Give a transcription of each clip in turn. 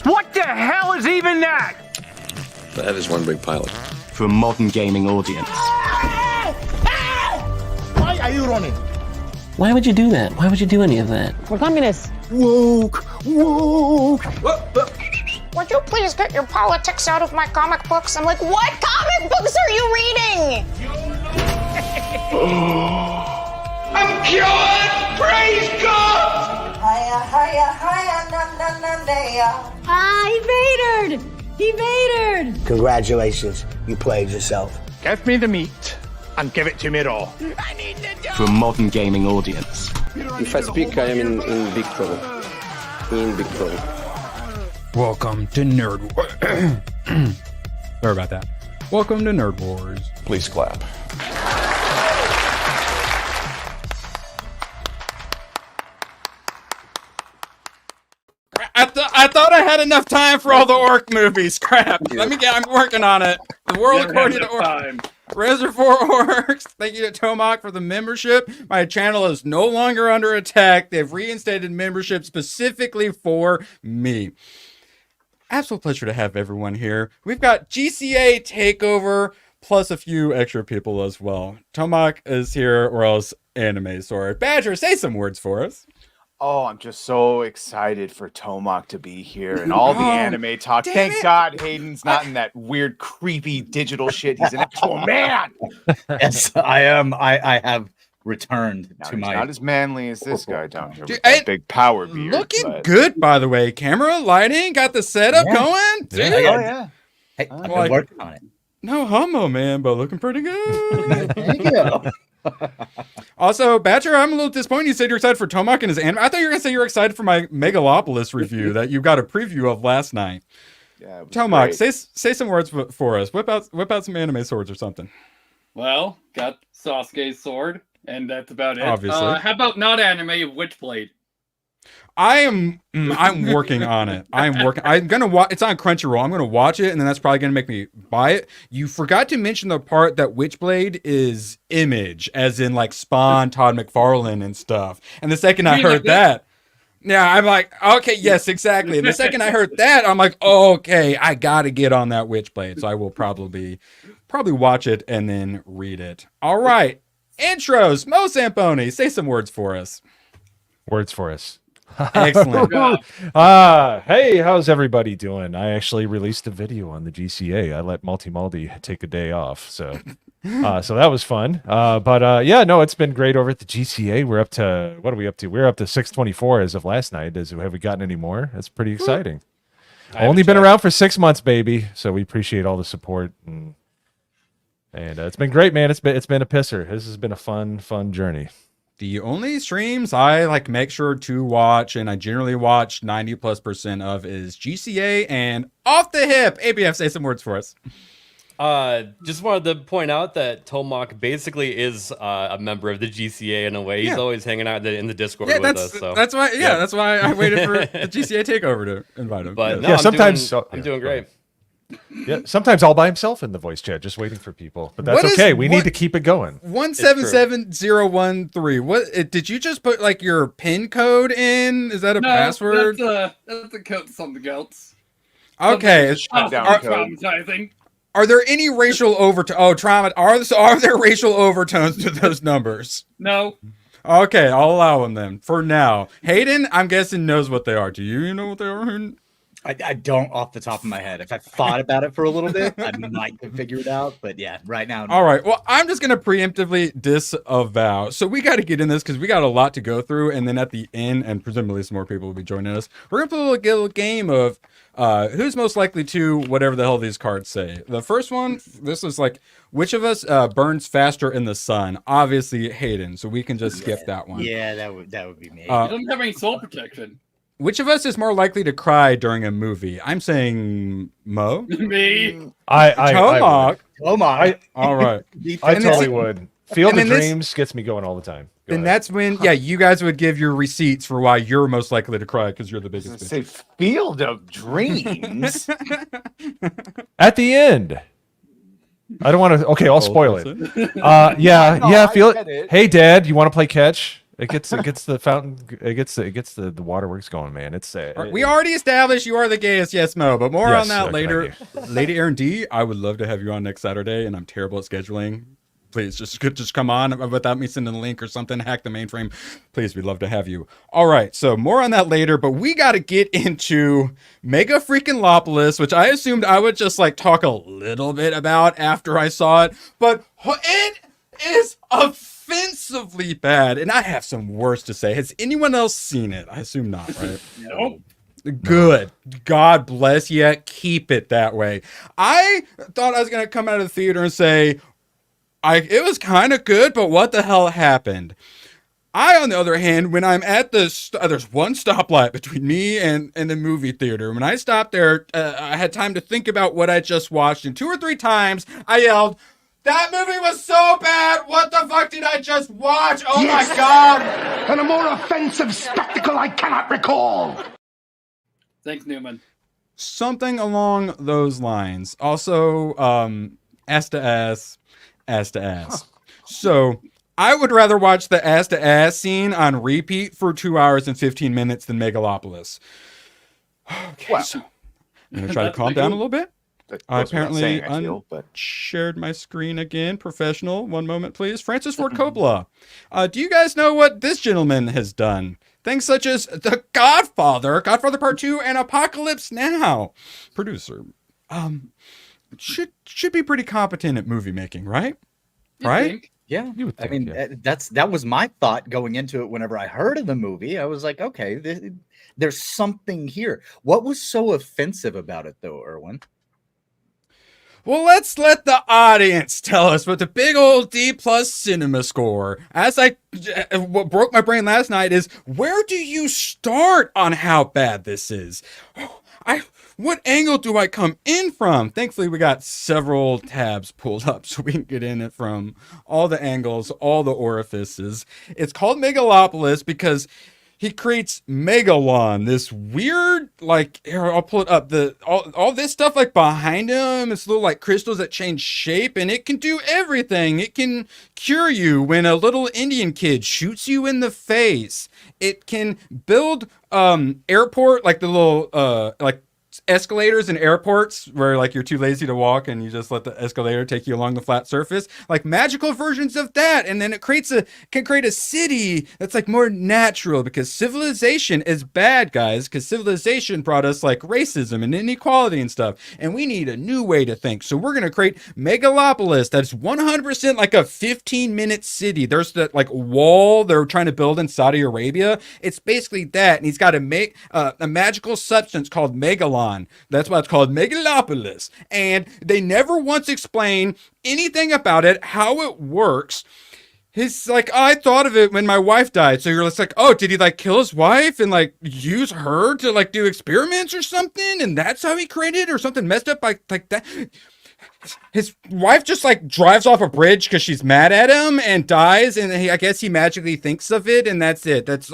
What the hell is even that? That is one big pilot. For a modern gaming audience. Why are you running? Why would you do that? Why would you do any of that? We're communists. Woke. Would you please get your politics out of my comic books? I'm like, what comic books are you reading? I'm cured! Praise God! He vatored! He vatored! Congratulations, you played yourself. Give me the meat and give it to me raw. For a modern gaming audience. If I speak, I am in big trouble. In big trouble. Welcome to Nerd Wars. Sorry about that. Welcome to Nerd Wars. Please clap. I thought I had enough time for all the orc movies. Crap. I'm working on it. The World According to Orcs. Reservoir Orcs. Thank you to Tomac for the membership. My channel is no longer under attack. They've reinstated membership specifically for me. Absolute pleasure to have everyone here. We've got GCA Takeover plus a few extra people as well. Tomac is here, or else Anime Sword. Badger, say some words for us. Oh, I'm just so excited for Tomac to be here and all the anime talk. Thank God Hayden's not in that weird, creepy digital shit. He's an actual man. Yes, I am. I have returned to my. Not as manly as this guy down here. With that big power beard. Looking good, by the way. Camera, lighting, got the setup going. Yeah. Yeah. Hey, I've been working on it. No homo, man, but looking pretty good. Thank you. Also, Badger, I'm a little disappointed you said you're excited for Tomac and his anime. I thought you were going to say you were excited for my Megalopolis review that you got a preview of last night. Yeah, Tomac, say some words for us. Whip out some anime swords or something. Well, got Sasuke's sword, and that's about it. Obviously. How about not anime of Witchblade? I'm working on it. I'm gonna watch. It's on Crunchyroll. I'm gonna watch it, and then that's probably gonna make me buy it. You forgot to mention the part that Witchblade is Image, as in like Spawn, Todd McFarlane, and stuff. And the second I heard that, yeah, I'm like, okay, yes, exactly. And the second I heard that, I'm like, okay, I gotta get on that Witchblade. So I will probably watch it and then read it. All right, intros. Mo Samponi, say some words for us. Words for us. Excellent. Hey, how's everybody doing? I actually released a video on the GCA. I let Maldi take a day off, so that was fun. Yeah, no, it's been great over at the GCA. We're up to, what are we up to? We're up to 624 as of last night. Have we gotten any more? That's pretty exciting. Only been around for 6 months, baby. So we appreciate all the support and it's been great, man. It's been a pisser. This has been a fun journey. The only streams I make sure to watch, and I generally watch 90+% of, is GCA and Off the Hip. ABF, say some words for us. Just wanted to point out that Tomac basically is a member of the GCA in a way. He's always hanging out in the Discord with us. So that's why I waited for the GCA Takeover to invite him. But I'm doing great. Yeah, sometimes all by himself in the voice chat, just waiting for people. But that's okay. We need to keep it going. 177013. What did you just put your PIN code in? Is that a password? That's a code to something else. Okay. Traumatizing. Are there any racial overtones? Are there racial overtones to those numbers? No. Okay, I'll allow them then. For now, Hayden, I'm guessing knows what they are. Do you know what they are, Hayden? I don't off the top of my head. If I thought about it for a little bit, I might have figured it out. But yeah, right now. No. All right. Well, I'm just going to preemptively disavow. So we got to get in this because we got a lot to go through. And then at the end, and presumably some more people will be joining us, we're going to play a little game of who's most likely to whatever the hell these cards say. The first one, this is which of us burns faster in the sun? Obviously, Hayden. So we can just skip that one. Yeah, that would be me. He doesn't have any soul protection. Which of us is more likely to cry during a movie? I'm saying Mo. Me. Tomac. All right. I totally would. Field of Dreams gets me going all the time. And that's when, you guys would give your receipts for why you're most likely to cry because you're the biggest. Say Field of Dreams. At the end. I don't want to. Okay, I'll spoil it. Feel it. Hey, Dad, you want to play catch? It gets the fountain. It gets the waterworks going, man. It's we already established you are the gayest, yes, Mo. But more Yes, on that okay, later. thank Lady Aaron D, I would love to have you on next Saturday, and I'm terrible at scheduling. Please just come on without me sending a link or something. Hack the mainframe. Please, we'd love to have you. All right, so more on that later. But we got to get into Mega Freaking Lopolis, which I assumed I would just like talk a little bit about after I saw it, but it is offensively bad, and I have some words to say. Has anyone else seen it? I assume not, right? Nope. Good. God bless you. Keep it that way. I thought I was going to come out of the theater and say, it was kind of good, but what the hell happened? On the other hand, when I'm at there's one stoplight between me and the movie theater. When I stopped there, I had time to think about what I just watched, and 2 or 3 times I yelled, "That movie was so bad! What the fuck did I just watch? Oh Yes! my god!" And a more offensive spectacle I cannot recall. Thanks, Newman. Something along those lines. Also, ass to ass. So I would rather watch the ass to ass scene on repeat for 2 hours and 15 minutes than Megalopolis. Okay, Well, so I'm gonna try to calm down a little bit. I apparently but shared my screen again. Professional. One moment, please. Francis Ford Coppola. Do you guys know what this gentleman has done? Things such as The Godfather, Godfather Part 2, and Apocalypse Now. Producer. Should be pretty competent at movie making, right? Right? Yeah, You would I think, mean yeah. that was my thought going into it. Whenever I heard of the movie, I was like, okay, there's something here. What was so offensive about it, though, Erwin? Well, let's let the audience tell us what the big old D+ cinema score. As what broke my brain last night is, where do you start on how bad this is? What angle do I come in from? Thankfully, we got several tabs pulled up so we can get in it from all the angles, all the orifices. It's called Megalopolis because he creates Megalon, this weird, like, here, I'll pull it up, all this stuff like behind him, it's little like crystals that change shape, and it can do everything. It can cure you when a little Indian kid shoots you in the face. It can build airport, like the little like escalators in airports where like you're too lazy to walk and you just let the escalator take you along the flat surface, like magical versions of that. And then it can create a city that's like more natural, because civilization is bad, guys, because civilization brought us like racism and inequality and stuff, and we need a new way to think. So we're going to create Megalopolis that's 100% like a 15-minute city. There's that like wall they're trying to build in Saudi Arabia. It's basically that, and he's got to make a magical substance called Megalon. That's why it's called Megalopolis. And they never once explain anything about it, how it works. He's like, I thought of it when my wife died. So you're just like, oh, did he like kill his wife and like use her to like do experiments or something? And that's how he created it, or something messed up like that. His wife just like drives off a bridge because she's mad at him and dies, and I guess he magically thinks of it, and that's it. That's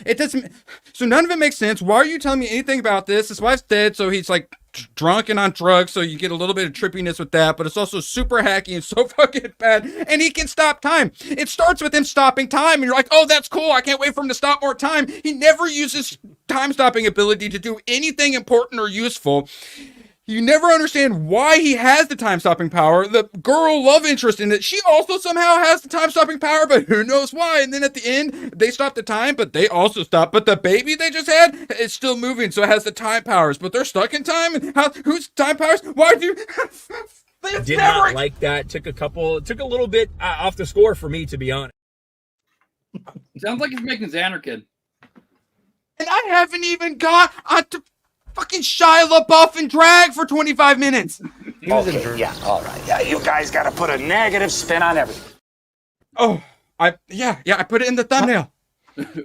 it doesn't. So none of it makes sense. Why are you telling me anything about this? His wife's dead, so he's like drunk and on drugs, so you get a little bit of trippiness with that. But it's also super hacky and so fucking bad. And he can stop time. It starts with him stopping time, and you're like, oh, that's cool. I can't wait for him to stop more time. He never uses time stopping ability to do anything important or useful. You never understand why he has the time-stopping power. The girl love interest in it, she also somehow has the time-stopping power, but who knows why. And then at the end, they stop the time, but they also stop. But the baby they just had is still moving, so it has the time powers. But they're stuck in time? And whose time powers? Why do you... Did not like that. Took a little bit off the score for me, to be honest. Sounds like he's making Xander Kid. And I haven't even got onto fucking Shia LaBeouf and drag for 25 minutes. Okay, yeah, all right. Yeah, you guys got to put a negative spin on everything. Oh, I put it in the thumbnail.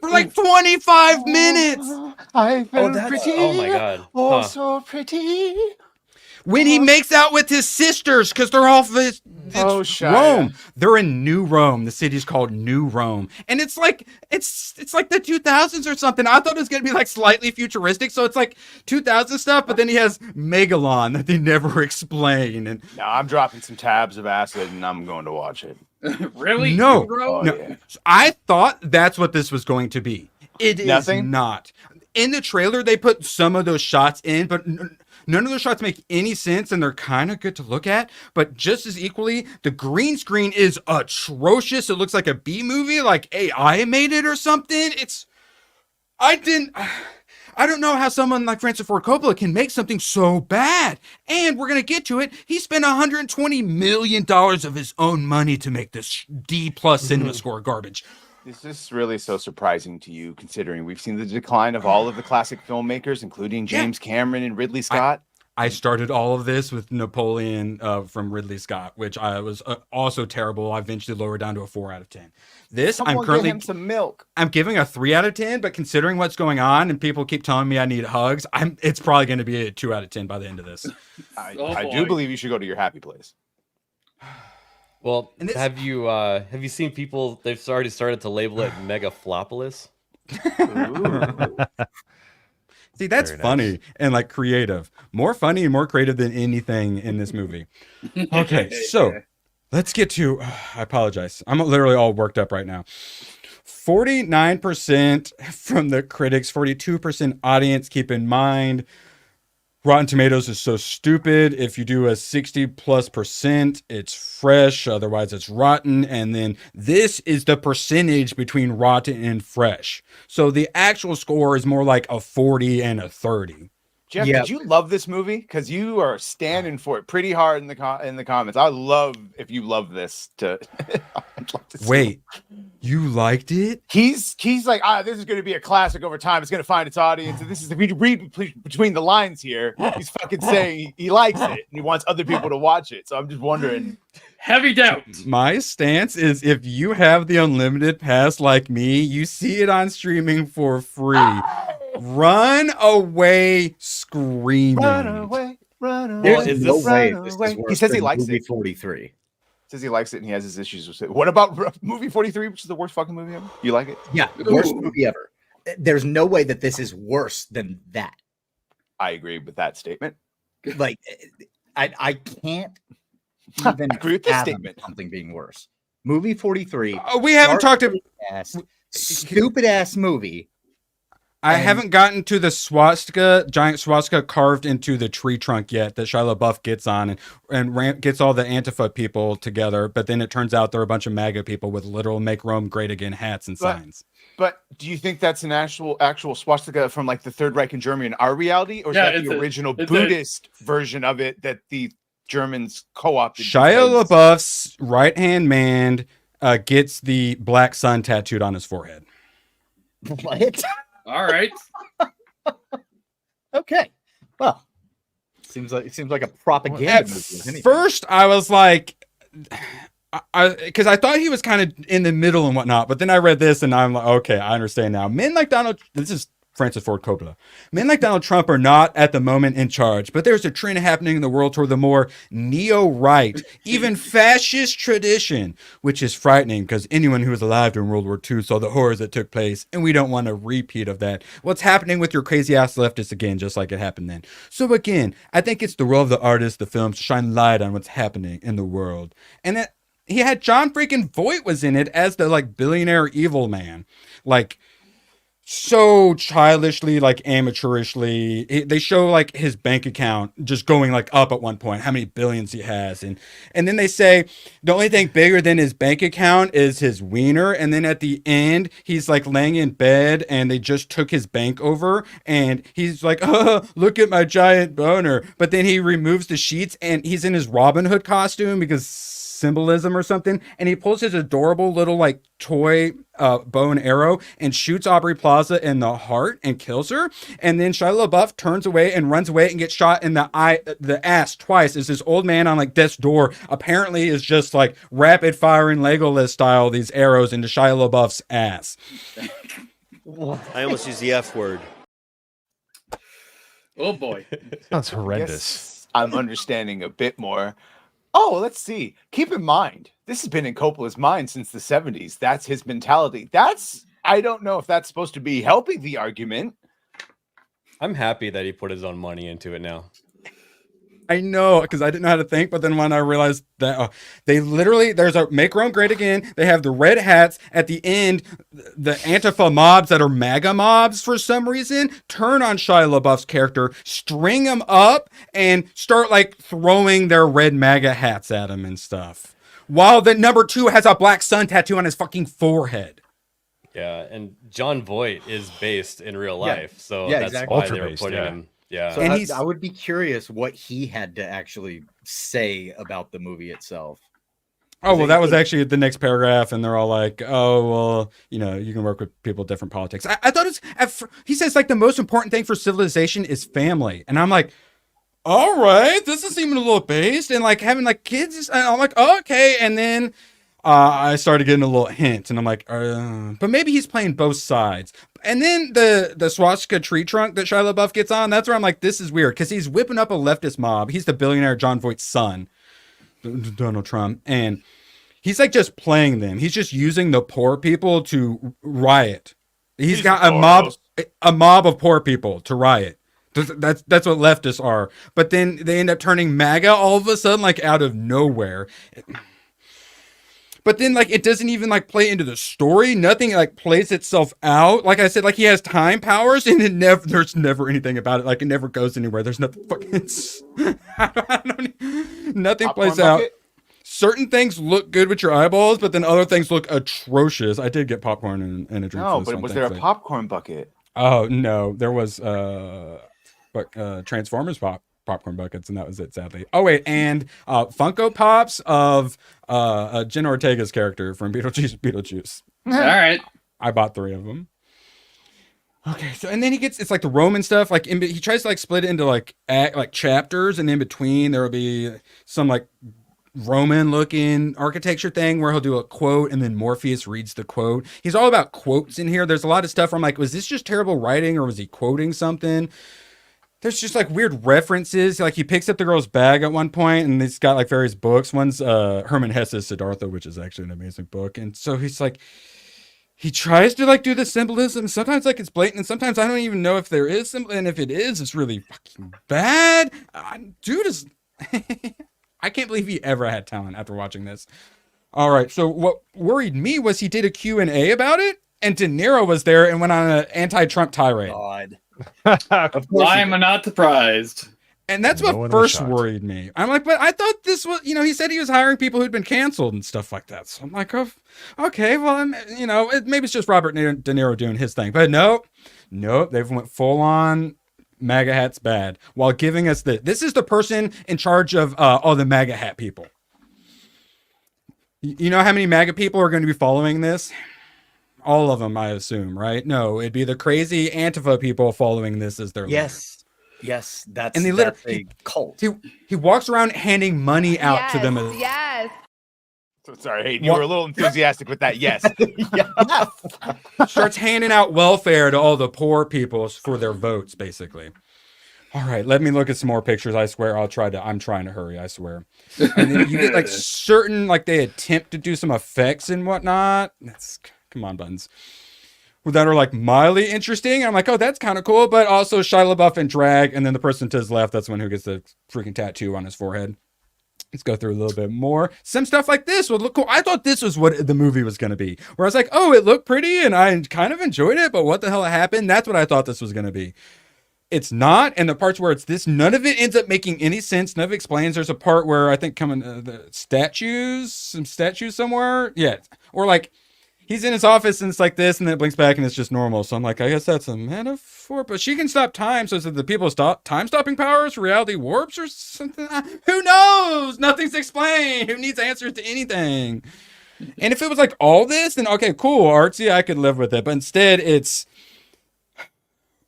For like 25 minutes. I've been that's- pretty. oh my God. Oh, Huh. so pretty. When he makes out with his sisters, because they're off this Rome. They're in New Rome. The city's called New Rome. And it's like the 2000s or something. I thought it was gonna be like slightly futuristic. So it's like 2000 stuff, but then he has Megalon that they never explain. And now I'm dropping some tabs of acid and I'm going to watch it. Really? No. Oh, yeah. I thought that's what this was going to be. It is Nothing? not. In the trailer, they put some of those shots in, but none of those shots make any sense, and they're kind of good to look at. But just as equally, the green screen is atrocious. It looks like a B movie, like AI made it or something. I don't know how someone like Francis Ford Coppola can make something so bad. And we're going to get to it. He spent $120 million of his own money to make this D+ cinema score garbage. Is this really so surprising to you, considering we've seen the decline of all of the classic filmmakers, including James Cameron and Ridley Scott? I started all of this with Napoleon from Ridley Scott, which I was also terrible. I eventually lowered down to a 4 out of 10. Someone I'm currently give him some milk. I'm giving a 3 out of 10, but considering what's going on and people keep telling me I need hugs, it's probably going to be a 2 out of 10 by the end of this. I do believe you should go to your happy place. Well, have you seen people? They've already started to label it Megalopolis. See, that's funny and like creative. More funny and more creative than anything in this movie. Okay, so let's get to. I apologize. I'm literally all worked up right now. 49% from the critics, 42% audience. Keep in mind, Rotten Tomatoes is so stupid. If you do a 60+%, it's fresh. Otherwise, it's rotten. And then this is the percentage between rotten and fresh. So the actual score is more like a 40 and a 30. Jeff, did you love this movie? Because you are standing for it pretty hard in the comments. I love if you love this. Wait, you liked it? He's like, this is going to be a classic over time. It's going to find its audience. And this is, if you read between the lines here, he's fucking saying he likes it and he wants other people to watch it. So I'm just wondering. Heavy doubt. My stance is if you have the unlimited pass like me, you see it on streaming for free. Run away screaming. Run away, run away. There's no way this is worse He says he than likes movie it. 43. Says he likes it and he has his issues with it. What about movie 43, which is the worst fucking movie ever? You like it? Yeah, worst movie ever. There's no way that this is worse than that. I agree with that statement. Like, I can't even agree with this fathom statement. Something being worse. Movie 43. We haven't talked about stupid ass movie. I haven't gotten to the giant swastika carved into the tree trunk yet that Shia LaBeouf gets on and gets all the Antifa people together. But then it turns out they're a bunch of MAGA people with literal "Make Rome Great Again" hats and signs. But do you think that's an actual swastika from like the Third Reich in Germany in our reality, or is that the original Buddhist version of it that the Germans co-opted? Shia LaBeouf's right-hand man gets the black sun tattooed on his forehead. What? All right. Okay. Well, seems like a propaganda movie. First, I was like, because I thought he was kind of in the middle and whatnot, but then I read this and I'm like, okay, I understand now. Men like this is Francis Ford Coppola. Men like Donald Trump are not at the moment in charge, but there's a trend happening in the world toward the more neo-right, even fascist tradition, which is frightening because anyone who was alive during World War II saw the horrors that took place, and we don't want a repeat of that. What's happening with your crazy-ass leftists again, just like it happened then. So again, I think it's the role of the artist, the films, to shine light on what's happening in the world. And that he had John freaking Voight was in it as the like billionaire evil man. Like, so childishly, like amateurishly. They show like his bank account just going like up at one point, how many billions he has, and then they say the only thing bigger than his bank account is his wiener, and then at the end he's like laying in bed and they just took his bank over and he's like, oh, look at my giant boner, but then he removes the sheets and he's in his Robin Hood costume because symbolism or something, and he pulls his adorable little like toy bow and arrow and shoots Aubrey Plaza in the heart and kills her, and then Shia LaBeouf turns away and runs away and gets shot in the ass twice as this old man on like death's door apparently is just like rapid firing Legolas style these arrows into Shia LaBeouf's ass. I almost used the F word. Oh boy. Sounds horrendous. I'm understanding a bit more. Oh, let's see. Keep in mind, this has been in Coppola's mind since the 70s. That's his mentality. I don't know if that's supposed to be helping the argument. I'm happy that he put his own money into it now. I know, because I didn't know how to think, but then when I realized that they literally, there's a make Rome great again. They have the red hats at the end. The Antifa mobs that are MAGA mobs for some reason turn on Shia LaBeouf's character, string him up, and start like throwing their red MAGA hats at him and stuff. While the number 2 has a black sun tattoo on his fucking forehead. Yeah, and John Voight is based in real life, so Yeah, that's exactly. why they were putting him. Yeah, So And I would be curious what he had to actually say about the movie itself. Oh, well, that was actually the next paragraph, and they're all like, oh, well, you know, you can work with people with different politics. I thought he says, like, the most important thing for civilization is family. And I'm like, all right, this is seeming a little based, and, like, having, like, kids, and I'm like, oh, okay, and then I started getting a little hint, and I'm like, but maybe he's playing both sides. And then the swastika tree trunk that Shia LaBeouf gets on, that's where I'm like, this is weird, because he's whipping up a leftist mob. He's the billionaire John Voight's son, Donald Trump, and he's like just playing them. He's just using the poor people to riot. He's got a mob of poor people to riot. That's what leftists are. But then they end up turning MAGA all of a sudden, like out of nowhere. But then, like, it doesn't even, like, play into the story. Nothing, like, plays itself out. Like I said, like, he has time powers, and there's never anything about it. Like, it never goes anywhere. There's nothing fucking... nothing plays out. Certain things look good with your eyeballs, but then other things look atrocious. I did get popcorn and a drink. No, but was there a popcorn bucket? Oh, no. There was Transformers popcorn buckets, and that was it, sadly. Oh wait, and Funko Pops of Jen Ortega's character from Beetlejuice. All right, I bought 3 of them. Okay, so and then it's like the Roman stuff. Like he tries to like split it into like chapters, and in between there will be some like Roman looking architecture thing where he'll do a quote and then Morpheus reads the quote. He's all about quotes in here. There's a lot of stuff where I'm like, was this just terrible writing or was he quoting something? There's just like weird references. Like he picks up the girl's bag at one point and he's got like various books. One's Herman Hesse's Siddhartha, which is actually an amazing book. And so he's like, he tries to like do the symbolism. Sometimes like it's blatant and sometimes I don't even know if there is symbol. And if it is, it's really fucking bad. Dude is, I can't believe he ever had talent after watching this. All right. So what worried me was he did a Q&A about it and De Niro was there and went on an anti-Trump tirade. God. Why am I not surprised? And that's what first worried me. I'm like, but I thought this was, you know, he said he was hiring people who'd been canceled and stuff like that. So I'm like, oh, okay, well, you know, maybe it's just Robert De Niro doing his thing. But nope, they've went full on MAGA hats bad while giving us this is the person in charge of all the MAGA hat people. You know how many MAGA people are going to be following this? All of them, I assume, right? No, it'd be the crazy Antifa people following this as their leader. Yes, that's, and they that's a cult. He walks around handing money out to them. Yes. So sorry, Hayden, you were a little enthusiastic with that. Yes. Starts handing out welfare to all the poor people for their votes, basically. All right, let me look at some more pictures. I swear I'm trying to hurry, I swear. And then you get like certain, like they attempt to do some effects and whatnot. Come on, buttons. That are like mildly interesting. I'm like, oh, that's kind of cool. But also Shia LaBeouf in drag. And then the person to his left, that's the one who gets the freaking tattoo on his forehead. Let's go through a little bit more. Some stuff like this would look cool. I thought this was what the movie was going to be. Where I was like, oh, it looked pretty and I kind of enjoyed it. But what the hell happened? That's what I thought this was going to be. It's not. And the parts where it's this, none of it ends up making any sense. None of it explains. There's a part where I think some statues somewhere. Yeah. Or like, he's in his office and it's like this, and then it blinks back and it's just normal. So I'm like, I guess that's a metaphor, but she can stop time. So is it the people stop time stopping powers, reality warps or something? Who knows? Nothing's explained. Who needs answers to anything? And if it was like all this, then okay, cool, artsy, I could live with it. But instead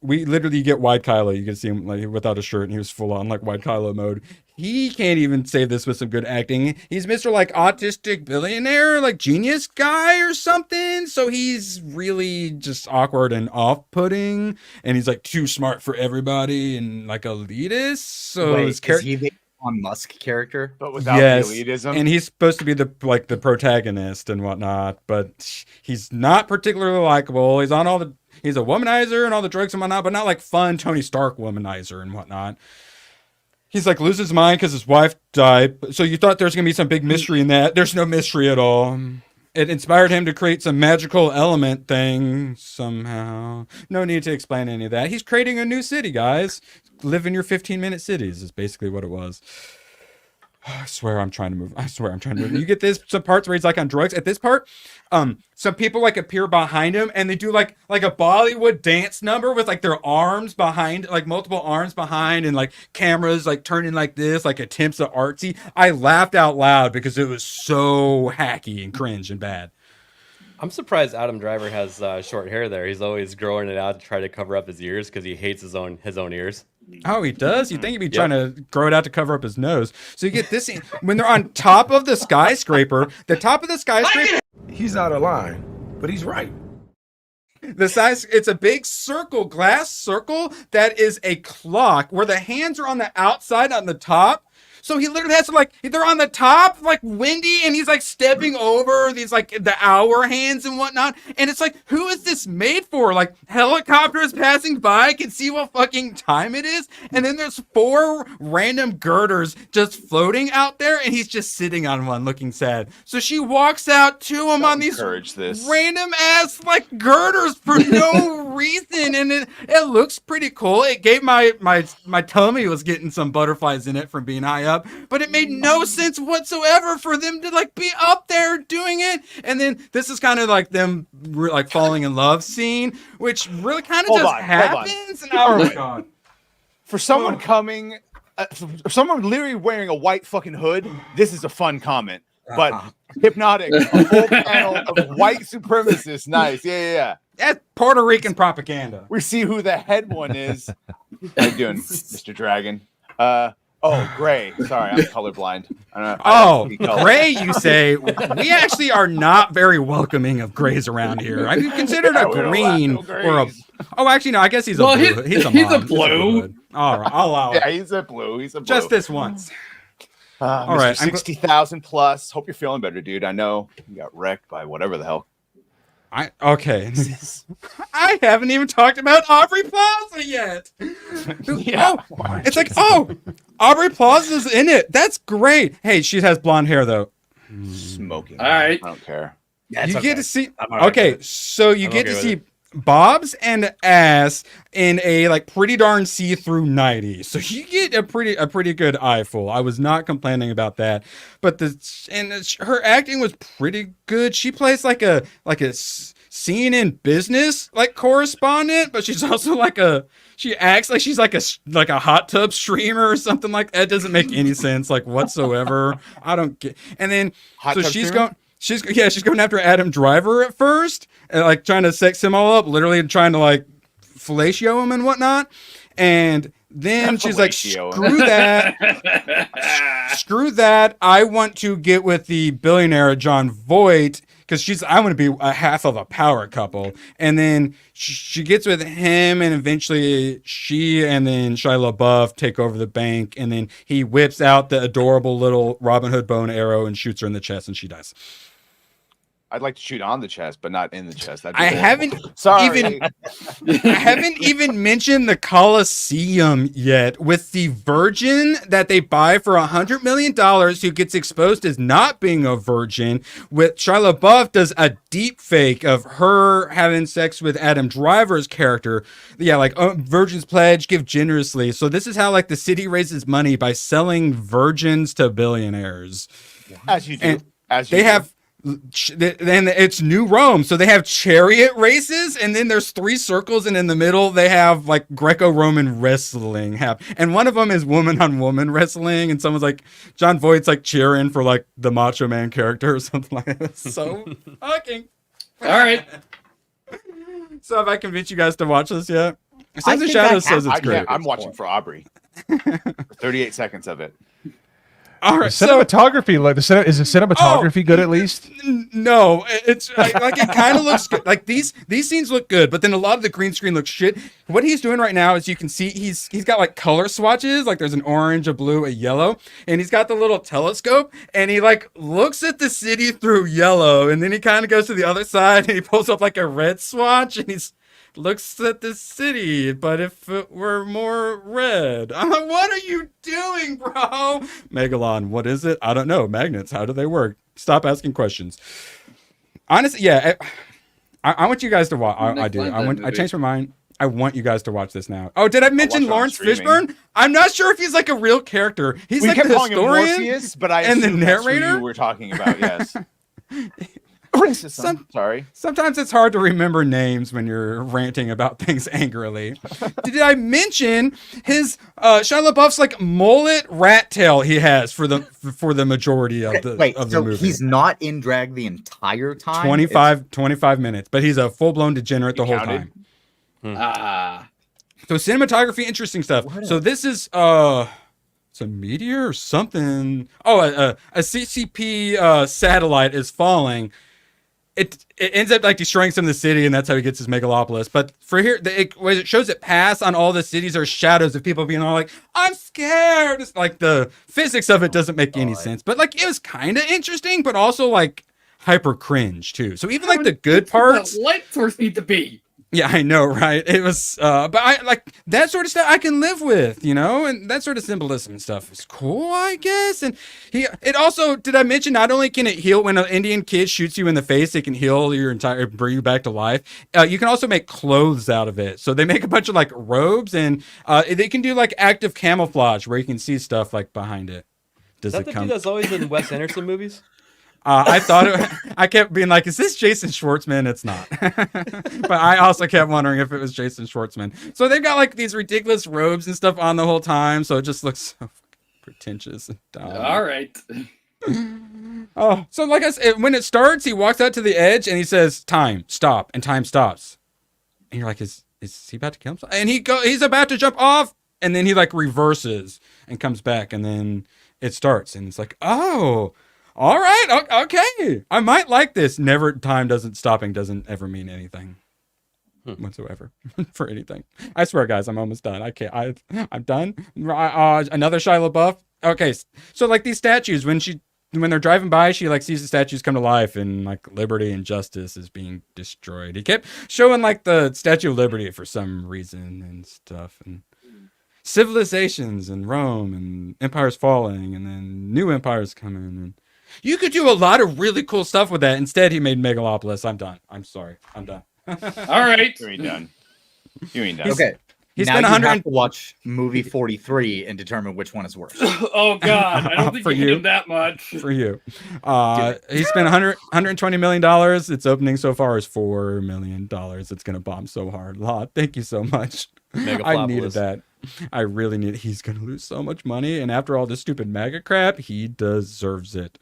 we literally get Wide Kylo. You can see him like without a shirt and he was full on like Wide Kylo mode. He can't even save this with some good acting. He's Mr. like autistic billionaire, like genius guy or something. So he's really just awkward and off-putting. And he's like too smart for everybody and like elitist. So Wait, is he the Elon Musk character, but without yes, the elitism. and he's supposed to be the protagonist and whatnot, but he's not particularly likable. He's a womanizer and all the drugs and whatnot, but not like fun Tony Stark womanizer and whatnot. He's like loses his mind because his wife died. So you thought there's gonna be some big mystery in that. There's no mystery at all. It inspired him to create some magical element thing somehow. No need to explain any of that. He's creating a new city, guys. Live in your 15-minute cities is basically what it was. I swear I'm trying to move. You get some parts where he's like on drugs. At this part, some people like appear behind him and they do like a Bollywood dance number with like their arms behind, like multiple arms behind, and like cameras like turning like this, like attempts at artsy. I laughed out loud because it was so hacky and cringe and bad. I'm surprised Adam Driver has short hair there. He's always growing it out to try to cover up his ears because he hates his own ears. Oh, he does? You think he'd be trying to grow it out to cover up his nose. So you get this scene when they're on top of the skyscraper. The top of the skyscraper. He's out of line, but he's right. The size, it's a big circle, glass circle that is a clock where the hands are on the outside on the top. So he literally has to like, they're on the top, like windy, and he's like stepping over these like the hour hands and whatnot. And it's like, who is this made for? Like helicopters passing by can see what fucking time it is. And then there's 4 random girders just floating out there, and he's just sitting on one looking sad. So she walks out to him on these random ass like girders for no reason. And it looks pretty cool. It gave my tummy was getting some butterflies in it from being high up. But it made no sense whatsoever for them to like be up there doing it. And then this is kind of like them like falling in love scene, which really kind of just happens. And oh my god! For someone coming, for someone literally wearing a white fucking hood, this is a fun comment. But Hypnotic, a whole panel of white supremacists. Nice, yeah. That's Puerto Rican propaganda. We see who the head one is. How you doing, Mr. Dragon? Oh, gray. Sorry, I'm colorblind. Gray, you say? We actually are not very welcoming of grays around here. I've considered a green or a... Oh, actually, no, I guess he's a blue. He's a blue. All right, I'll allow it. Yeah, he's a blue. Just this once. All right, 60,000 plus. Hope you're feeling better, dude. I know you got wrecked by whatever the hell. Okay. I haven't even talked about Aubrey Plaza yet. It's like, Aubrey Plaza's in it. That's great. Hey, she has blonde hair though. Smoking. All right. I don't care. You get to see. Okay, so you get to see Bobs and ass in a like pretty darn see-through 90. So you get a pretty good eyeful. I was not complaining about that. But her acting was pretty good. She plays like a CNN business like correspondent, but she's also she acts like she's like a hot tub streamer or something like that. It doesn't make any sense like whatsoever. I don't get. And then she's going after Adam Driver at first, and like trying to sex him all up, literally trying to like fellatio him and whatnot. And then she's like, screw that. Screw that. I want to get with the billionaire John Voight because I want to be a half of a power couple. And then she gets with him, and eventually she and then Shia LaBeouf take over the bank, and then he whips out the adorable little Robin Hood bow and arrow and shoots her in the chest, and she dies. I'd like to shoot on the chest, but not in the chest. I haven't even mentioned the Coliseum yet with the virgin that they buy for $100 million who gets exposed as not being a virgin. With Shia LaBeouf does a deep fake of her having sex with Adam Driver's character. Yeah, like virgins pledge, give generously. So this is how like the city raises money by selling virgins to billionaires. As you do. Then it's New Rome, so they have chariot races, and then there's 3 circles, and in the middle they have like Greco-Roman wrestling. And one of them is woman-on-woman wrestling, and someone's like, John Voight's like cheering for like the Macho Man character or something like that. So fucking. All right. So have I convinced you guys to watch this yet? Sons of Shadows says it's great. I'm watching for Aubrey. 38 seconds of it. All right, the cinematography, is the cinematography good at least? No, it's like it kind of looks good. Like these scenes look good, but then a lot of the green screen looks shit. What he's doing right now is you can see he's got like color swatches, like there's an orange, a blue, a yellow, and he's got the little telescope, and he like looks at the city through yellow, and then he kind of goes to the other side and he pulls up like a red swatch, and he's looks at the city, but if it were more red. I'm like, what are you doing, bro? Megalon, what is it? I don't know. Magnets, how do they work? Stop asking questions. Honestly, yeah, I want you guys to watch. I do. I changed my mind. I want you guys to watch this now. Oh, did I mention Lawrence Fishburne? I'm not sure if he's like a real character. He's we like kept the calling him historian Morpheus, but I and the assume that's who narrator. you were talking about, yes. Racism. Sorry. Sometimes it's hard to remember names when you're ranting about things angrily. Did I mention his Shia LaBeouf's like mullet rat tail he has for the majority of the movie? He's not in drag the entire time. 25 minutes, but he's a full-blown degenerate the whole time. So cinematography, interesting stuff. So this is it's a meteor or something. Oh, a CCP satellite is falling. It ends up like destroying some of the city, and that's how he gets his Megalopolis. But for here, it shows it pass on all the cities are shadows of people being all like, "I'm scared." It's like the physics of it doesn't make any sense, but like it was kind of interesting, but also like hyper cringe too. So even like the good parts, light source need to be. Yeah, I know, right? It was, but I like that sort of stuff I can live with, you know, and that sort of symbolism and stuff is cool, I guess. And it also, did I mention, not only can it heal when an Indian kid shoots you in the face, it can heal your entire, bring you back to life. You can also make clothes out of it. So they make a bunch of like robes, and they can do like active camouflage where you can see stuff like behind it. Is that the dude that's always in Wes Anderson movies? I thought I kept being like, is this Jason Schwartzman? It's not. But I also kept wondering if it was Jason Schwartzman. So they've got like these ridiculous robes and stuff on the whole time. So it just looks so pretentious and dumb. All right. Oh, so like I said, when it starts, he walks out to the edge and he says, "Time, stop," and time stops. And you're like, is he about to kill himself? And he's about to jump off, and then he like reverses and comes back, and then it starts, and it's like, oh. All right, okay. I might like this. Never, time doesn't ever mean anything whatsoever for anything. I swear, guys, I'm almost done. I can't. I'm done. Another Shia LaBeouf. Okay, so like these statues, when they're driving by, she like sees the statues come to life, and like liberty and justice is being destroyed. He kept showing like the Statue of Liberty for some reason and stuff, and civilizations and Rome and empires falling, and then new empires coming, and you could do a lot of really cool stuff with that. Instead, he made Megalopolis. I'm done. I'm sorry. I'm done. All right. You ain't done. You ain't done. Okay. He's now spent you 100 have to watch movie 43 and determine which one is worse. Oh God, I don't think For you you. did that much. For you. He spent $120 million. Its opening so far is $4 million. It's going to bomb so hard. Thank you so much. I needed that. I really need it. He's going to lose so much money. And after all this stupid MAGA crap, he deserves it.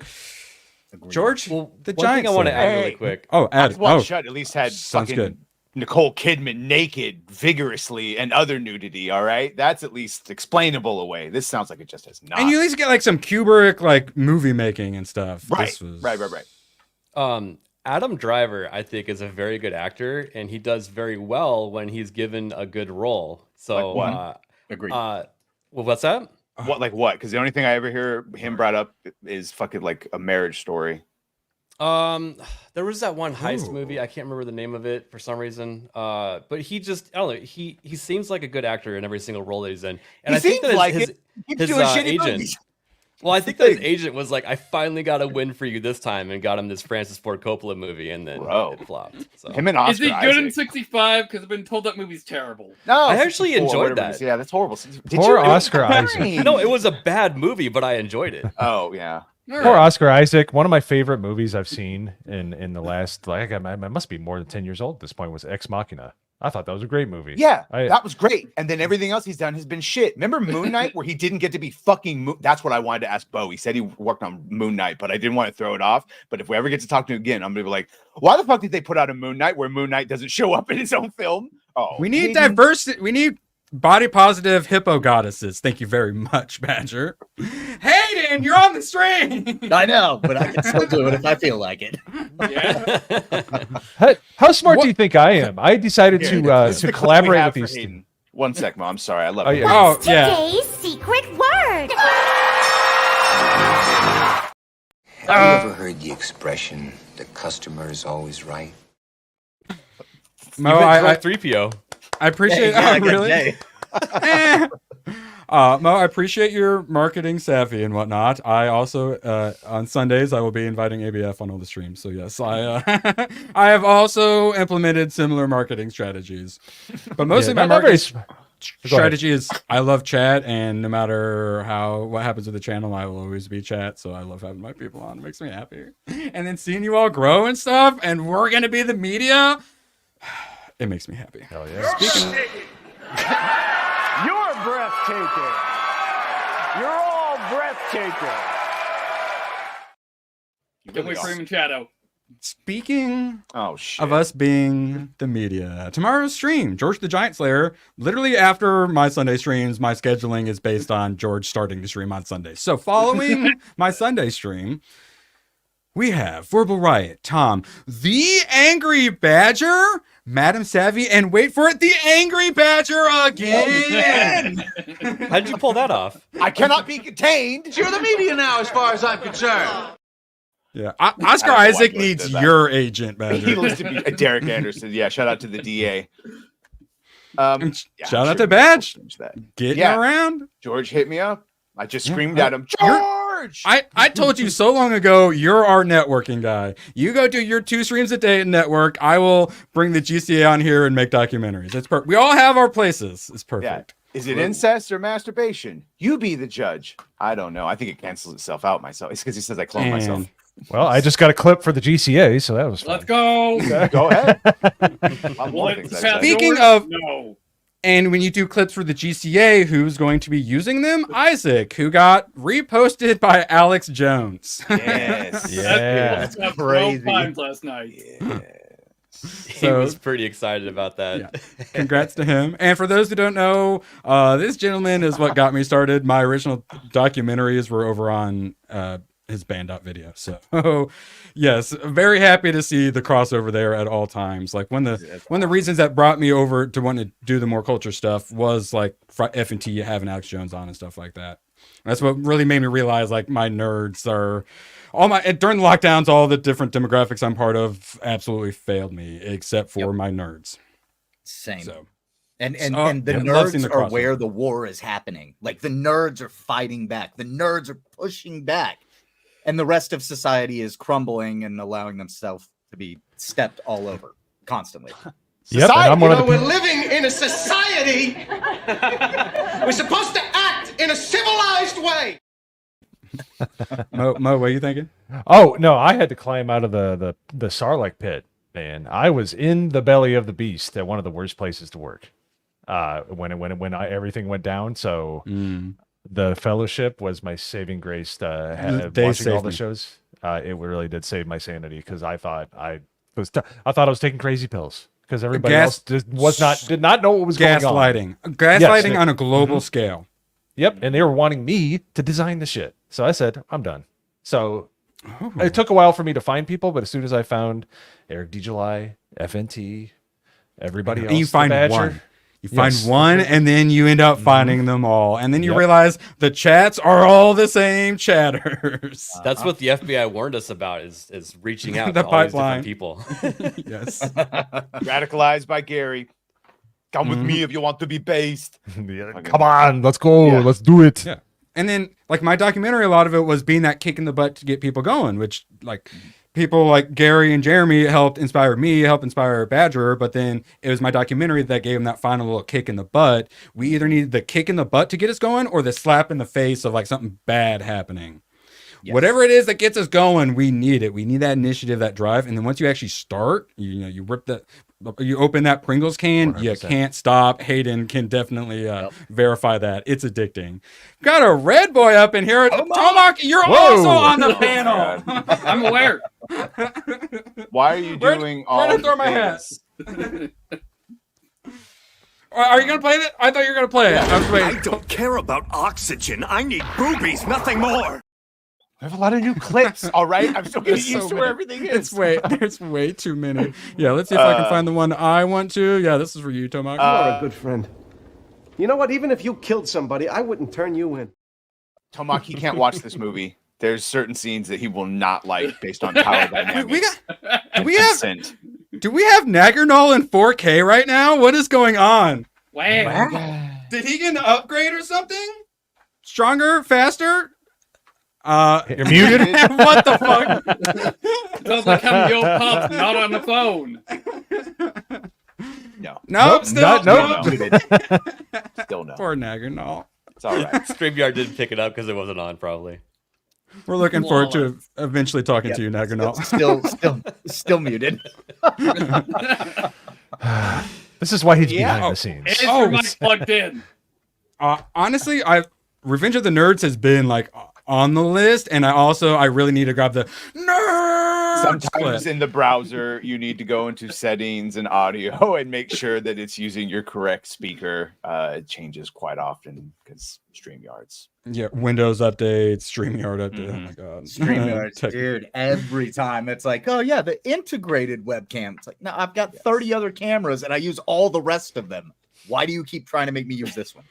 Agreed. George, the One thing Giants. I want to add really quick. Oh, add it. One Oh, Shut at least had sounds fucking good. Nicole Kidman naked vigorously and other nudity. All right, that's at least explainable away. This sounds like it just has not. And you at least get like some Kubrick like movie making and stuff. Right, This was... right. Adam Driver, I think, is a very good actor, and he does very well when he's given a good role. So, Like what? Agreed. Well, what's that? What, like what? Because the only thing I ever hear him brought up is fucking like A Marriage Story. There was that one heist movie. I can't remember the name of it for some reason. But he just, I don't know. He seems like a good actor in every single role that he's in. And He I think seems that like his it. He keeps doing shitty agent. movies. Well, I think that his agent was like, "I finally got a win for you this time," and got him this Francis Ford Coppola movie, and then it flopped. So. Him and Oscar Is he good in Isaac. 65? Because I've been told that movie's terrible. No, I actually 64, enjoyed whatever it that. is. Yeah, that's horrible. Did Poor you? Oscar Isaac. No, it was a bad movie, but I enjoyed it. Oh yeah. Poor Oscar Isaac. One of my favorite movies I've seen in the last, like, I must be more than 10 years old at this point, was Ex Machina. I thought that was a great movie. Yeah, that was great. And then everything else he's done has been shit. Remember Moon Knight, where he didn't get to be fucking That's what I wanted to ask Bo. He said he worked on Moon Knight, but I didn't want to throw it off. But if we ever get to talk to him again, I'm gonna be like, why the fuck did they put out a Moon Knight where Moon Knight doesn't show up in his own film? Oh, We need diversity. We need body positive hippo goddesses. Thank you very much, Badger. Hayden! Ryan, you're on the stream. I know, but I can still do it if I feel like it. How smart do you think I am? I decided to collaborate with these. One sec, Mom. I'm sorry. I love you. What's today's secret word? Have you ever heard the expression, the customer is always right? Mo, I 3PO. I appreciate really. Mo, I appreciate your marketing savvy and whatnot. I also on Sundays I will be inviting ABF on all the streams. So yes, I I have also implemented similar marketing strategies. But mostly my marketing strategy is I love chat, and no matter what happens with the channel, I will always be chat. So I love having my people on. It makes me happy. And then seeing you all grow and stuff, and we're gonna be the media. It makes me happy. Hell yeah. You're breathtaking. You're all breathtaking. Can't wait for him in shadow. Speaking of us being the media, tomorrow's stream, George the Giant Slayer, literally after my Sunday streams, my scheduling is based on George starting to stream on Sundays. So following my Sunday stream, we have Verbal Riot, Tom, the Angry Badger, Madam Savvy, and wait for it, the Angry Badger again. How did you pull that off? I cannot be contained. You're the media now, as far as I'm concerned. Yeah, Oscar Isaac needs your agent, Badger. He listed me. Derek Anderson. Yeah, shout out to the DA. Shout out to Badge. Getting around. George hit me up. I just screamed at him, George! I told you so long ago, you're our networking guy. You go do your 2 streams a day at network. I will bring the GCA on here and make documentaries. It's perfect. We all have our places. It's perfect. Yeah. Is it incest or masturbation? You be the judge. I don't know. I think it cancels itself out myself. It's because he says I clone myself. Well, I just got a clip for the GCA, so that was fun. Let's go. Go ahead. Speaking of, and when you do clips for the GCA, who's going to be using them? Isaac, who got reposted by Alex Jones. Yes. That's crazy. 12 times last night. He was pretty excited about that. Yeah. Congrats to him. And for those who don't know, this gentleman is what got me started. My original documentaries were over on his band out video. So yes, very happy to see the crossover there at all times. Like one of the reasons that brought me over to want to do the more culture stuff was like F&T having Alex Jones on and stuff like that. That's what really made me realize like my nerds are during the lockdowns, all the different demographics I'm part of absolutely failed me except for my nerds. Same. So, and the nerds are where the war is happening. Like the nerds are fighting back. The nerds are pushing back. And the rest of society is crumbling and allowing themselves to be stepped all over constantly. Yep, and we're living in a society. We're supposed to act in a civilized way. Mo, what are you thinking? Oh no, I had to climb out of the Sarlacc pit, man. I was in the belly of the beast at one of the worst places to work. When everything went down, so. The Fellowship was my saving grace. Watching all the shows, it really did save my sanity because I thought I was taking crazy pills because everybody else did not know what was going on. Gaslighting on a global scale. Yep, and they were wanting me to design the shit. So I said, I'm done. So it took a while for me to find people, but as soon as I found Eric D. July, FNT, everybody else, and you find one. You find one, and then you end up finding them all. And then you realize the chats are all the same chatters. That's what the FBI warned us about is reaching out The to all these pipeline. different people. Yes. Radicalized by Gary. Come with me if you want to be based. Come on, let's go. Let's do it. Yeah. And then, like, my documentary, a lot of it was being that kick in the butt to get people going, which, like, people like Gary and Jeremy helped inspire me, helped inspire Badger, but then it was my documentary that gave him that final little kick in the butt. We either needed the kick in the butt to get us going or the slap in the face of, like, something bad happening. Yes. Whatever it is that gets us going, we need it. We need that initiative, that drive. And then once you actually start, you open that Pringles can, 100%. You can't stop. Hayden can definitely verify that. It's addicting. Got a red boy up in here. Tomak, you're also on the panel. I'm aware. Why are you doing all the throw my hat. Are you going to play it? I thought you were going to play it. I don't care about oxygen. I need boobies, nothing more. I have a lot of new clips. All right, I'm still getting There's used so to where many. everything is. There's way too many. Yeah, let's see if I can find the one I want to. Yeah, this is for you, Tomac. You are a good friend. You know what? Even if you killed somebody, I wouldn't turn you in. Tomac, he can't watch this movie. There's certain scenes that he will not like based on power dynamics. Do we have Nagernal in 4K right now? What is going on? Wow. Did he get an upgrade or something? Stronger, faster? You're muted. What the fuck? Sounds like having your pops not on the phone. No. Nope, still no. Still no. Poor Nagernal. It's all right. StreamYard didn't pick it up because it wasn't on, probably. We're looking forward to eventually talking to you, Nagernal. Still muted. This is why he's behind the scenes. Is your mic plugged in? Honestly, Revenge of the Nerds has been like on the list, and I really need to grab the nerds. Sometimes in the browser, you need to go into settings and audio and make sure that it's using your correct speaker. It changes quite often because StreamYards. Yeah, Windows updates, StreamYard update. Oh my god, StreamYard, dude. Every time it's like, oh yeah, the integrated webcam. It's like, no, I've got 30 other cameras and I use all the rest of them. Why do you keep trying to make me use this one?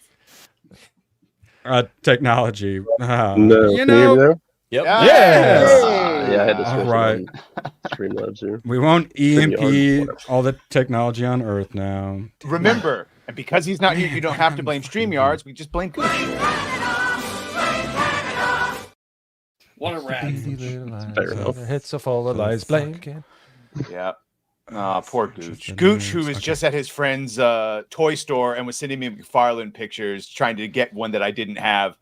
Technology. No, you can you hear me know. there? Yep. Yeah, I had to switch right. it on Streamlabs here. We won't EMP StreamYard. all the technology on Earth now. Remember, and because he's not here, you don't have to blame StreamYards. We just blame Gooch. What a rat. Hits a full of lies blanket. Yeah. Poor Gooch. Gooch, who was just at his friend's toy store and was sending me McFarlane pictures, trying to get one that I didn't have.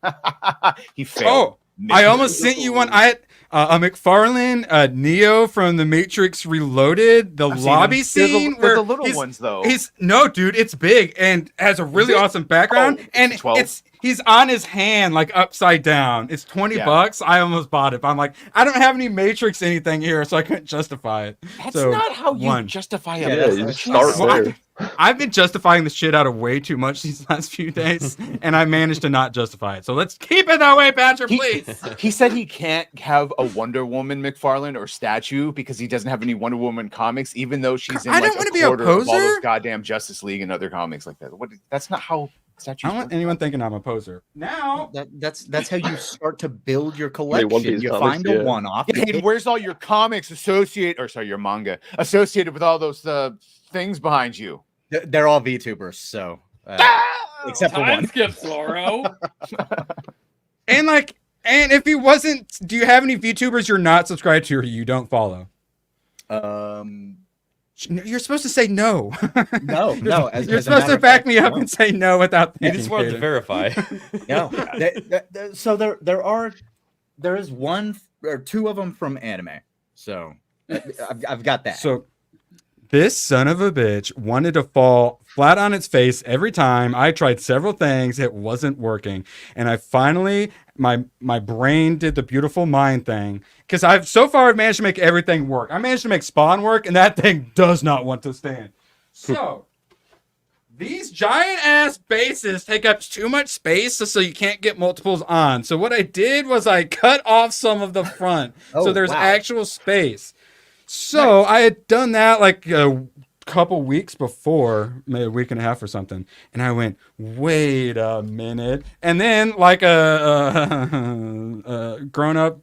He failed. Oh, I almost sent you one. I had a McFarlane, Neo from The Matrix Reloaded, the lobby scene. They're the little ones, though. No, dude, it's big and has a really awesome background. Oh, and 12? He's on his hand, like upside down. It's $20. I almost bought it, but I'm like, I don't have any Matrix anything here, so I couldn't justify it. That's so, not how you justify a Yeah, you start there. I've been justifying the shit out of way too much these last few days, and I managed to not justify it. So let's keep it that way, Patrick, please. He said he can't have a Wonder Woman McFarlane or statue because he doesn't have any Wonder Woman comics, even though she's in I like don't want to be a quarter of all poser. those goddamn Justice League and other comics like that. That's not how statues I don't want anyone thinking I'm a poser. Now that's how you start to build your collection. One Piece You comics, find a one-off. And where's all your comics your manga associated with all those things behind you? They're all VTubers, so except for one. Skip Zorro. and if he wasn't, do you have any VTubers you're not subscribed to or you don't follow? You're supposed to say no. No. You're supposed to back me up and say no without thinking. You just wanted to verify. No. So there is one or two of them from anime. So I've got that. So this son of a bitch wanted to fall flat on its face every time. I tried several things. It wasn't working. And I finally, my brain did the beautiful mind thing. Because I've managed to make everything work. I managed to make Spawn work, and that thing does not want to stand. So these giant ass bases take up too much space, so you can't get multiples on. So what I did was I cut off some of the front. So there's actual space. So I had done that like a couple weeks before, maybe a week and a half or something. And I went, wait a minute. And then like a grown-up,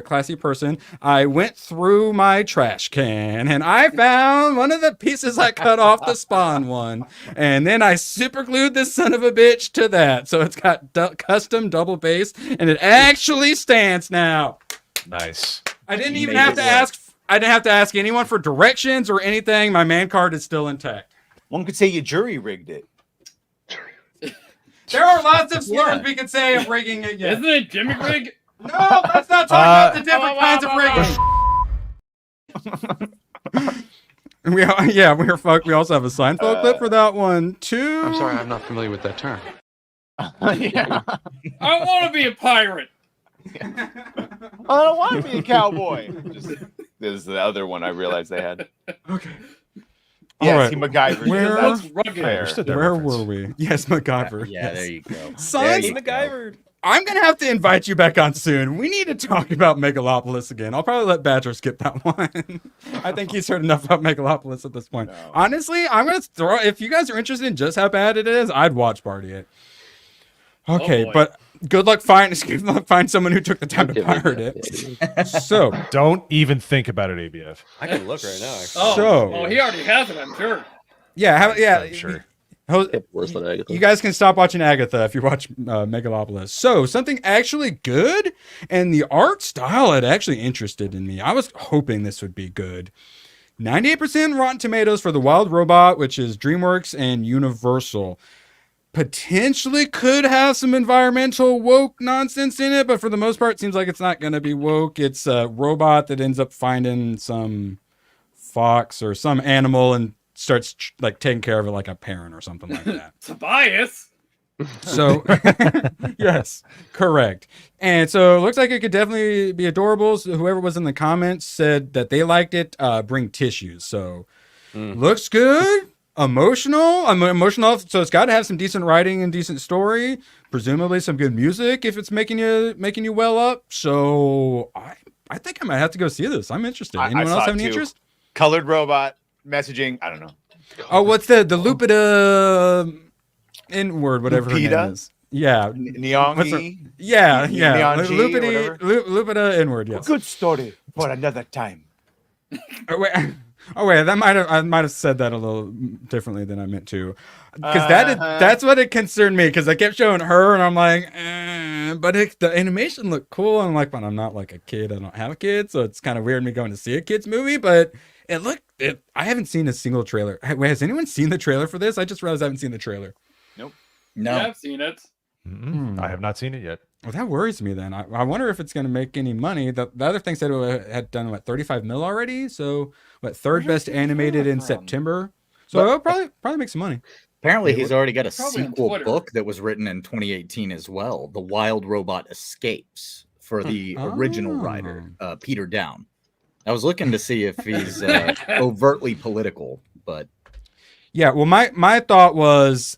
classy person, I went through my trash can and I found one of the pieces I cut off the Spawn one. And then I super glued this son of a bitch to that. So it's got custom double base and it actually stands now. Nice. I didn't even have to ask. I didn't have to ask anyone for directions or anything. My man card is still intact. One could say you jury rigged it. There are lots of slurs we could say of rigging it. Yet. Isn't it Jimmy Rig? No, let's not talk about the different kinds of rigging. We're fucked. We also have a Seinfeld clip for that one too. I'm sorry, I'm not familiar with that term. Yeah. I want to be a pirate. I don't want to be a cowboy. This is the other one I realized they had. Okay. Yes, he MacGyver. Where were we? Yes, MacGyver. Yeah, there you go. Sons, He MacGyvered. I'm gonna have to invite you back on soon. We need to talk about Megalopolis again. I'll probably let Badger skip that one. I think he's heard enough about Megalopolis at this point. No. Honestly, I'm gonna throw. If you guys are interested in just how bad it is, I'd watch Party It. Okay, but good luck find someone who took the time to pirate it. So don't even think about it, ABF. I can look right now. Actually. Oh, he already has it, I'm sure. Yeah, I'm sure. Worse than Agatha. You guys can stop watching Agatha if you watch Megalopolis. So something actually good, and the art style had actually interested in me. I was hoping this would be good. 98% Rotten Tomatoes for The Wild Robot, which is DreamWorks and Universal. Potentially could have some environmental woke nonsense in it, but for the most part, it seems like it's not going to be woke. It's a robot that ends up finding some fox or some animal and starts like taking care of it like a parent or something like that. Tobias. So yes, correct. And so it looks like it could definitely be adorable. So whoever was in the comments said that they liked it. Bring tissues. So looks good. Emotional. I'm emotional. So it's got to have some decent writing and decent story. Presumably some good music if it's making you well up. So I think I might have to go see this. I'm interested. Anyone else have any interest? Colored robot. Messaging, I don't know. Oh, what's the Lupita N-word, whatever her name is. Yeah. Neon. Yeah. Lupita N-word, yes. Good story for another time. Oh wait, I might have said that a little differently than I meant to. Because that's what it concerned me, because I kept showing her and I'm like, but the animation looked cool. I'm like, but I'm not like a kid. I don't have a kid, so it's kind of weird me going to see a kid's movie, but I haven't seen a single trailer. Wait, has anyone seen the trailer for this? I just realized I haven't seen the trailer. Nope. No. Yeah, I've seen it. I have not seen it yet. Well, that worries me then. I wonder if it's going to make any money. The other thing said it had done, 35 mil already? So, third best animated in September? So it'll probably make some money. Apparently, he's already got a sequel book that was written in 2018 as well. The Wild Robot Escapes for the original writer, Peter Down. I was looking to see if he's overtly political, but yeah. Well, my thought was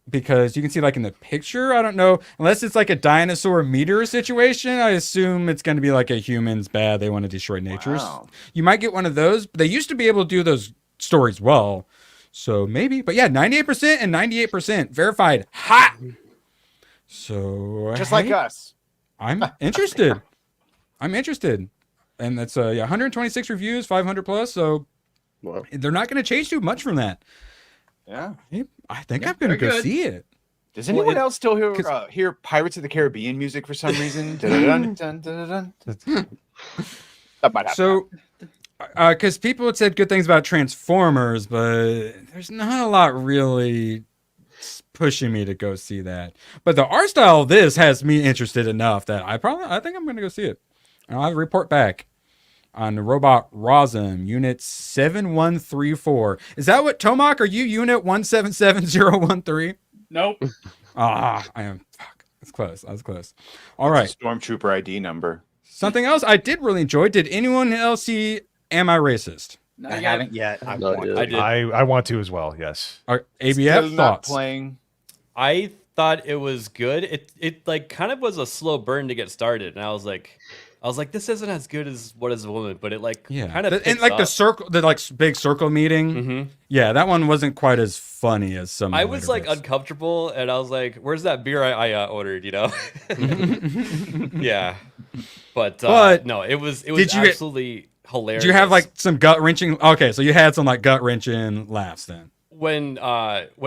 because you can see like in the picture, I don't know, unless it's like a dinosaur meteor situation. I assume it's going to be like a human's bad. They want to destroy nature. Wow. You might get one of those. They used to be able to do those stories well, so maybe. But yeah, 98% and 98% verified hot. So just like us, I'm interested. And that's 126 reviews, 500 plus. So they're not going to change too much from that. Yeah, I think I'm going to go see it. Does anyone else still hear Pirates of the Caribbean music for some reason? That might happen. So, because people had said good things about Transformers, but there's not a lot really pushing me to go see that. But the art style of this has me interested enough that I think I'm going to go see it. And I'll report back on the robot Rosm, Unit 7134. Is that what, Tomac, are you Unit 177013? Nope. I am. Fuck. That's close. I was close. All right. Stormtrooper ID number. Something else I did really enjoy. Did anyone else see Am I Racist? I haven't yet. I did. I want to as well, yes. ABF Still thoughts? not playing. I thought it was good. It like kind of was a slow burn to get started, and I was like, this isn't as good as What Is a Woman, but it like kind of and like the big circle meeting. Mm-hmm. Yeah, that one wasn't quite as funny as some. I was like uncomfortable, and I was like, "Where's that beer I ordered?" You know? Yeah, but no, it was absolutely hilarious. Did you have like some gut wrenching? Okay, so you had some like gut wrenching laughs then. When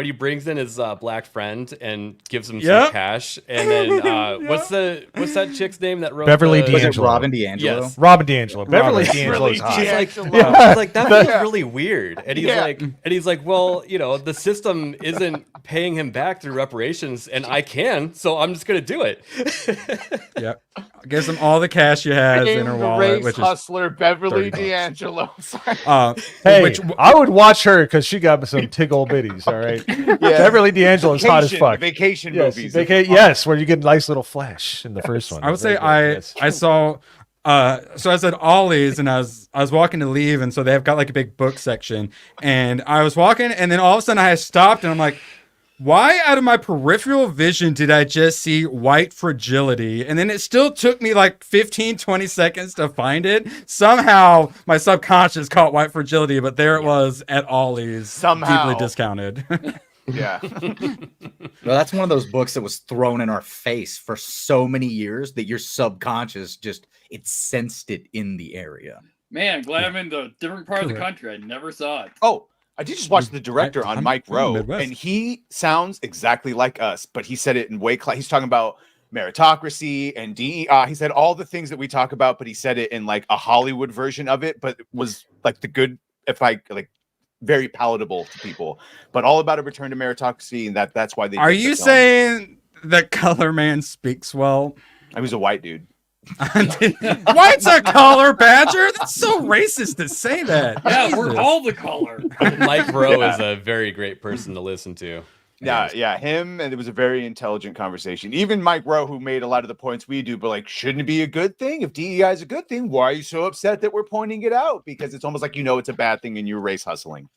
he brings in his black friend and gives him some cash, and then what's that chick's name that wrote Beverly D'Angelo? Robin D'Angelo. Yes. Robin D'Angelo. Beverly D'Angelo's hot. She's like that feels really weird, and he's like, well, the system isn't paying him back through reparations, and I can, so I'm just gonna do it. Yep. Gives him all the cash you has in her wallet, which hustler Beverly D'Angelo. Hey, I would watch her because she got some tiggle bitties. All right, Beverly D'Angelo is hot as fuck. Vacation movies. Yes, where you get a nice little flash in the first one. I would say I saw. So I said Ollie's, and I was walking to leave, and so they've got like a big book section, and I was walking, and then all of a sudden I stopped, and I'm like, Why out of my peripheral vision did I just see white fragility? And then it still took me like 15, 20 seconds to find it. Somehow my subconscious caught white fragility, but there it was at Ollie's. Somehow. Deeply discounted. Yeah. Well, that's one of those books that was thrown in our face for so many years that your subconscious it sensed it in the area. Man, glad I'm in the different part of the country. I never saw it. Oh, I did just watch the director on Mike I'm Rowe, Midwest. and he sounds exactly like us, but he said it in he's talking about meritocracy and DEI. He said all the things that we talk about, but he said it in like a Hollywood version of it, but it was like very palatable to people, but all about a return to meritocracy, and that's why they. Are you saying the color man speaks well? I was a white dude. White's a color badger? That's so racist to say that. Yeah, Jesus. we're all the color. Mike Rowe is a very great person to listen to. Yeah, him, and it was a very intelligent conversation. Even Mike Rowe, who made a lot of the points we do, but like, shouldn't it be a good thing? If DEI is a good thing, why are you so upset that we're pointing it out? Because it's almost like it's a bad thing and you're race hustling.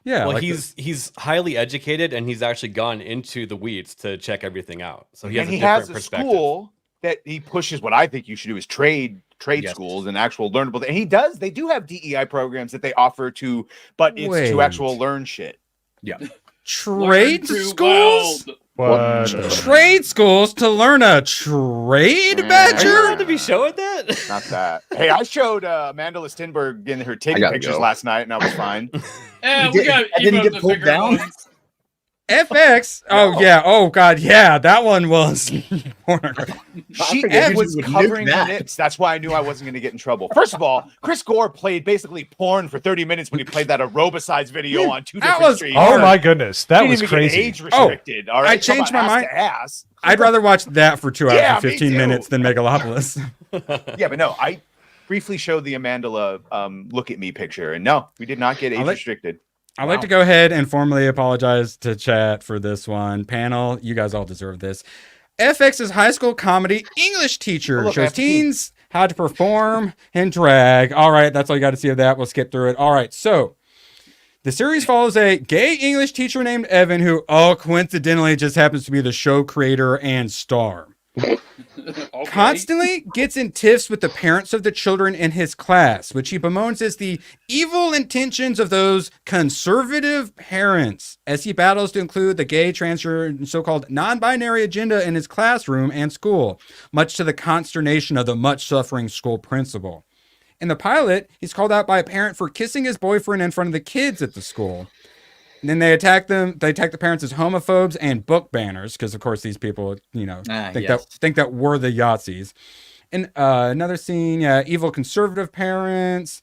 Yeah, well, he's highly educated, and he's actually gone into the weeds to check everything out. So he has a different perspective. School that he pushes. What I think you should do is trade schools and actual learnable. And he does. They do have DEI programs that they offer to, but it's to actual learn shit. Yeah. Trade schools? What? Trade schools to learn a trade Are you badger? allowed to be showing that? Not that. Hey, I showed Amanda Listenberg in her taking pictures last night, and I was fine. Yeah, we got didn't get pulled down. FX. Oh yeah. Oh god. Yeah, that one was. Ed was covering her nips. That's why I knew I wasn't going to get in trouble. First of all, Chris Gore played basically porn for 30 minutes when he played that aerobicides video on two different streams. Oh my goodness, that was crazy. Age restricted. All right, I changed my mind. I'd rather watch that for 2 hours and 15 minutes than Megalopolis. Yeah, but no, I briefly showed the Amanda look at me picture, and no, we did not get age restricted. I'd like to go ahead and formally apologize to chat for this one. Panel, you guys all deserve this. FX's high school comedy English teacher shows teens how to perform and drag. All right, that's all you got to see of that. We'll skip through it. All right, so the series follows a gay English teacher named Evan who, coincidentally, just happens to be the show creator and star. Constantly gets in tiffs with the parents of the children in his class, which he bemoans as the evil intentions of those conservative parents, as he battles to include the gay, transgender, and so-called non-binary agenda in his classroom and school, much to the consternation of the much-suffering school principal. In the pilot, he's called out by a parent for kissing his boyfriend in front of the kids at the school. And then they attack them. They attack the parents as homophobes and book banners because, of course, these people, think that we're the Yahtzees. And another scene, evil conservative parents,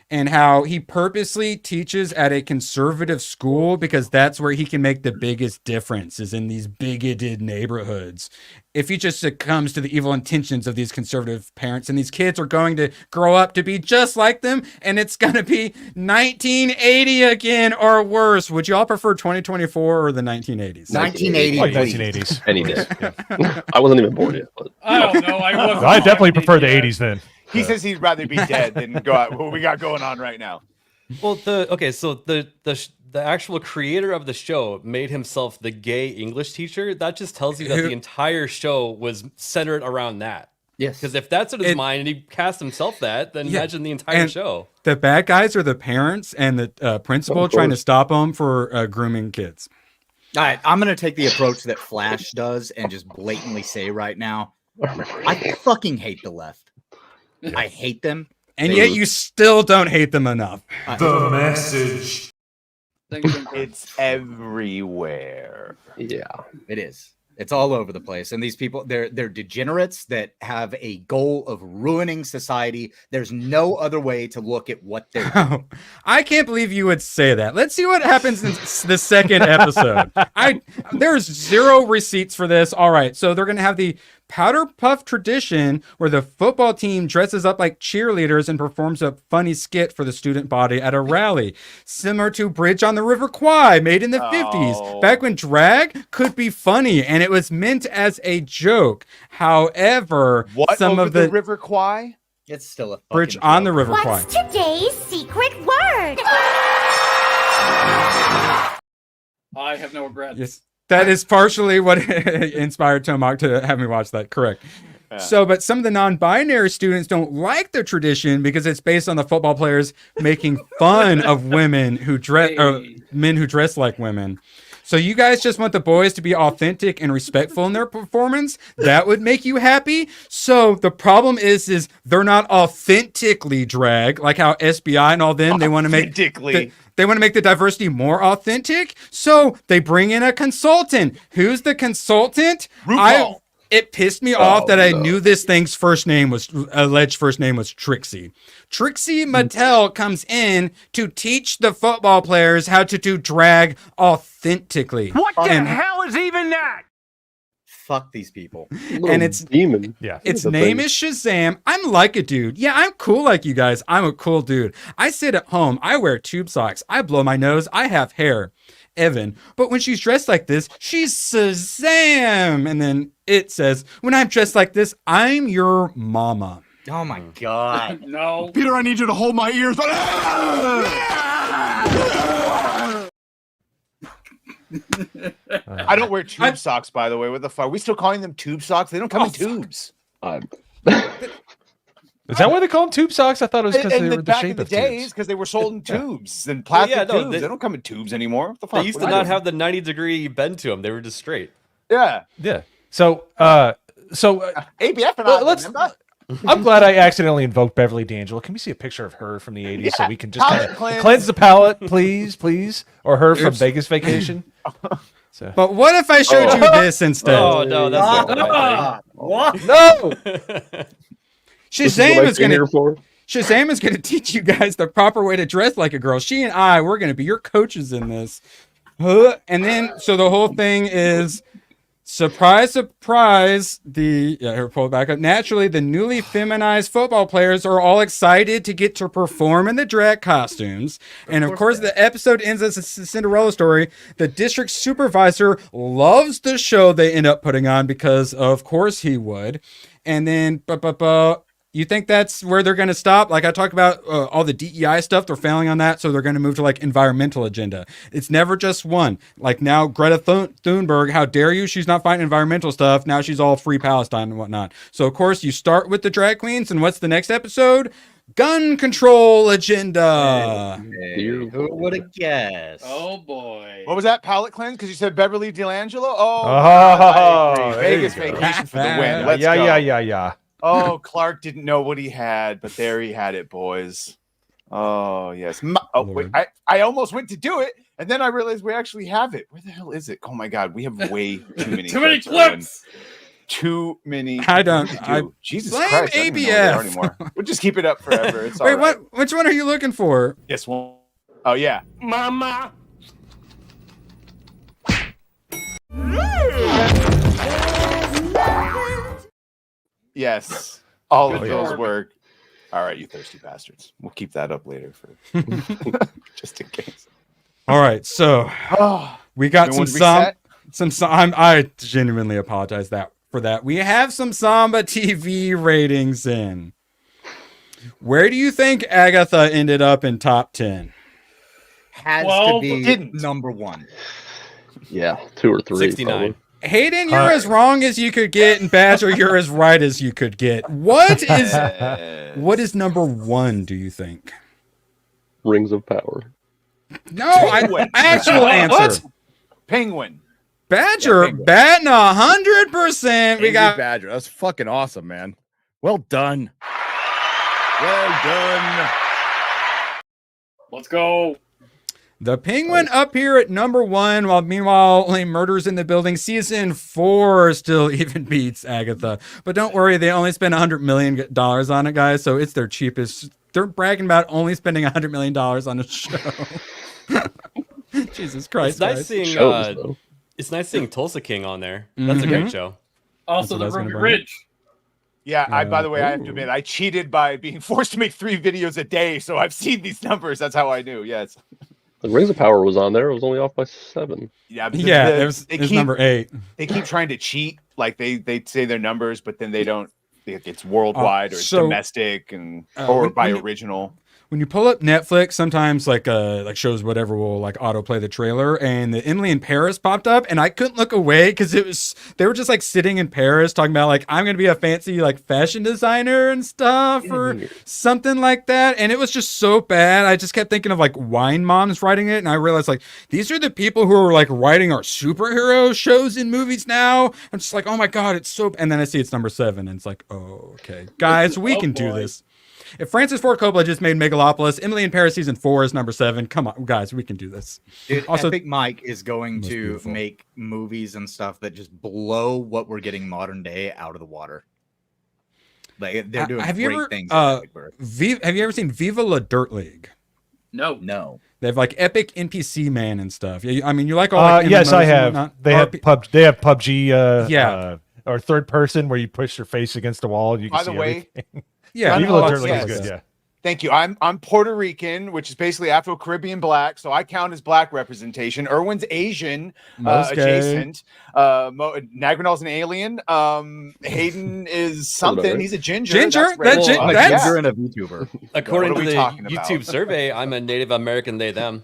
and how he purposely teaches at a conservative school because that's where he can make the biggest difference, is in these bigoted neighborhoods. If he just succumbs to the evil intentions of these conservative parents, and these kids are going to grow up to be just like them, and it's going to be 1980 again or worse. Would you all prefer 2024 or the 1980s? 1980. Like 1980s. Any day. Yeah. I wasn't even born yet. But... I don't know. I definitely prefer the 80s then. He says he'd rather be dead than go out what we got going on right now. Well, the actual creator of the show made himself the gay English teacher. That just tells you that the entire show was centered around that. Yes. Because if that's in his mind and he cast himself that, then imagine the entire show. The bad guys are the parents and the principal trying to stop them for grooming kids. All right, I'm going to take the approach that Flash does and just blatantly say right now, I fucking hate the left. I hate them. And yet you still don't hate them enough. The message. It's everywhere. Yeah. It is. It's all over the place. And these people, they're degenerates that have a goal of ruining society. There's no other way to look at what they're doing. I can't believe you would say that. Let's see what happens in the second episode. There's 0 receipts for this. All right. So they're going to have the Powder Puff tradition where the football team dresses up like cheerleaders and performs a funny skit for the student body at a rally, similar to Bridge on the River Kwai, made in the 50s, back when drag could be funny and it was meant as a joke. However, some of the River Kwai, it's still a Bridge on the River Kwai. What's today's secret word? I have no regrets. Yes, that is partially what inspired Tomac to have me watch that. Correct. Yeah. So, but some of the non-binary students don't like the tradition because it's based on the football players making fun of women who dress, or men who dress like women. So you guys just want the boys to be authentic and respectful in their performance? That would make you happy? So the problem is they're not authentically drag, like how SBI and all them, they want to make they want to make the diversity more authentic. So they bring in a consultant. Who's the consultant? It pissed me off that I knew this thing's alleged first name was Trixie. Trixie Mattel comes in to teach the football players how to do drag authentically. What the hell is even that? Fuck these people. And it's demon. Yeah. Its name is Shazam. I'm like a dude. Yeah, I'm cool like you guys. I'm a cool dude. I sit at home. I wear tube socks. I blow my nose. I have hair. Evan. But when she's dressed like this, she's Shazam. And then it says, when I'm dressed like this, I'm your mama. Oh my God. No. Peter, I need you to hold my ears. I don't wear tube socks, by the way. What the fuck? Are we still calling them tube socks? They don't come in tubes. Is that why they call them tube socks? I thought it was because they were the back shape in the of days tubes. because they were sold in tubes and plastic tubes. They don't come in tubes anymore. What the fuck? They used to not have the 90-degree bend to them. They were just straight. Yeah. Yeah. So ABF and let's. I'm glad I accidentally invoked Beverly D'Angelo. Can we see a picture of her from the 80s so we can just kind of cleanse the palate, please? Or her from Vegas Vacation? So. But what if I showed you this instead? Oh, no, that's not right. What? No! Shazam is going to teach you guys the proper way to dress like a girl. She and I, we're going to be your coaches in this. And then, so the whole thing is, surprise, surprise, here, pull it back up. Naturally, the newly feminized football players are all excited to get to perform in the drag costumes. And of course, the episode ends as a Cinderella story. The district supervisor loves the show they end up putting on because, of course, he would. And then, you think that's where they're going to stop? Like I talked about all the DEI stuff, they're failing on that, so they're going to move to like environmental agenda. It's never just one. Like now Greta Thunberg, how dare you? She's not fighting environmental stuff. Now she's all free Palestine and whatnot. So of course you start with the drag queens, and what's the next episode? Gun control agenda. Who would have guessed? Oh boy. What was that? Palate cleanse? Because you said Beverly D'Angelo? Oh, Vegas Vacation for the win. Let's go. Yeah. Oh, Clark didn't know what he had, but there he had it, boys. Oh, yes. Wait, I almost went to do it, and then I realized we actually have it. Where the hell is it? Oh, my God. We have way too many clips. Too many. Jesus blame Christ. I don't even know where they are ABF. anymore. We'll just keep it up forever. It's all Wait, right. which one are you looking for? This one. Oh, yeah. Mama. Yes. All of those work. All right, you thirsty bastards. We'll keep that up later for just in case. All right, so we got I genuinely apologize for that. We have some Samba TV ratings in. Where do you think Agatha ended up in top 10? Has to be number one. Yeah, 2 or 3. 69. Probably. Hayden, you're as wrong as you could get, and Badger, you're as right as you could get. What is number 1, do you think? Rings of Power. No, actual answer. What? Penguin. Badger, batting 100%. We got Badger. That's fucking awesome, man. Well done. Well done. Let's go. The Penguin up here at number 1, while meanwhile only Murders in the Building season 4 still even beats Agatha. But don't worry, they only spent $100 million on it, guys, so it's their cheapest. They're bragging about only spending $100 million on a show. Jesus Christ! It's nice seeing Tulsa King on there. That's a great show. Also, the Ruby Ridge. Yeah, by the way, I have to admit, I cheated by being forced to make 3 videos a day, so I've seen these numbers. That's how I knew. Yes. The Rings of Power was on there. It was only off by 7. Yeah, it was number 8. They keep trying to cheat. Like they say their numbers, but then they don't. It's worldwide or it's domestic or by original. when you pull up Netflix, sometimes like shows whatever will like autoplay the trailer, and the Emily in Paris popped up, and I couldn't look away because they were just like sitting in Paris talking about like I'm gonna be a fancy like fashion designer and stuff or something like that, and it was just so bad. I just kept thinking of like Wine Moms writing it, and I realized like these are the people who are like writing our superhero shows in movies now. I'm just like, oh my god, it's so. And then I see it's number 7, and it's like, oh okay, guys, we can do this. If Francis Ford Coppola just made Megalopolis, Emily in Paris season 4 is number 7. Come on, guys, we can do this. Dude, Also, Epic Mike is going to beautiful. make movies and stuff that just blow what we're getting modern day out of the water. Like they're doing great things. Have you ever seen Viva La Dirt League? No. They have like epic NPC man and stuff. Yeah, I mean, you like all. Like, yes, I have. whatnot? They have PUBG. Yeah. Or third person where you push your face against the wall. You can By the see way, everything. Yeah, Viva La Dirt League is good. Yeah. Thank you. I'm Puerto Rican, which is basically Afro-Caribbean black, so I count as black representation. Erwin's Asian adjacent. Nagrinal's an alien. Hayden is something. He's a ginger. Ginger? That's I'm a ginger and a VTuber. According What are to we the talking about? YouTube survey, I'm a Native American they them.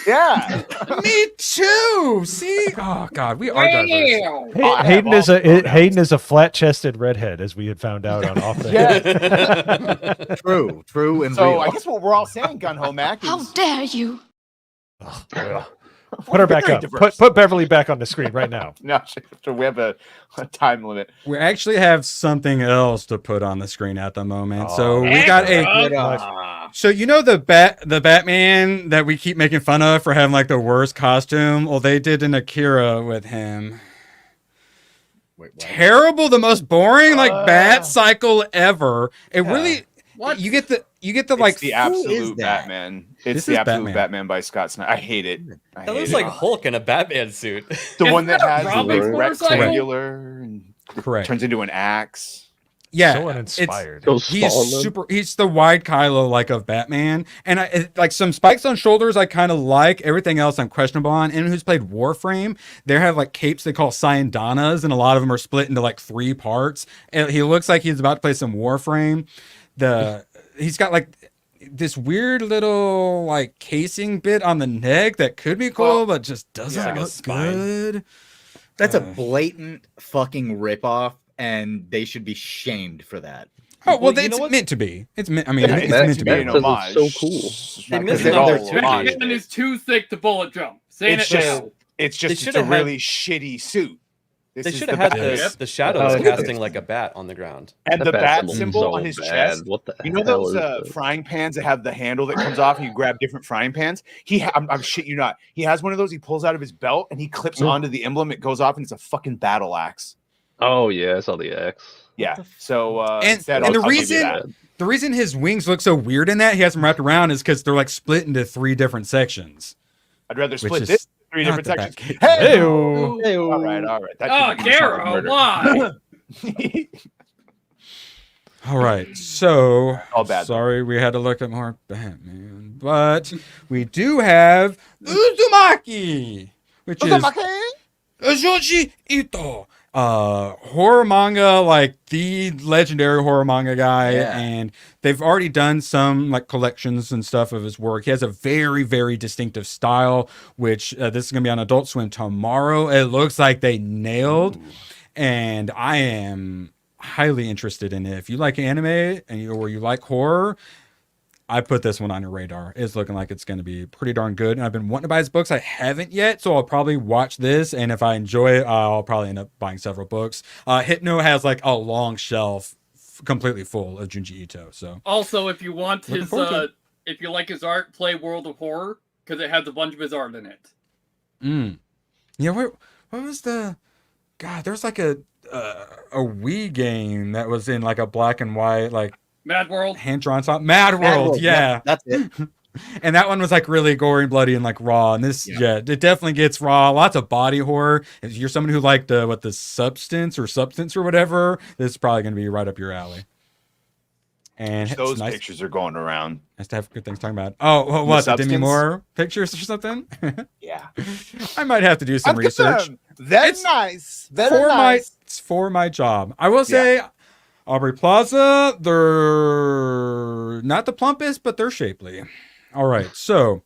Yeah. Me too. See? Oh God, we are diverse. Hayden is a flat-chested redhead, as we had found out on Off the True, and so real. I guess what we're all saying, Gun-Ho Mac, is How dare you? Put her back very up. diverse. Put Beverly back on the screen right now. No, so we have a time limit. We actually have something else to put on the screen at the moment. So we got So you know the Batman that we keep making fun of for having like the worst costume? Well, they did an Akira with him. Terrible, the most boring like bat cycle ever. It really you get the like the absolute Batman. It's the absolute Batman by Scott Snyder. I hate it. That looks like Hulk in a Batman suit. The one that has the like, motorcycle? rectangular and Correct. turns into an axe. Yeah, So uninspired. He's the wide Kylo like of Batman, and like some spikes on shoulders I kind of like. Everything else I'm questionable on. And who's played Warframe? They have like capes they call Syandanas, and a lot of them are split into like 3 parts. And he looks like he's about to play some Warframe. He's got like this weird little like casing bit on the neck that could be cool, but just doesn't look good. That's a blatant fucking ripoff, and they should be shamed for that. Oh well, it's meant to be. It's meant. I mean, it's meant to be an homage. So cool. They missed another two. Batman is too thick to bullet jump. Saying it now. It's just a really shitty suit. They should have had the shadows casting like a bat on the ground. And the bat symbol so on his bad. chest. What the you know hell those is frying pans that have the handle that comes off and you grab different frying pans? I'm shit you not. He has one of those he pulls out of his belt and he clips onto the emblem. It goes off and it's a fucking battle axe. Oh yeah, I saw the X. Yeah. So and the reason his wings look so weird in that he has them wrapped around is because they're like split into 3 different sections. I'd rather split this 3 different sections. Hey, all right. Garo, why? All right, so all bad. Sorry, we had to look at more Batman, but we do have Uzumaki, which is Joji Ito, horror manga, like the legendary horror manga guy, and they've already done some like collections and stuff of his work. He has a very, very distinctive style, which this is gonna be on Adult Swim tomorrow. It looks like they nailed, and I am highly interested in it. If you like anime or you like horror, I put this one on your radar. It's looking like it's going to be pretty darn good. And I've been wanting to buy his books. I haven't yet, so I'll probably watch this. And if I enjoy it, I'll probably end up buying several books. Hypno has like a long shelf completely full of Junji Ito. So also, if you want his, if you like his art, play World of Horror because it has a bunch of his art in it. Yeah, what was the? God, there's like a Wii game that was in like a black and white like Mad World, hand drawn song. Mad World, yeah, that's it. And that one was like really gory and bloody and like raw. And this, it definitely gets raw. Lots of body horror. If you're someone who liked the substance or whatever, this is probably going to be right up your alley. And those pictures are going around. Nice to have good things talking about. Oh, what? The Demi Moore pictures or something? Yeah. I might have to do some research. That's nice. Very nice. For my job. I will say, Aubrey Plaza, they're not the plumpest, but they're shapely. All right, so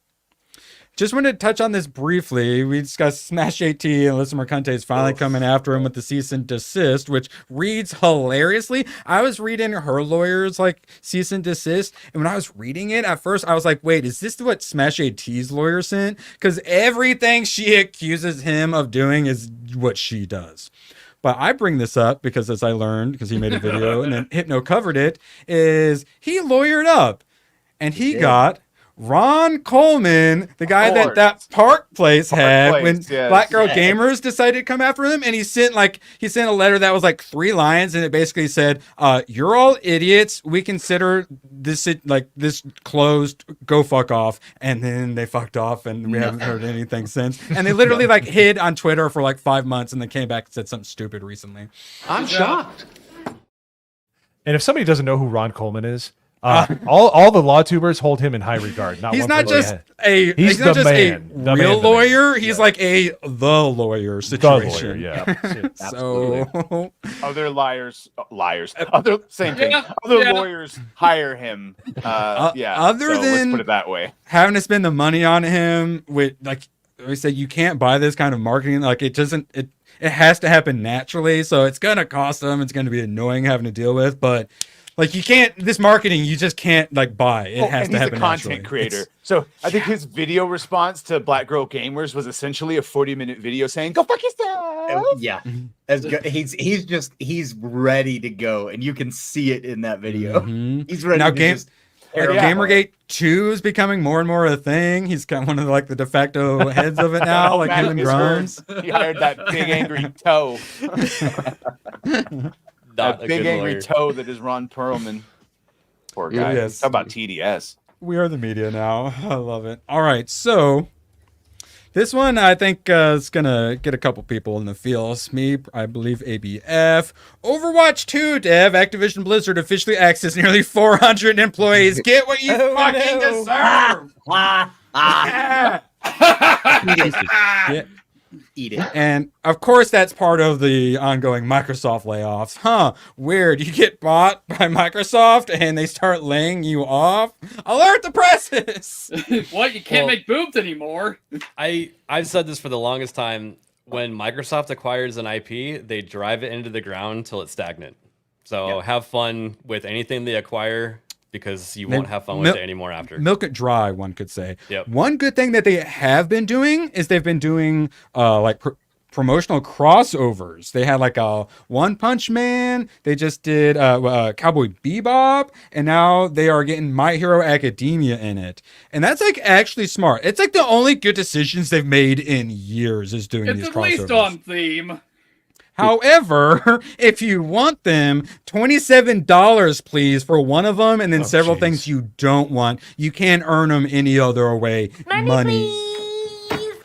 just wanted to touch on this briefly. We discussed Smash AT and Alyssa Mercante is finally coming after him with the cease and desist, which reads hilariously. I was reading her lawyer's like cease and desist, and when I was reading it at first, I was like, wait, is this what Smash AT's lawyer sent? Because everything she accuses him of doing is what she does. But I bring this up because, as I learned, because he made a video and then Hypno covered it, is he lawyered up and he got Ron Coleman, the guy that Park Place had when Black Girl Gamers decided to come after him, and he sent a letter that was like 3 lines, and it basically said, "You're all idiots. We consider this this closed. Go fuck off." And then they fucked off, and we haven't heard anything since. And they literally hid on Twitter for like 5 months, and then came back and said something stupid recently. I'm shocked. And if somebody doesn't know who Ron Coleman is, all the law tubers hold him in high regard. He's not just a real lawyer. He's like the lawyer situation. The lawyer, so other other same thing. Other lawyers hire him. Other than let's put it that way, having to spend the money on him with like we said, you can't buy this kind of marketing. Like it doesn't. It has to happen naturally. So it's gonna cost them. It's gonna be annoying having to deal with, but. Like you can't, this marketing, you just can't buy. It has to happen. He's a content creator. So I think his video response to Black Girl Gamers was essentially a 40-minute video saying, "Go fuck yourself." Yeah. As good. He's ready to go. And you can see it in that video. He's ready now, to Gamergate 2 is becoming more and more a thing. He's got one of the de facto heads of it now, like him and Grimes. He hired that big angry toe. Not that big angry toe that is Ron Perlman. Poor guy. Yes. Talk about TDS. We are the media now. I love it. All right, so this one I think is gonna get a couple people in the feels. Me, I believe ABF. Overwatch 2 dev Activision Blizzard officially axes nearly 400 employees. Get what you fucking deserve. Yeah. Eat it. And of course, that's part of the ongoing Microsoft layoffs. Huh? Weird. You get bought by Microsoft and they start laying you off. Alert the presses. What? You can't make boobs anymore. I've said this for the longest time. When Microsoft acquires an IP, they drive it into the ground until it's stagnant. So have fun with anything they acquire, because you won't have fun with it anymore after. Milk it dry, one could say. Yep. One good thing that they have been doing is they've been doing promotional crossovers. They had a One Punch Man. They just did Cowboy Bebop, and now they are getting My Hero Academia in it. And that's actually smart. It's the only good decisions they've made in years is doing these crossovers. It's at least on theme. However, if you want them, $27, please, for one of them, and then several things you don't want. You can't earn them any other way. Money. Please.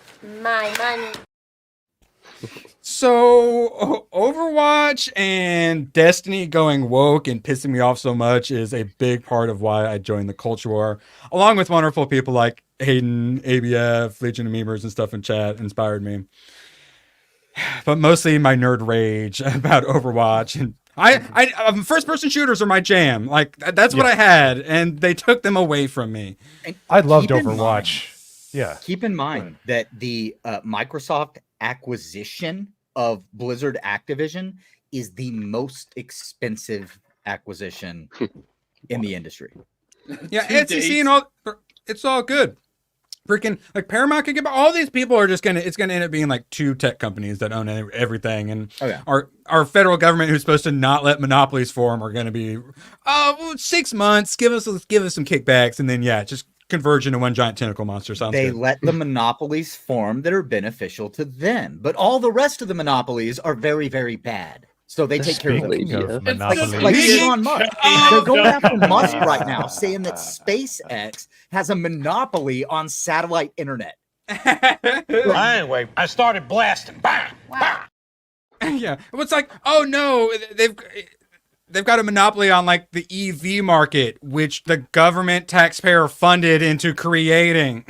My money. So, Overwatch and Destiny going woke and pissing me off so much is a big part of why I joined the culture war, along with wonderful people like Hayden, ABF, Legion of Memers, and stuff in chat inspired me. But mostly my nerd rage about Overwatch, and I first-person shooters are my jam. That's what I had, and they took them away from me. I loved Overwatch. Keep in mind that the Microsoft acquisition of Blizzard Activision is the most expensive acquisition in the industry. Yeah, SEC and all, it's all good. Freaking Paramount could get all these people are just it's gonna end up being 2 tech companies that own everything, and our federal government, who's supposed to not let monopolies form, are gonna be 6 months. Give us some kickbacks, and then just converge into one giant tentacle monster. Sounds they good. let the monopolies form that are beneficial to them, but all the rest of the monopolies are very, very bad. So they take care of them. Like Elon Musk. They're going after Musk right now, saying that SpaceX has a monopoly on satellite internet. Anyway, I started blasting. Bang! Bang! Yeah. It's oh no, they've got a monopoly on the EV market, which the government taxpayer funded into creating.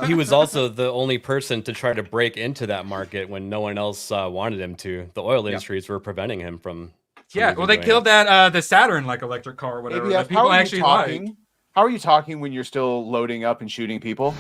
He was also the only person to try to break into that market when no one else wanted him to. The oil industries were preventing him from Yeah, well, they killed that the Saturn like electric car or whatever. That ABF, people how are you actually talking? like. How are you talking when you're still loading up and shooting people?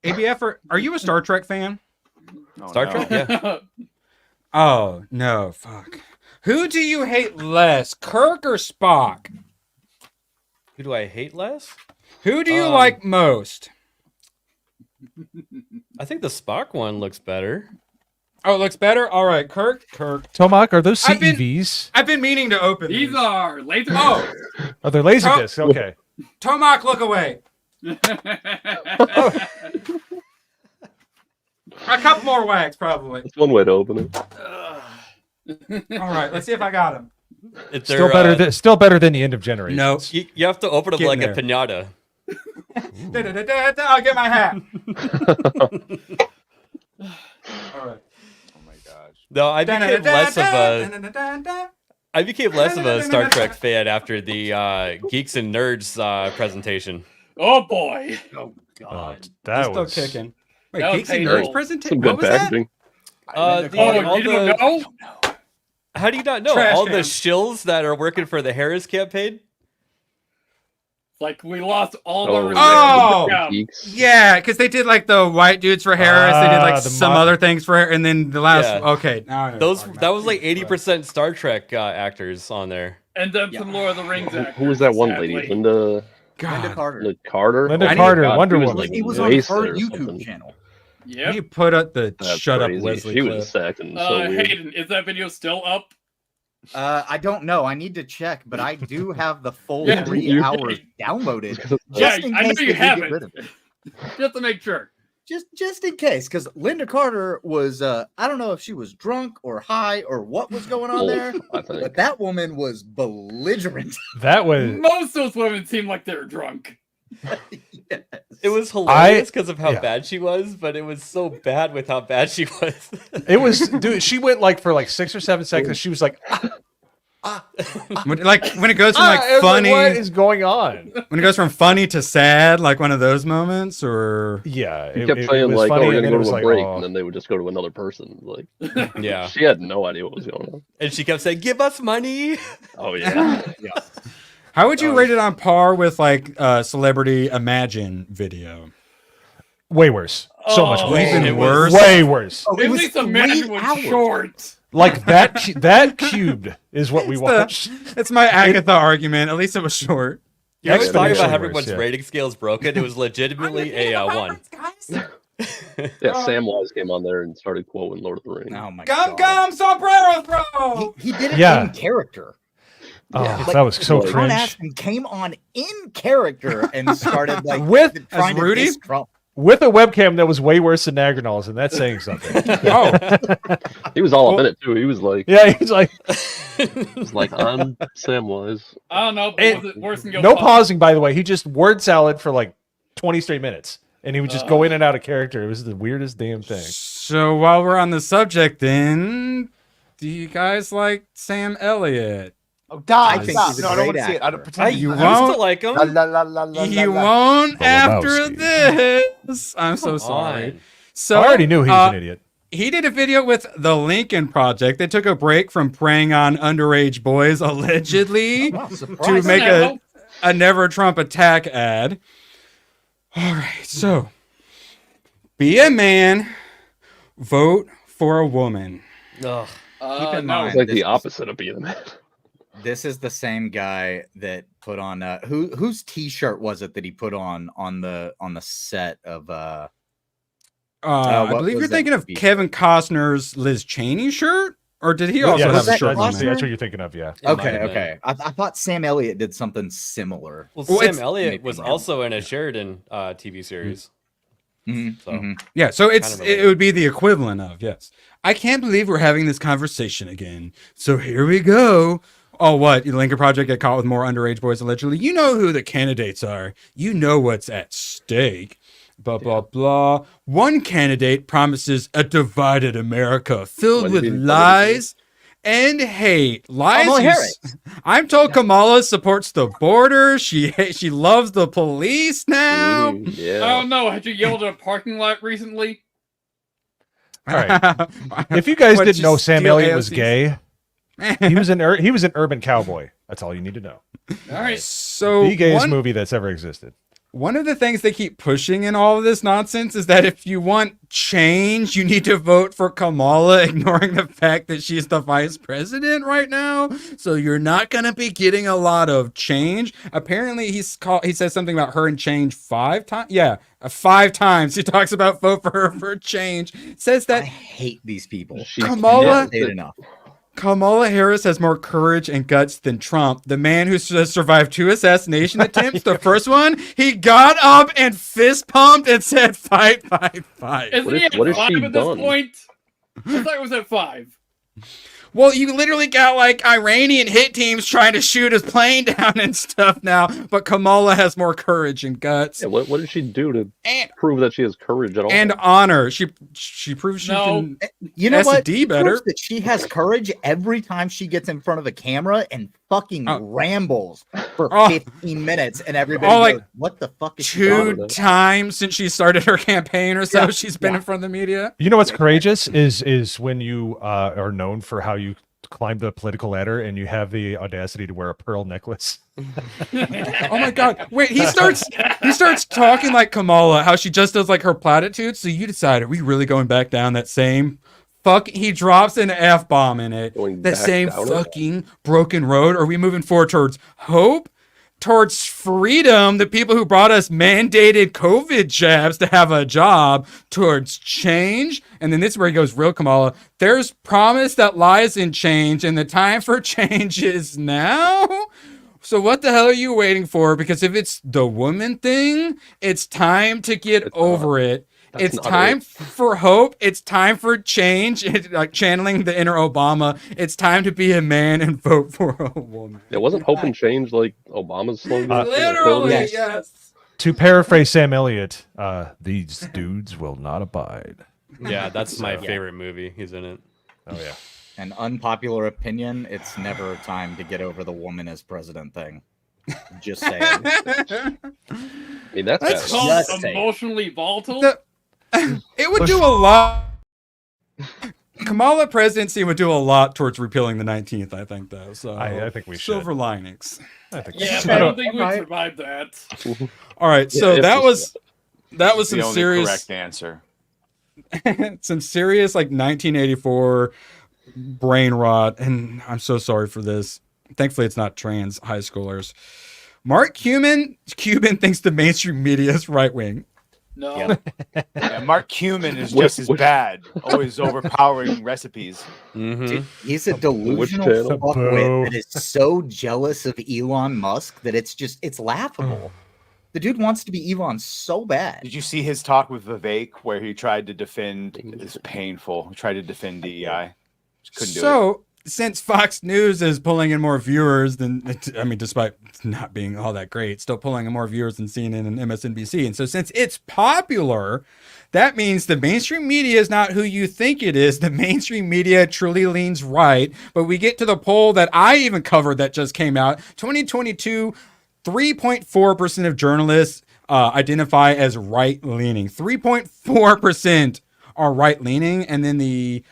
ABF, are you a Star Trek fan? Star Trek, yeah. Oh no, fuck. Who do you hate less, Kirk or Spock? Who do I hate less? Who do you like most? I think the Spock one looks better. Oh, it looks better? All right, Kirk. Tomac, are those CEVs? I've been meaning to open These are laser. Oh, Oh, they're laser discs. Okay. Tomac, look away. A couple more wax, probably. That's one way to open it. All right, let's see if I got him. Still better. Still better than the end of Generation. No, You have to open them Getting like there. a pinata. I'll get my hat. All right. No, I became less of a Star Trek fan after the Geeks and Nerds presentation. Oh boy. Oh God, that Still was kicking. Wait, That was Geeks and painful. Nerds presentation? Some good What was that? packaging. All you the- don't know? How do you not know? Trash All the can. shills that are working for the Harris campaign? Like we lost all Oh, the Oh! yeah. Geeks. Yeah, because they did like the white dudes for Harris. They did like the some mod- other things for, and then the last. Yeah. Okay, now I know what you're talking That was about. like 80% Star Trek actors on there. And then some Lord of the Rings actors. Who was that one sadly. lady? Linda Linda Carter. Carter? Linda Oh my Carter, God, Wonder she was, Woman. like, It was on her wasted or YouTube something. channel. Yep. You put up the That's shut crazy. up Wesley She clip. was acting so weird. Hayden, is that video still up? I don't know. I need to check, but I do have the full Yeah. 3 hours downloaded. Yeah, Just in I know case you they do have get rid it. of it. Just to make sure. Just in case, because Linda Carter was I don't know if she was drunk or high or what was going on there, I think. but that woman was belligerent. That was. Most of those women seem like they were drunk. Yes. It was hilarious because of how bad she was, but it was so bad with how bad she was. It was, dude. She went like for like 6 or 7 seconds. She was like, When it goes from like I was funny, what is going on? when it goes from funny to sad, like one of those moments, or Yeah, He kept saying was like, funny, "Oh, we're and gonna then go it was to a like, break," oh. and then they would just go to another person. Like, Yeah. she had no idea what was going on. And she kept saying, "Give us money." Oh yeah, Yeah. how would you rate it on par with like Celebrity Imagine video? Way worse. So much Oh, worse. Even worse. Way worse. Oh, it At was least Imagine 3 was hours. short. Like that cubed is what we watched. It's my Agatha argument. At least it was short. You always talk Exponentially about how worse, everyone's yeah. rating scale is broken. It was legitimately a 1. yeah. Samwise came on there and started quoting Lord of the Rings. Oh my Gum god. gum sombreros, bro. He did it Yeah. in character. Oh, Yeah. that was so Like, Ron cringe. Aston came on in character and started like With- trying as to Rudy? diss Trump. With a webcam that was way worse than Nagrinal's, and that's saying something. Oh, He was all up in it too. He was like, Yeah, he's like, on Samwise. I don't know. But And was it worse than no pausing, by the way. He just word salad for like 20 straight minutes, and he would just go in and out of character. It was the weirdest damn thing. so while we're on the subject, then, do you guys like Sam Elliott? Oh, die! I think Stop. he's a No, I don't great want to see it. I don't actor. pretend. You I won't. used to like him. La, la, la, la, la, You la. won't after Lebowski. this. I'm so Come sorry. on. So I already knew he was an idiot. He did a video with the Lincoln Project. They took a break from preying on underage boys, allegedly, Wow, to surprise. make a Never Trump attack ad. All right, so be a man, vote for a woman. Ugh. Keep in no. mind, It's like this the is- opposite of being a man. This is the same guy that put on whose T-shirt was it that he put on the set of I what believe was you're that thinking of movie? Kevin Costner's Liz Cheney shirt, or did he also Yeah, have was a that shirt on Costner? there? That's what you're thinking of, yeah. It might Okay, have been. okay. I thought Sam Elliott did something similar. Well, Well, Sam it's- Elliott Maybe was not. also in a Sheridan TV series. Mhm, So mhm. Yeah, so Kind of it would be the equivalent of, yes. I can't believe we're having this conversation again. So here we go. Oh, what? The Lincoln Project get caught with more underage boys allegedly. You know who the candidates are. You know what's at stake. Blah, blah, blah. One candidate promises a divided America filled with lies and hate. Lies. Kamala Harris. I'm told Kamala supports the border. She loves the police now. Yeah. I don't know. Had you yelled at a parking lot recently? All right. If you guys didn't know Sam steal Elliott was AOC's? gay, he was an urban cowboy. That's all you need to know. All right. So The gayest movie that's ever existed. one of the things they keep pushing in all of this nonsense is that if you want change, you need to vote for Kamala, ignoring the fact that she's the vice president right now. So you're not going to be getting a lot of change. Apparently, he says something about her and change 5 times. Yeah, 5 times he talks about vote for her for change. Says that I hate these people. Kamala- Hate enough. Kamala Harris has more courage and guts than Trump, the man who has survived 2 assassination attempts. The first one, he got up and fist pumped and said, "Fight, fight, fight." Isn't he at what has 5 she at this done? point? I thought it was at 5. Well, you literally got like Iranian hit teams trying to shoot his plane down and stuff now, but Kamala has more courage and guts. Yeah, what did she do to prove that she has courage at all? And honor. She proves she No. can You know what? SD She better. proves that she has courage every time she gets in front of a camera and fucking rambles for 15 minutes, and everybody Oh, like, goes, "What the fuck is she talking 2 about?" times since she started her campaign or so, Yeah. she's been in front of the media. You know what's courageous is when you are known for how you climb the political ladder and you have the audacity to wear a pearl necklace. Oh my god. Wait, he starts talking like Kamala, how she just does like her platitudes. So you decide, are we really going back down that same he drops an F-bomb in it. Going That back same down it? fucking broken road. Are we moving forward towards hope? Towards freedom, the people who brought us mandated COVID jabs to have a job, towards change. And then this is where he goes real Kamala. There's promise that lies in change, and the time for change is now. So what the hell are you waiting for? Because if it's the woman thing, it's time to get over it. It's not time it. for hope. It's time for change. It's like channeling the inner Obama. It's time to be a man and vote for a woman. It wasn't hope and change like Obama's slogan. Literally, Yes. yes. To paraphrase Sam Elliott, these dudes will not abide. Yeah, that's my favorite movie. He's in it. Oh yeah. An unpopular opinion: it's never time to get over the woman as president thing. Just saying. I mean, that's That's bad. Just Called saying. emotionally volatile. It would do a lot. Kamala presidency would do a lot towards repealing the 19th, I think, though. So I think we should. silver linings. I think Yeah, so. but I don't think we'd survive that. All right, so Yeah, that was The some only serious correct answer. some serious like 1984 brain rot, and I'm so sorry for this. Thankfully, it's not trans high schoolers. Mark Cuban thinks the mainstream media is right wing. No. Yeah, Mark Cuban is just as bad, always overpowering recipes. Dude, he's a channel? delusional fuckwit that is so jealous of Elon Musk that it's laughable. The dude wants to be Elon so bad. Did you see his talk with Vivek where he tried to defend? It's painful. He tried to defend DEI. Just couldn't do it. So, since Fox News is pulling in more viewers than, I mean, despite not being all that great, still pulling in more viewers than CNN and MSNBC. And so, since it's popular, that means the mainstream media is not who you think it is. The mainstream media truly leans right. But we get to the poll that I even covered that just came out 2022, 3.4% of journalists identify as right leaning. 3.4% are right leaning, and then the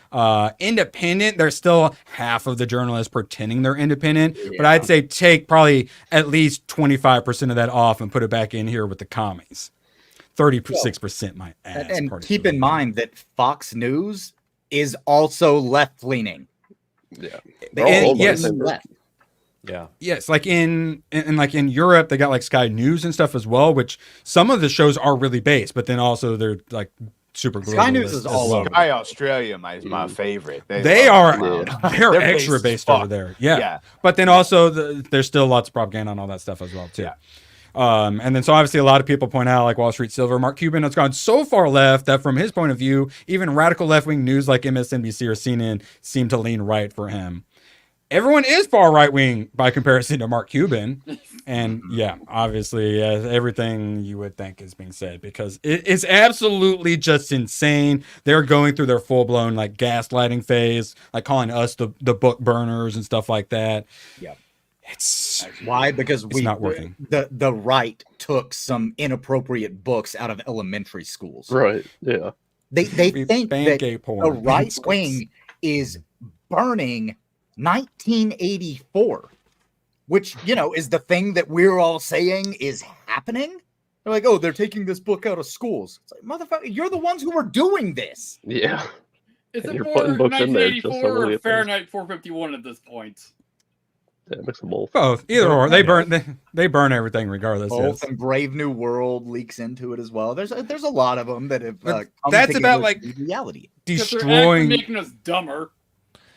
independent, there's still half of the journalists pretending they're independent. But I'd say take probably at least 25% of that off and put it back in here with the commies. 36% my ass. And party keep in mind that Fox News is also left leaning. Yeah. yes. Left. Yeah. Yes, like in Europe, they got like Sky News and stuff as well, which some of the shows are really based, but then also they're like super Sky News globalist is as all well. over. Sky Australia is my favorite. They love are it. they're They're extra based over fuck. there. Yeah. Yeah. But then also there's still lots of propaganda on all that stuff as well too. Yeah. And then so obviously a lot of people point out like Wall Street Silver, Mark Cuban has gone so far left that from his point of view, even radical left-wing news like MSNBC or CNN seem to lean right for him. everyone is far right wing by comparison to Mark Cuban. And yeah, obviously, everything you would think is being said because it is absolutely just insane. They're going through their full blown like gaslighting phase, like calling us the book burners and stuff like that. Yeah. It's why? Because it's not working. The right took some inappropriate books out of elementary schools. Right. Yeah. They think that gay porn the right wing is burning 1984, which is the thing that we're all saying is happening. They're like, oh, they're taking this book out of schools. It's like, motherfucker, you're the ones who were doing this. Yeah. Is And it you're more putting books in there just so 1984 many or things. Fahrenheit 451 at this point? Yeah, mix them both. Both, either or. They burn everything regardless. Both, Yes. and Brave New World leaks into it as well. There's a lot of them that have. But come that's together about to like be reality. Because they're destroying. actually making us dumber.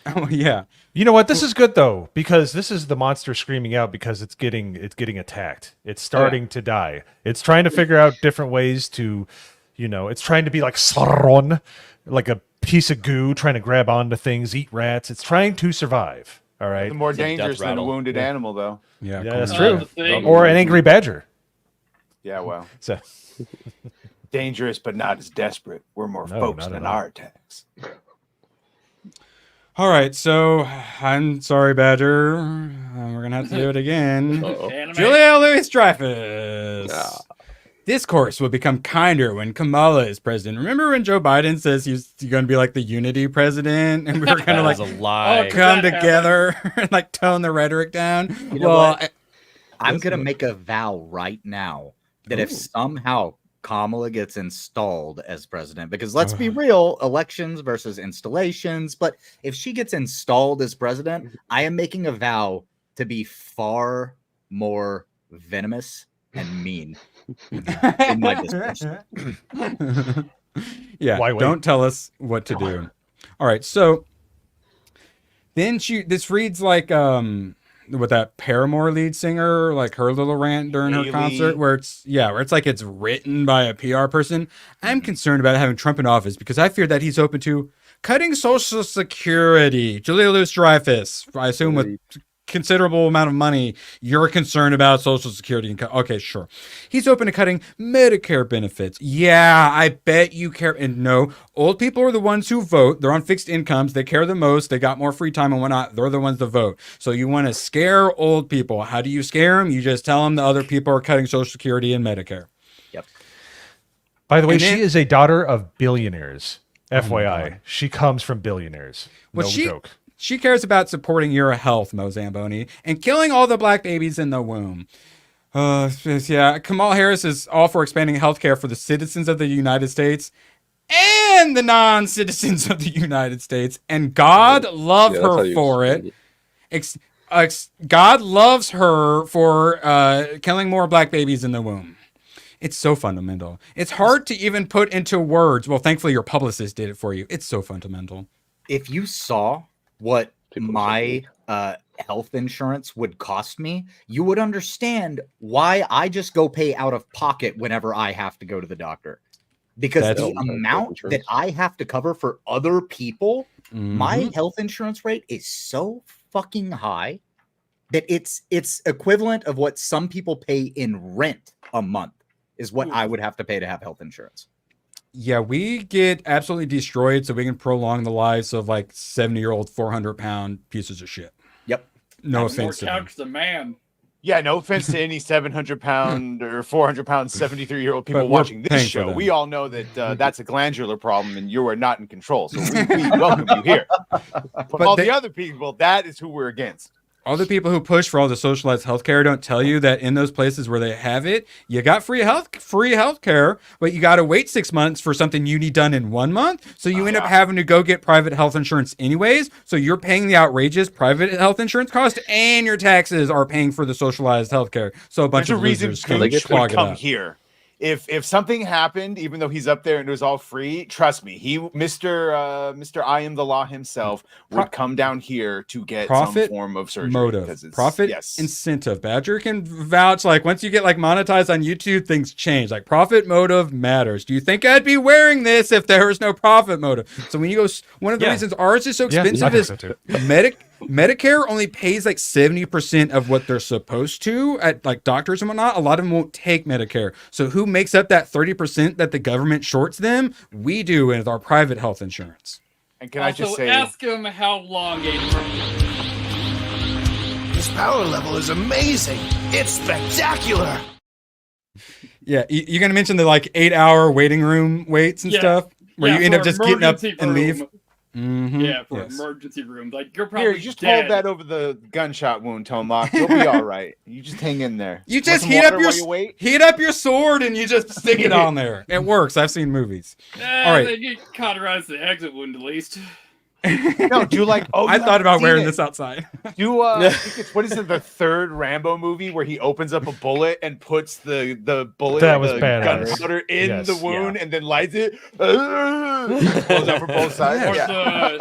Oh yeah. You know what? This is good though, because this is the monster screaming out because it's getting attacked. It's starting to die. It's trying to figure out different ways to, it's trying to be like Sauron, like a piece of goo trying to grab onto things, eat rats. It's trying to survive. All right. It's more dangerous than a wounded animal, though. Yeah, that's true. thing. Or an angry badger. Yeah, well, So dangerous, but not as desperate. We're more No, focused not than at all. our attacks. All right, so I'm sorry, Badger. We're gonna have to do it again. Anime. Julia Louis-Dreyfus. Discourse will become kinder when Kamala is president. Remember when Joe Biden says he's going to be like the unity president, and we were going to like That was a lie. come together and like tone the rhetoric down? You know what? I'm going to make a vow right now that if somehow Kamala gets installed as president, because let's be real, elections versus installations, but if she gets installed as president, I am making a vow to be far more venomous and mean in my discourse. Yeah, Why wait? don't tell us what to do. All right, so then this reads like with that Paramore lead singer, like her little rant during her Haley. concert, where it's like it's written by a PR person. I'm concerned about having Trump in office because I fear that he's open to cutting Social Security. Julia Louis-Dreyfus, I assume with considerable amount of money, you're concerned about Social Security. Okay, sure. He's open to cutting Medicare benefits. Yeah, I bet you care. And no, old people are the ones who vote. They're on fixed incomes. They care the most. They got more free time and whatnot. They're the ones that vote. So you want to scare old people. How do you scare them? You just tell them the other people are cutting Social Security and Medicare. Yep. By the way, And then- she is a daughter of billionaires. my FYI, God. she comes from billionaires. Well, No joke. She cares about supporting your health, Mo Zamboni, and killing all the black babies in the womb. Yeah, Kamala Harris is all for expanding healthcare for the citizens of the United States and the non-citizens of the United States, and God love Yeah, that's how her you for explain it. God loves her for killing more black babies in the womb. It's so fundamental. It's hard to even put into words. Well, thankfully your publicist did it for you. It's so fundamental. If you saw what my health insurance would cost me, you would understand why I just go pay out of pocket whenever I have to go to the doctor. Because That's- the amount that I have to cover for other people, my health insurance rate is so fucking high that it's equivalent of what some people pay in rent a month is what I would have to pay to have health insurance. Yeah, we get absolutely destroyed so we can prolong the lives of like 70-year-old, 400-pound pieces of shit. Yep. No More offense to them. couch than man. Yeah, no offense to any 700-pound or 400-pound 73-year-old people But we're watching paying this for show. them. We all know that that's a glandular problem and you are not in control. So we welcome you here. But all the other people, that is who we're against. All the people who push for all the socialized healthcare don't tell you that in those places where they have it, you got free healthcare, but you got to wait 6 months for something you need done in 1 month. So you end up having to go get private health insurance anyways. So you're paying the outrageous private health insurance cost, and your taxes are paying for the socialized healthcare. So a bunch There's of a reason losers Gooch clog would it come up. here. If something happened, even though he's up there and it was all free, trust me, Mr. I am the law himself would come down here to get some Profit form of surgery. motive, 'cause it's- profit yes. incentive. Badger can vouch, like once you get like monetized on YouTube, things change. Like profit motive matters. Do you think I'd be wearing this if there was no profit motive? So when you go, one of the reasons ours is so Yeah, expensive I think is so too. Medicare only pays like 70% of what they're supposed to at like doctors and whatnot. A lot of them won't take Medicare. So who makes up that 30% that the government shorts them? We do with our private health insurance. And can I just say, ask him how long a His power level is amazing. It's spectacular. Yeah, you're gonna mention the like 8-hour waiting room waits and stuff where you end up just getting up and leave. Mm-hmm. Yeah, for emergency room. Like you're probably here, you just hold that over the gunshot wound, Tomock. You'll be all right. You just hang in there. You just Want some heat water while you wait? heat up your sword and you just stick it on there. It works. I've seen movies. All right. They get cauterize the exit wound at least. No, do like I thought about wearing this outside. Do I think it's what is it, the third Rambo movie where he opens up a bullet and puts the bullet That was the badass. gunpowder in Yes. the wound and then lights it. Pulls out for both sides. Or Yeah.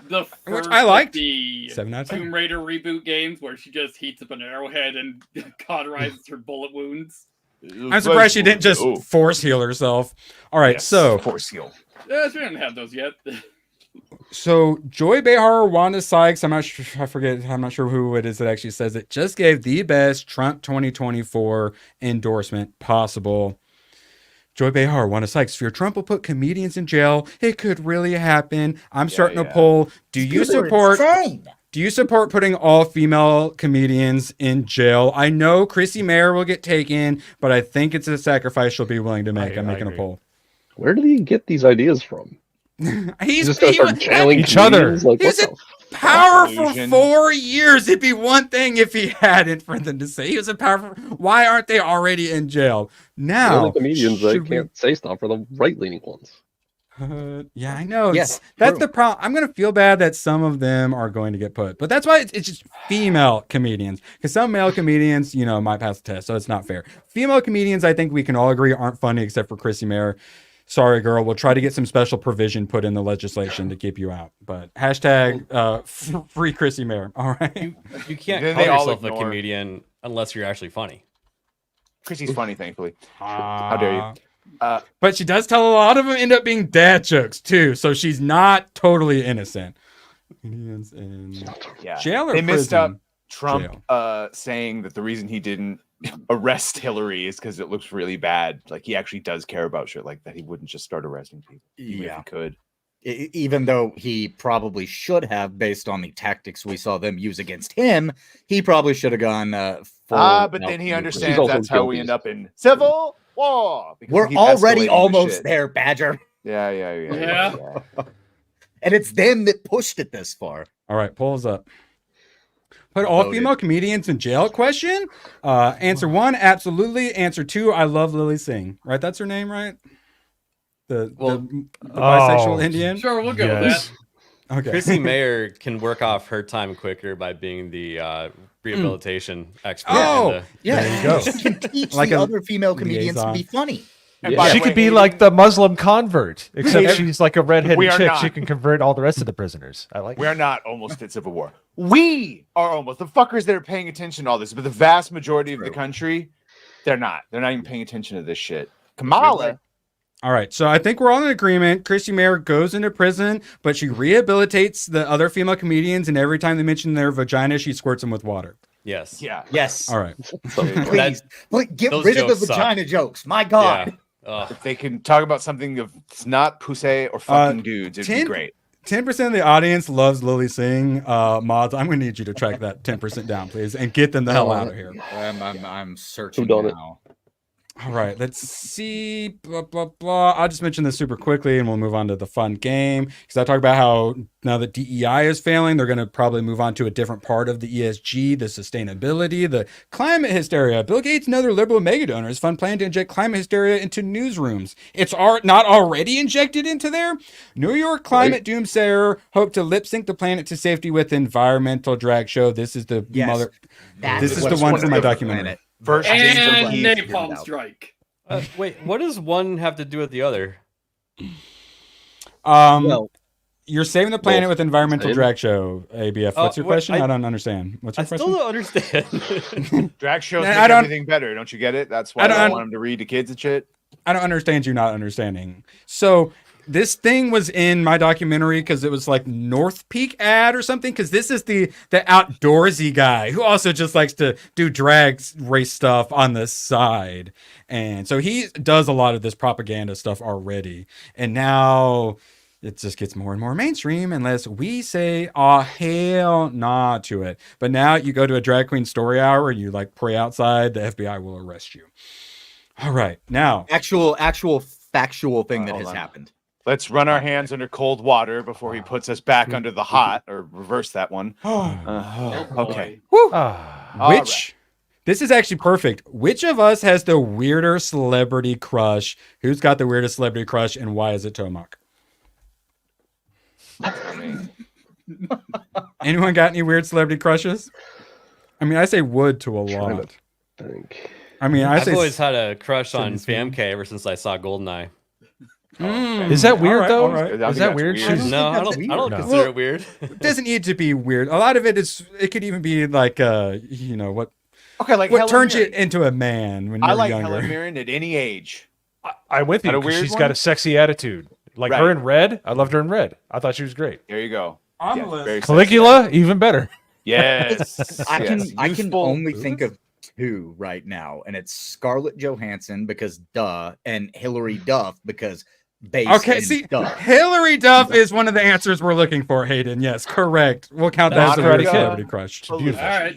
the Which first I liked. the 7 out of 10. Tomb Raider reboot games where she just heats up an arrowhead and cauterizes her bullet wounds. I'm surprised she didn't just force heal herself. All right, so force heal. Yeah, she didn't have those yet. So Joy Behar, Wanda Sykes, I'm not sure who it is that actually says it, just gave the best Trump 2024 endorsement possible. Joy Behar, Wanda Sykes, fear Trump will put comedians in jail. It could really happen. I'm starting to poll. Do you support putting all female comedians in jail? I know Chrissy Mayer will get taken, but I think it's a sacrifice she'll be willing to make. I'm making a poll. Where did he get these ideas from? He's just gonna start jailing each other. comedians? Like, He's what in the power for Illusion. 4 years. It'd be one thing if he hadn't for them to say he was in power. Why aren't they already in jail The now? only comedians that should we- can't say stuff are the right-leaning ones. Yeah, I know. Yes, That's true. the problem. I'm gonna feel bad that some of them are going to get put, but that's why it's just female comedians. Because some male comedians, might pass the test, so it's not fair. Female comedians, I think we can all agree, aren't funny except for Chrissy Mayer. Sorry, girl. We'll try to get some special provision put in the legislation to keep you out. But hashtag free Chrissy Mayer. All right. You can't Then call they all yourself a ignore. comedian unless you're actually funny. Chrissy's funny, thankfully. How dare you? But she does tell a lot of them end up being dad jokes too, so she's not totally innocent. Comedians in jail or they missed up prison? Trump Jail. saying that the reason he didn't arrest Hillary is because it looks really bad. Like he actually does care about shit like that. He wouldn't just start arresting people, even if he could. Even though he probably should have, based on the tactics we saw them use against him, he probably should have gone full. But then he understands that's how we end up in civil war. because We're he's already escalating the almost shit. there, Badger. Yeah. And it's them that pushed it this far. All right, polls up. Put all female comedians in jail? Question. Answer 1, absolutely. Answer 2, I love Lily Singh. Right, that's her name, right? The bisexual Indian. Sure, we'll go with that. Okay. Chrissy Mayer can work off her time quicker by being the rehabilitation expert. Oh, yeah. There you go. She can teach Like the a other female comedians to liaison. be funny. She could be like the Muslim convert, except she's like a redheaded We are chick. not. She can convert all the rest of the prisoners. I like. We are not almost at civil war. We are almost. The fuckers that are paying attention to all this, but the vast majority of the country, they're not. They're not even paying attention to this shit. Kamala. All right, so I think we're all in agreement. Chrissy Mayer goes into prison, but she rehabilitates the other female comedians, and every time they mention their vagina, she squirts them with water. Yes. Yeah. Yes. All right. Please. Get those rid of the jokes suck. vagina jokes. My God. If they can talk about something that's not pussy or fucking dudes, it'd be great. 10% of the audience loves Lily Singh. Mods, I'm going to need you to track that 10% down, please, and get them the hell out of here. I'm searching done it? now. All right, let's see. Blah, blah, blah. I'll just mention this super quickly and we'll move on to the fun game. Because I talk about how now that DEI is failing, they're going to probably move on to a different part of the ESG, the sustainability, the climate hysteria. Bill Gates and other liberal mega donors fund plan to inject climate hysteria into newsrooms. It's not already injected into there. New York climate doomsayer hope to lip sync the planet to safety with environmental drag show. This is the mother. This is the one from my documentary. First And napalm strike. Wait, what does one have to do with the other? You're saving the planet with environmental drag show, ABF. What's your what- question? I don't understand. What's your I question? still don't understand. Drag shows Nah, make I don't- everything better. Don't you get it? That's why I I don't- don't want them to read to kids and shit. I don't understand you not understanding. So this thing was in my documentary because it was like North Peak ad or something. Because this is the outdoorsy guy who also just likes to do drag race stuff on the side, and so he does a lot of this propaganda stuff already. And now it just gets more and more mainstream unless we say, "Oh hell nah" to it. But now you go to a drag queen story hour and you like pray outside, the FBI will arrest you. All right, now actual factual thing that has happened. Let's run our hands under cold water before he puts us back under the hot, or reverse that one. Okay. This is actually perfect. Which of us has the weirder celebrity crush? Who's got the weirdest celebrity crush, and why is it Tomac? Anyone got any weird celebrity crushes? I mean, I say Wood to a lot. I mean, I've always had a crush on FamK ever since I saw Goldeneye. Is that weird though? Is that weird? No, I don't consider it weird. It doesn't need to be weird. A lot of it is. It could even be like what. Okay, like what Helen turns you Mirren. into a man when you're I like younger. Helen Mirren at any age. I'm with you. That a 'Cause weird she's one? got a sexy attitude. Like Right. her in Red. I loved her in Red. I thought she was great. There you go. On Yeah, the list. very sexy. Caligula, even better. Yes. I can Yes. I can Useful. only think of two right now, and it's Scarlett Johansson because duh, and Hilary Duff because base. Okay, and see, duh. Hillary Duff is one of the answers we're looking for, Hayden. Yes, correct. We'll count that as a Karate weird Kid. celebrity crush. Beautiful. All right.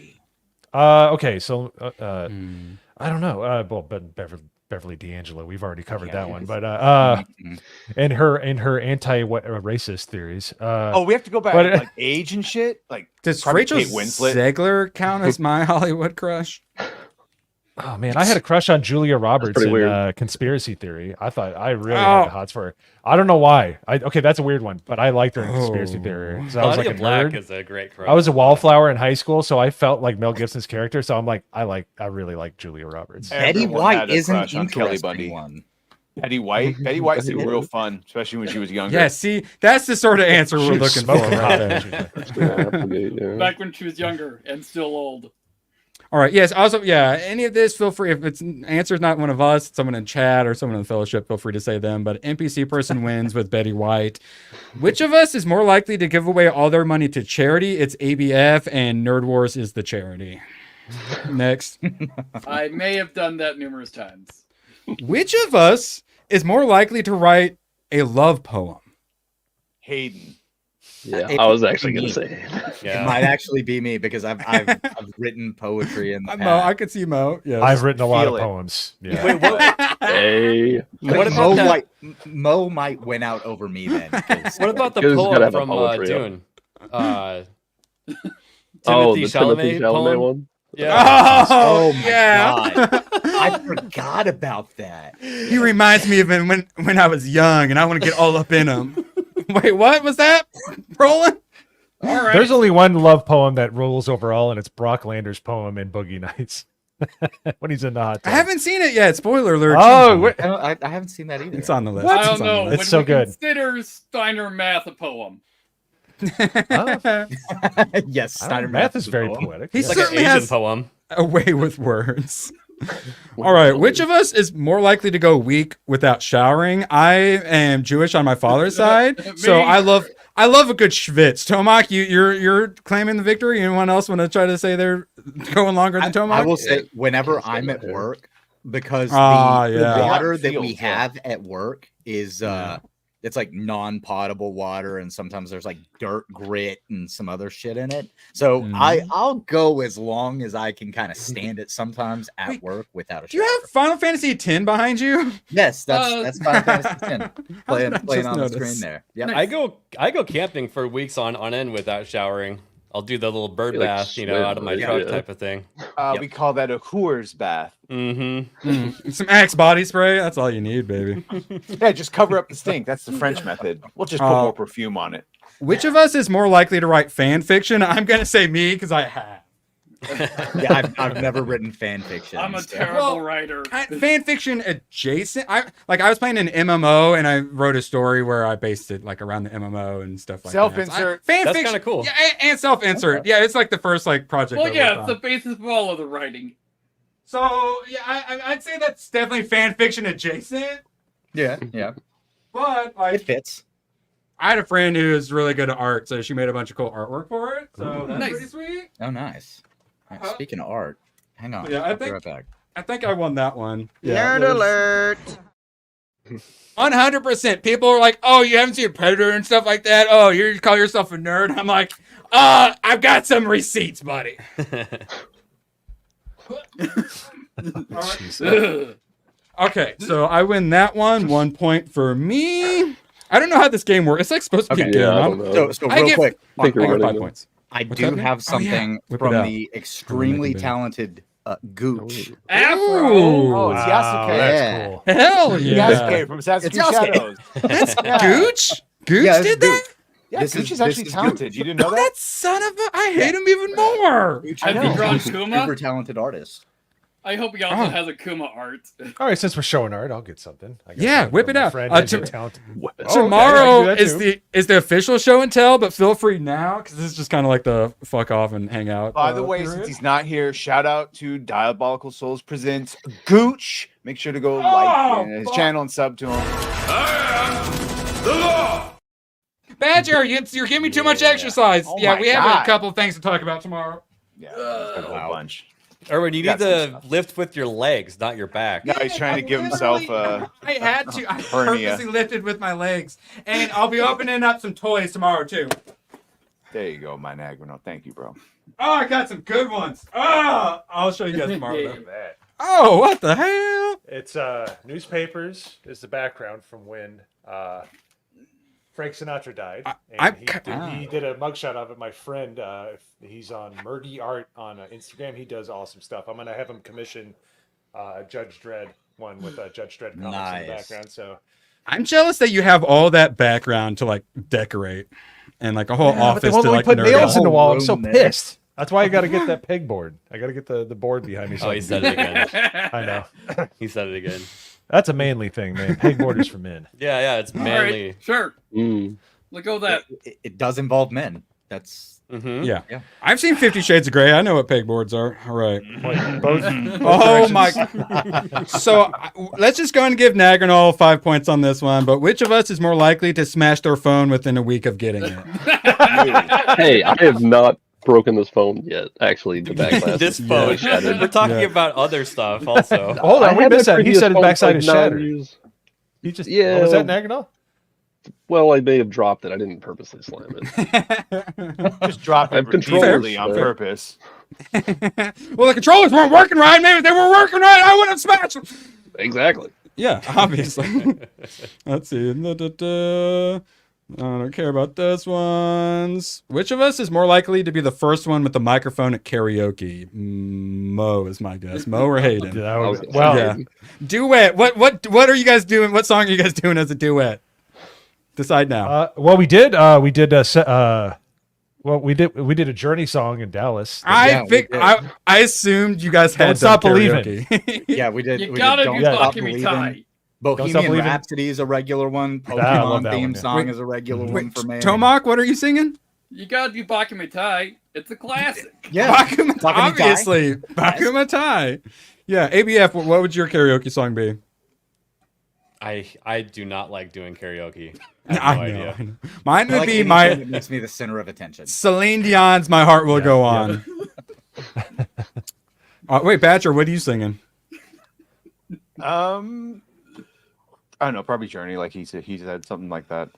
Okay, so I don't know. Well, but Beverly D'Angelo, we've already covered that one. But and her anti-racist theories. Oh, we have to go back but, like age and shit. Like, Does probably Rachel Kate Winslet. Zegler count as my Hollywood crush? Oh man, I had a crush on Julia Roberts pretty in weird. Conspiracy Theory. I thought I really had the hots for her. I don't know why. Okay, that's a weird one, but I liked her in Conspiracy Theory. So I was like a Black nerd. is a great crush. I was a wallflower in high school, so I felt like Mel Gibson's character. So I'm like, I really like Julia Roberts. Betty Everyone White had a is an crush on Kelly interesting Bundy. one. Betty White. Betty White seemed real fun, especially when she was younger. Yeah, see, that's the sort of answer we're was looking for smoking right hot. there. Back when she was younger and still old. All right. Yes. Also, yeah. Any of this, feel free. If it's answer's not one of us, someone in chat or someone in the fellowship, feel free to say them. But NPC person wins with Betty White. Which of us is more likely to give away all their money to charity? It's ABF, and Nerd Wars is the charity. Next. I may have done that numerous times. Which of us is more likely to write a love poem? Hayden. Yeah, I was actually going to say. It might actually be me because I've written poetry in the past. Mo, I could see Mo. Yes. I've written a lot Feel of it. poems. Yeah. Wait, what? Hey. What about Mo might win out over me then. What about the Who's gotta poem have a from poetry up? Dune? Oh, Timothy the Chalamet Timothy Chalamet poem? one? Yeah. Oh my yeah. god! I forgot about that. He reminds me of him when I was young, and I want to get all up in him. Wait, what was that, Roland? All right. There's only one love poem that rules overall, and it's Brock Lander's poem in Boogie Nights when he's in the hot tub. I haven't seen it yet. Spoiler alert. Oh, I haven't seen that either. It's on the list. I It's don't on the know. list. It's so we good. Consider Steiner Math a poem. Yes, Steiner Math is a very poem. poetic. He yeah. Like an certainly Asian has poem. a way with words. All right, which of us is more likely to go week without showering? I am Jewish on my father's side, so Me. I love a good schwitz. Tomac, you're claiming the victory. Anyone else want to try to say they're going longer than Tomac? I will say, whenever I'm at work, because the yeah. water that we Fields, yeah. have at work is it's like non-potable water, and sometimes there's like dirt, grit, and some other shit in it. So I'll go as long as I can kind of stand it sometimes at work without a Do you shower. have Final Fantasy X behind you? Yes, that's Final Fantasy X playing just on the notice? screen there. Yeah, I go camping for weeks on end without showering. I'll do the little bird You like bath, out of my swim, truck yeah. type of thing. We call that a Coors bath. Mm-hmm. Some Axe body spray. That's all you need, baby. Yeah, just cover up the stink. That's the French method. We'll just put more perfume on it. Which of us is more likely to write fan fiction? I'm gonna say me because I have. yeah. I've never written fan fiction. I'm a so- terrible writer. Fan fiction adjacent. I was playing an MMO and I wrote a story where I based it like around the MMO and stuff like Self-insert. that. Fan That's fiction, kinda cool. Yeah, and self-insert. Yeah, it's like the first like project. Well, I yeah, worked it's the on. basis of all of the writing. So yeah, I'd say that's definitely fan fiction adjacent. Yeah. But like, It fits. I had a friend who is really good at art, so she made a bunch of cool artwork for it. So that's Nice. pretty sweet. Oh, nice. All right, speaking of art, hang on. Yeah, I'll be right back. I think I won that one. Nerd alert. 100%. People are like, "Oh, you haven't seen Predator and stuff like that. Oh, you call yourself a nerd?" I'm like, I've got some receipts, buddy." Okay, so I win that one. 1 point for me. I don't know how this game works. It's like supposed to be Okay, good. I don't know. So real quick, I get 5 points. I What's do happening? have Oh, something yeah. Whip it from out. the extremely talented Gooch. Afro. Oh, it's Wow, Yasuke. that's cool. Hell yeah. Yasuke from Sasuke It's Yasuke. Shadows. That's Yeah. Gooch? Gooch Yeah, it's did Gooch. that? Yeah, This Gooch is- is this actually is talented. You didn't know that? That son of a... I hate him even more. Gooch Have is you a drawn super Kuma? talented artist. I hope he also has a Kuma art. All right, since we're showing art, I'll get something. I got Yeah, something whip from it my out. friend, To- Ninja Talented. Tomorrow Okay, I can do that is the official show and tell, but feel free now because this is just kind of like the fuck off and hang out. By the way, period. since he's not here, shout out to Diabolical Souls Presents Gooch. Make sure to go like his channel and sub to him. Badger, you're giving me too much exercise. Oh yeah, my we have God. a couple of things to talk about tomorrow. Yeah, a whole bunch. Erwin, you Got need some to stuff. lift with your legs, not your back. No, he's trying to give himself a I had to. I hernia. purposely lifted with my legs, and I'll be opening up some toys tomorrow too. There you go, my Nagrano. Thank you, bro. Oh, I got some good ones. Oh, I'll show you guys tomorrow. Yeah. though. Look at that. Oh, what the hell? It's newspapers is the background from when Frank Sinatra died. He did a mugshot of it. My friend, he's on Murdy Art on Instagram. He does awesome stuff. I'm gonna have him commission Judge Dredd one with Judge Dredd comics in Nice. the background. So I'm jealous that you have all that background to like decorate and like a whole but office they won't to let me like put nerd nails out. in the wall. I'm room so there. pissed. That's why I got to get that pegboard. I got to get the board behind me. So Oh, I he can said do it again. I know. He said it again. That's a manly thing, man. Pegboard is for men. Yeah, it's All manly. right, sure. Let go of that. It does involve men. That's Yeah. Yeah. I've seen 50 Shades of Grey. I know what pegboards are. All right. Both Oh my! directions. So let's just go and give Nagranol 5 points on this one. But which of us is more likely to smash their phone within a week of getting it? Hey, I have not broken this phone yet. Actually, the back glass This is phone. shattered. We're talking Yeah. about other stuff also. Hold on, we had missed that that. He previous said his phone backside for is like 9 shattered. years. He just Yeah. was that Naganol? Well, I may have dropped it. I didn't purposely slam it. just drop I it have control. repeatedly on Fair. purpose. Well, the controllers weren't working right. Maybe if they were working right, I wouldn't have smashed them. Exactly. Yeah, obviously. Let's see. I don't care about those ones. Which of us is more likely to be the first one with the microphone at karaoke? Mo is my guess. Mo or Hayden? Well, yeah. Duet. What are you guys doing? What song are you guys doing as a duet? Decide now. Well, we did a Journey song in Dallas. I assumed you guys had Don't Stop done Believing. karaoke. Yeah, we did. You we gotta did do Don't Stop Bucky Me Believing. Tie. Don't Stop Bohemian Believing. Rhapsody is a regular one. I love Pokemon that theme one, yeah. song Wait, is a regular one for me. Tomak, what are you singing? You gotta do Baki Me Tai. It's a classic. Yeah, Bakuma, Bakuma Tai. obviously. Bakuma Tai. Yeah, ABF, what would your karaoke song be? I do not like doing karaoke. I have no idea. I know. Mine I would like be anything my that makes me the center of attention. Celine Dion's "My Heart Will Go On." Wait, Badger, what are you singing? I don't know, probably Journey, like he said something like that.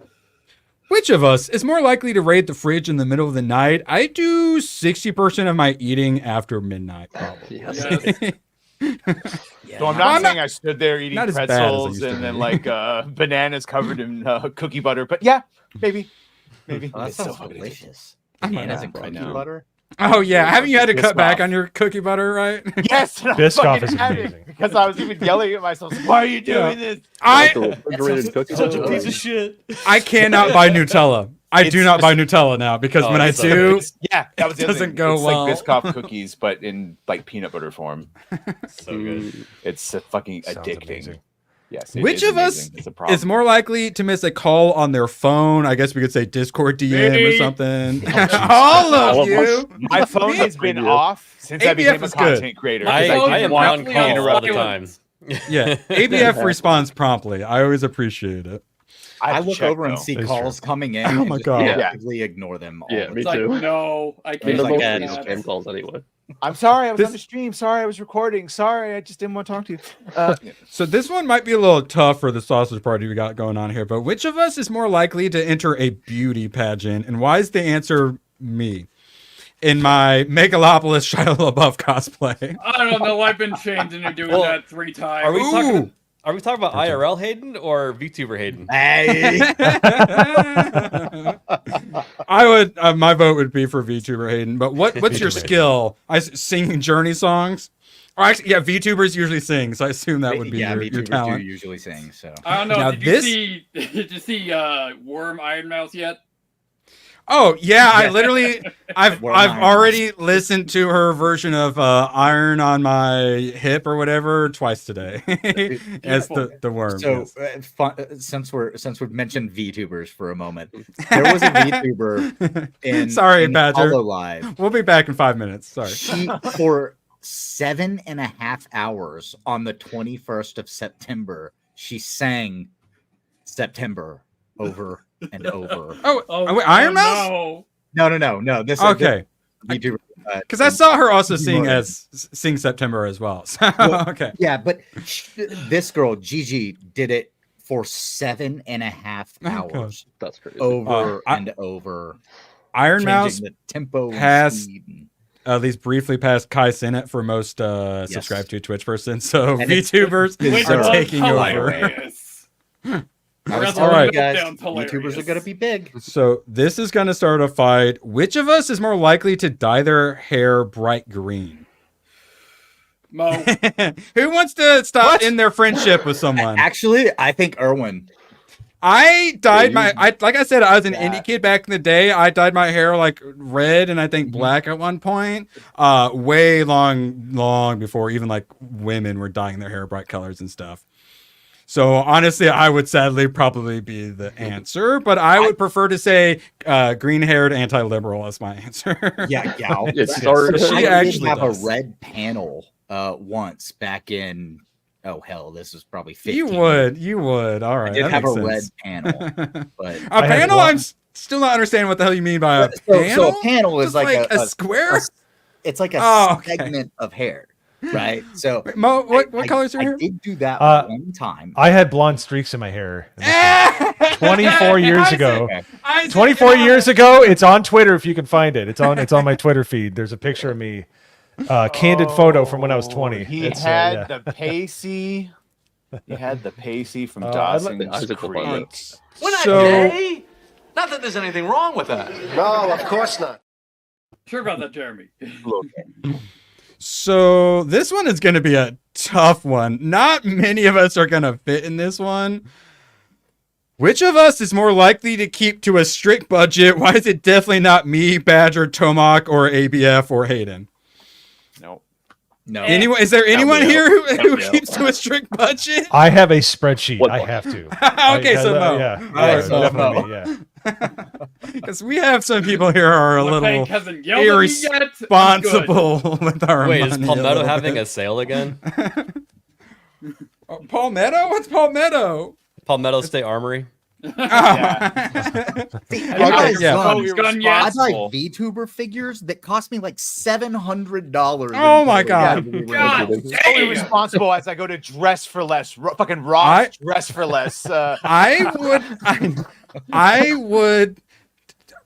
Which of us is more likely to raid the fridge in the middle of the night? I do 60% of my eating after midnight, probably. Yes. So I'm not saying I stood there eating not as bad as I pretzels used to and then be. like bananas covered in cookie butter, but yeah, maybe. Oh, that It's so sounds fucking delicious. I'm Bananas not- and cookie know. butter. Oh yeah, haven't you had to cut back Biscoff. on your cookie butter, right? Yes, and I Biscoff fucking is had it amazing. because I was even yelling at myself. Why are you doing this? Refrigerated cookies. Such a piece of shit. I cannot buy Nutella. I do not buy Nutella now because when I so do, Yeah, that was it the other doesn't thing. go it's well. like Biscoff cookies, but in like peanut butter form. So good. It's fucking Sounds addicting. amazing. Yes. Which of us is more likely to miss a call on their phone? I guess we could say Discord DM or something. All of you. My phone has been off since I became a content creator. I am on call all the time. Yeah, ABF responds promptly. I always appreciate it. I look over and see calls coming in. Oh my and God. just actively ignore them. All Yeah, the me time. too. No, I They're can't. mostly scam calls anyway. I'm sorry, I was on the stream. Sorry, I was recording. Sorry, I just didn't want to talk to you. So this one might be a little tough for the sausage party we got going on here, but which of us is more likely to enter a beauty pageant? And why is the answer me? In my Megalopolis Shia LaBeouf cosplay. I don't know. I've been shamed into doing that 3 times. Are we talking about IRL Hayden or VTuber Hayden? Hey. I would. My vote would be for VTuber Hayden. But what's your skill? Singing Journey songs? Or actually, yeah, VTubers usually sing, so I assume that would be your VTubers talent. do usually sing. So I don't know. Now Did you see Worm Iron Mouse yet? Oh yeah, I've already listened to her version of "Iron on My Hip" or whatever twice today as the worm. So since we've mentioned VTubers for a moment, there was a VTuber in Badger. Coppola Live. We'll be back in 5 minutes. Sorry. She, for 7.5 hours on the 21st of September, she sang September over and over. Wait, Iron Mouse? No. This okay. VTuber, Because I saw her also sing September as well. So, okay. Yeah, but this girl Gigi did it for 7.5 hours. That's crazy. Over and over. Iron Mouse the tempo passed, at least briefly passed Kai Cenat for most subscribed to Twitch person. So And VTubers are taking over. All right, guys. YouTubers are going to be big. So this is going to start a fight. Which of us is more likely to dye their hair bright green? Mo. Who wants to stop in their friendship with someone? Actually, I think Erwin. I dyed like I said, I was an indie kid back in the day. I dyed my hair like red and I think black at one point. Way long before even like women were dyeing their hair bright colors and stuff. So honestly, I would sadly probably be the answer, but I would prefer to say green-haired anti-liberal as my answer. Yeah, gal. She actually have does. a red panel once back in. Oh hell, this is probably 15. You would. All right. I did that have a makes red sense. panel, but A panel. I'm still not understanding what the hell you mean by a panel. So a panel is Just like a square. It's like a segment of hair. Right. So Mo, what color is your hair? I did do that one time. I had blonde streaks in my hair. 24 years ago. 24 years ago. It's on Twitter if you can find it. It's on my Twitter feed. There's a picture of me, candid photo from when I was 20. He had the Pacey. He had the Pacey from Dawson's Creek. We're not gay. Not that there's anything wrong with that. No, of course not. Sure about that, Jeremy. So this one is going to be a tough one. Not many of us are going to fit in this one. Which of us is more likely to keep to a strict budget? Why is it definitely not me, Badger, Tomac, or ABF, or Hayden? No. Anyone? Is there anyone here who keeps to a strict budget? I have a spreadsheet. I have to. Okay, so no. Definitely me, yeah. Because we have some people here who are a little irresponsible with our Wait, money. is Palmetto having a sale again? Palmetto? What's Palmetto? Palmetto State Armory. I buy VTuber figures that cost me like $700. Oh my god! So irresponsible as I go to Dress for Less, fucking Ross Dress for Less. I would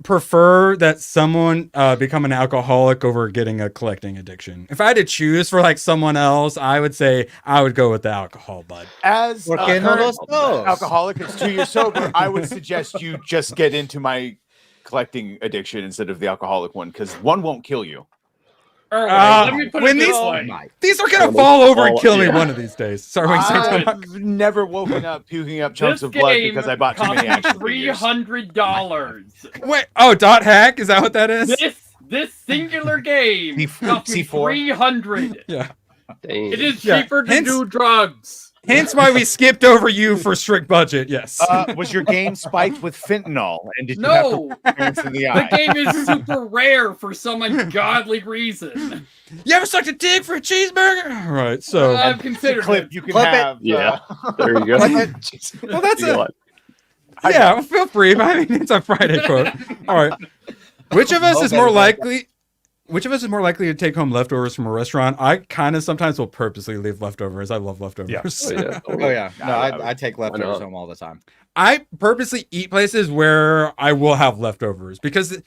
prefer that someone become an alcoholic over getting a collecting addiction. If I had to choose for like someone else, I would say I would go with the alcohol, bud. As a current alcoholic that's 2 years sober, I would suggest you just get into my collecting addiction instead of the alcoholic one, because one won't kill you. Let me put it this way. These are gonna fall over and kill me one of these days. Sorry, I've never woken up puking up chunks of blood because I bought too many action figures. $300. Wait, dot hack? Is that what that is? This singular game cost me $300. Yeah. It is cheaper to do drugs. Hence why we skipped over you for strict budget. Yes. Was your game spiked with fentanyl? And did you No, have to in the the eye? game is super rare for some ungodly reason. You ever sucked a dick for a cheeseburger? All right, so I've considered clip it. you can Clip it. have. Yeah, there you go. well, that's You know it. what? Yeah, well, feel free. But I mean, it's a Friday quote. All right. Which of us is more likely? Which of us is more likely to take home leftovers from a restaurant? I kind of sometimes will purposely leave leftovers. I love leftovers. Yeah. Oh yeah, no, I take leftovers home all the time. I purposely eat places where I will have leftovers because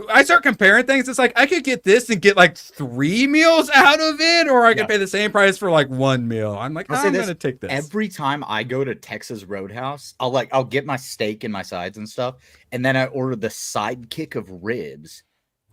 I start comparing things. It's like I could get this and get like 3 meals out of it, or I could pay the same price for like 1 meal. I'm like, I'm gonna take this. Every time I go to Texas Roadhouse, I'll get my steak and my sides and stuff, and then I order the sidekick of ribs.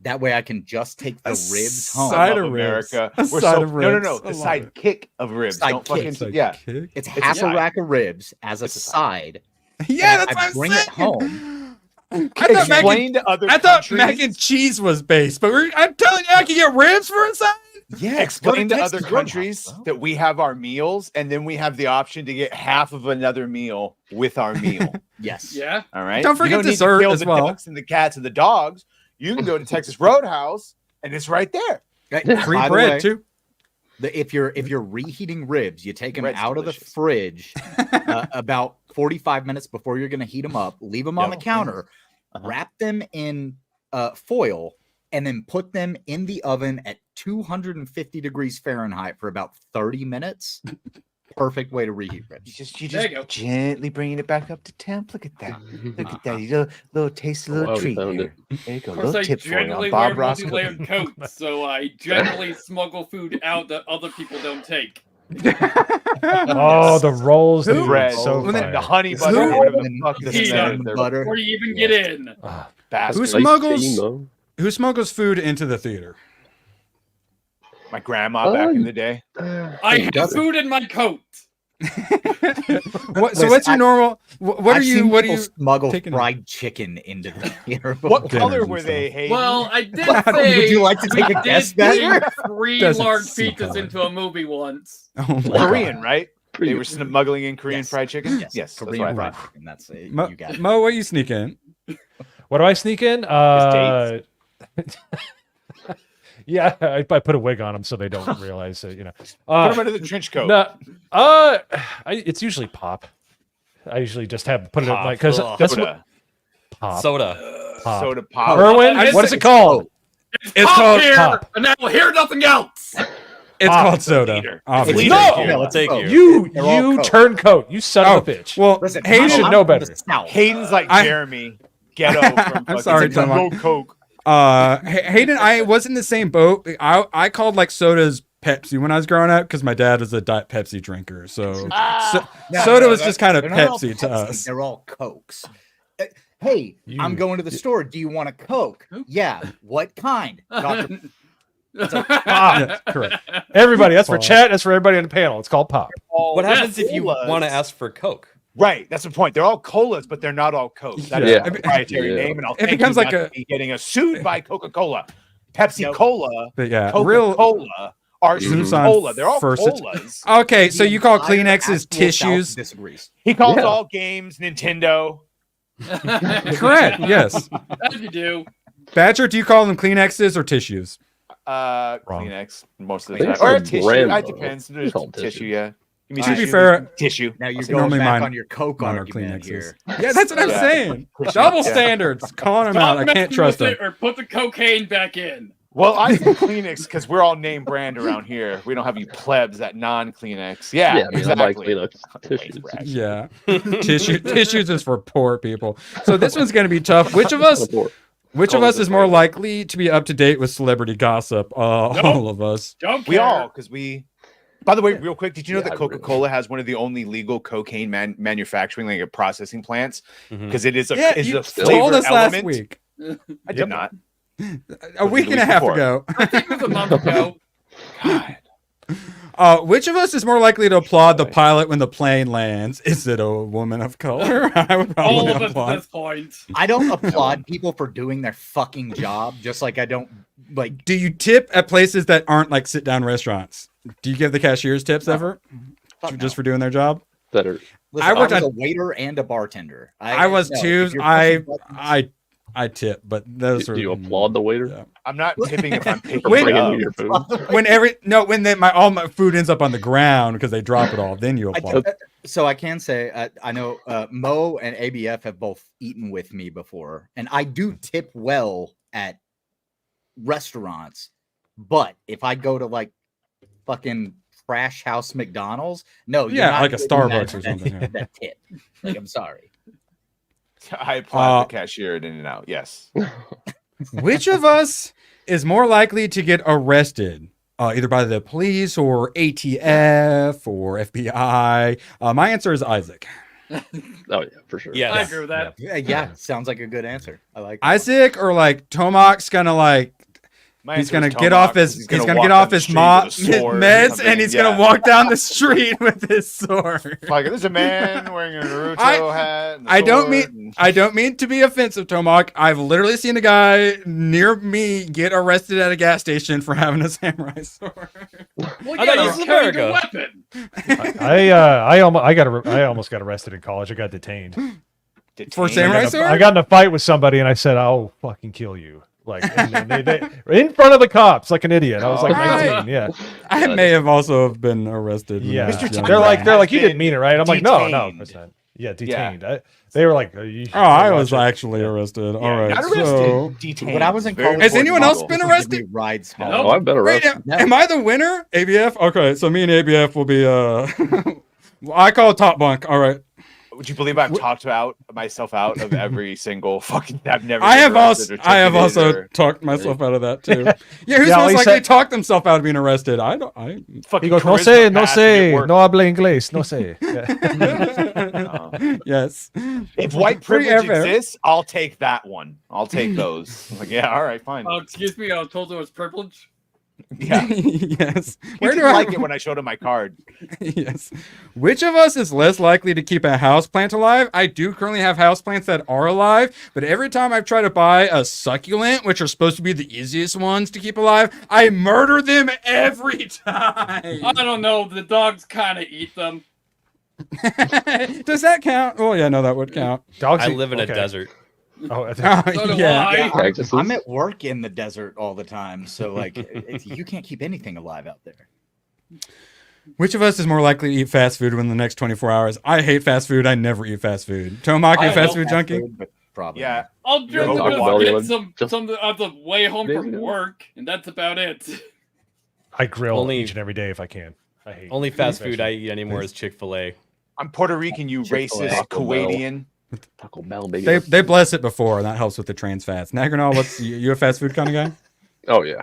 That way I can just take the ribs home. Side of America. A We're side so, of no, ribs. no. The sidekick of ribs. Don't fucking, yeah. It's half a rack of ribs as a side. Yeah, and that's what I I'm bring saying. it home. I thought mac and cheese was based, but I'm telling you, I can get ribs for a side. Yeah, explain to other countries that we have our meals, and then we have the option to get half of another meal with our meal. Yes. Yeah. All right. Don't forget you don't need dessert to kill as the well. ducks and the cats and the dogs. You can go to Texas Roadhouse, and it's right there. Free By the bread way, too. If you're reheating ribs, you take them Bread's out of the fridge about 45 minutes before you're going to heat them up. Leave them on the counter. Wrap them in foil, and then put them in the oven at 250 degrees Fahrenheit for about 30 minutes. Perfect way to reheat ribs. You just gently bringing it back up to temp. Look at that. Look at that. You little tasty little treat here. There you go. Of course, Little I tip for you generally on Bob wear Ross. multi-layered coats, so I generally smuggle food out that other people don't take. Oh, the rolls, The dude, bread, so and then fire. the honey Who- butter, whatever the and fuck the is in cinnamon there. butter. Before you even get in. Who smuggles food into the theater? My grandma back in the day. I have food in my coat. So what's your normal? What are you? What do you smuggle taking- fried chicken into the theater? What color were they, Hayden? Well, I did say Would you like to take we a guess, did Badger? bring 3 Doesn't large seem pizzas color. into a movie once. Oh my Korean, God. right? They were smuggling in Korean fried chicken. Yes, that's Korean what I fried thought. chicken. That's it. Mo, You got it. Mo, what you sneak in? What do I sneak in? Yeah, I put a wig on them so they don't realize it. You know, Put them under the trench coat. No, it's usually pop. I usually just put it in like because Ugh. that's Soda. what pop. Soda. Pop. Soda pop. Irwin, I what is it called? It's called called here, pop. and I will hear nothing else. It's Pop. called soda. Leader. Obviously. No, Thank you. you turncoat. You son of a bitch. Well, Listen, Hayden you should know better. Hayden's like Jeremy Ghetto from I'm sorry, fucking Tom. Go Coke. Hayden, I was in the same boat. I called like sodas Pepsi when I was growing up because my dad was a Diet Pepsi drinker. So, soda was just kind of They're not all Pepsi to us. They're all Cokes. Hey, I'm going to the store. Do you want a Coke? Yeah. What kind? Dr. Yeah, correct. Everybody, that's for chat. That's for everybody on the panel. It's called pop. What Yes, happens if you colas. want to ask for Coke? Right, that's the point. They're all colas, but they're not all Cokes. That is Yeah. a proprietary name, and I'll It thank becomes you like not a- to be getting sued by Coca-Cola, Pepsi Cola, But yeah, real Coca-Cola, Archie Tucson Cola. They're all first- colas. Okay, so you call The entire Kleenexes actual tissues? South disagrees. He calls Yeah. all games Nintendo. Correct. Yes. As you do. Badger, do you call them Kleenexes or tissues? Kleenex most of I the think time, or a it's tissue. brand, It though. depends. It's There's called tissue, tissue. yeah. Give me To be tissue. fair- tissue. Now you're So going normally back mine- on your Coke mine are argument Kleenexes. here. Yeah, that's what I'm Yeah. saying. Tissue. Double Yeah. standards. Calling them out. I Stop can't messing trust with them. it or put the cocaine back in. Well, I say Kleenex because we're all name brand around here. We don't have you plebs that non-Kleenex. Yeah, I mean, I like exactly. Kleenex tissues. Yeah. Tissues is for poor people. So this one's going to be tough. Which of us is more likely to be up to date with celebrity gossip? All of us. Don't We care. all, because we. By the way, real quick, did you know that Coca-Cola has one of the only legal cocaine manufacturing, like processing plants? Because it is a Yeah, is you a told flavor us last element. week. I did not. A week and a half before. ago. I think it was a month ago. Which of us is more likely to applaud the pilot when the plane lands? Is it a woman of color? I would All probably of us at applaud. this point. I don't applaud people for doing their fucking job, just like I don't Do you tip at places that aren't like sit down restaurants? Do you give the cashiers tips ever? just for doing their job. Better. Listen, I was a waiter and a bartender. I was too. I tip, but those do you applaud the waiter? Yeah. I'm not tipping if I'm picking When- it up. your food. when all my food ends up on the ground because they drop it all, then you applaud. So I can say I know Mo and ABF have both eaten with me before, and I do tip well at restaurants. But if I go to like fucking Trash House McDonald's, no, you're Yeah, not like a getting Starbucks that- or something, yeah. That tip, like I'm sorry. I applaud the cashier at In-N-Out. Yes. Which of us is more likely to get arrested? Either by the police or ATF or FBI. My answer is Isaac. Oh yeah, for sure. I agree with that. Yeah, sounds like a good answer. I like that. Isaac or like Tomok's gonna like My he's answer gonna is get Tomac, off 'cause his he's he's gonna gonna walk get down off the his street with a sword or meds something. and he's Yeah. gonna walk down the street with his sword. Like there's a man wearing a Naruto hat. And a I don't sword mean I don't mean to be offensive, Tomak. I've literally seen a guy near me get arrested at a gas station for having a samurai sword. Well, I yeah, thought this this is was a good America. weapon. I almost got arrested in college. I got detained For a samurai sword? I got in a fight with somebody, and I said, "I'll fucking kill you." Like and they in front of the cops, like an idiot. I was like 19. Yeah, I may have also been arrested. when I yeah. was younger. They're like, you didn't mean it, right? I'm like, no, detained. percent. Yeah, detained. They were like, I was actually arrested. All right, not arrested. so Detained. When I was in Very college, has anyone else important. been arrested? Ride small. Oh, I've been Wait, arrested. am I the winner? ABF? Okay, so me and ABF will be well, I call it top bunk. All right. Would you believe I've talked myself out of every single fucking? I've never. I been have arrested also or ticketed or- talked myself out of that too. Yeah, who's Yeah, most he likely said- talked himself out of being arrested? I don't. I Fucking He goes, no charisma say, no passed me say, at work. no habla inglés, no say. Yeah. yes. If white Free privilege airfare. exists, I'll take that one. I'll take those. Like, yeah, all right, fine. Oh, excuse me, I was told it was privilege. Yeah, yes. where do I like it when I showed him my card? Yes. Which of us is less likely to keep a houseplant alive? I do currently have houseplants that are alive, but every time I've tried to buy a succulent, which are supposed to be the easiest ones to keep alive, I murder them every time. I don't know. The dogs kind of eat them. Does that count? Oh yeah, no, that would count. Dogs I eat- live in a okay. desert. Oh, Oh, So do yeah. I. Cactuses. I'm at work in the desert all the time, so like you can't keep anything alive out there. Which of us is more likely to eat fast food within the next 24 hours? I hate fast food. I never eat fast food. Tomak, you a fast food junkie? But probably. Yeah, I'll You're just Taco Bell, get yeah, some just- on the way home Days from ago. work, and that's about it. I grill Only- each and every day if I can. I hate Only fast food I eat anymore is Chick-fil-A. I'm Puerto Rican, you Chick-fil-A. racist Taco Bell. Kuwaitian. Taco Bell, baby. They bless it before, and that helps with the trans fats. Nagranol, what's you a fast food kind of guy? Oh yeah,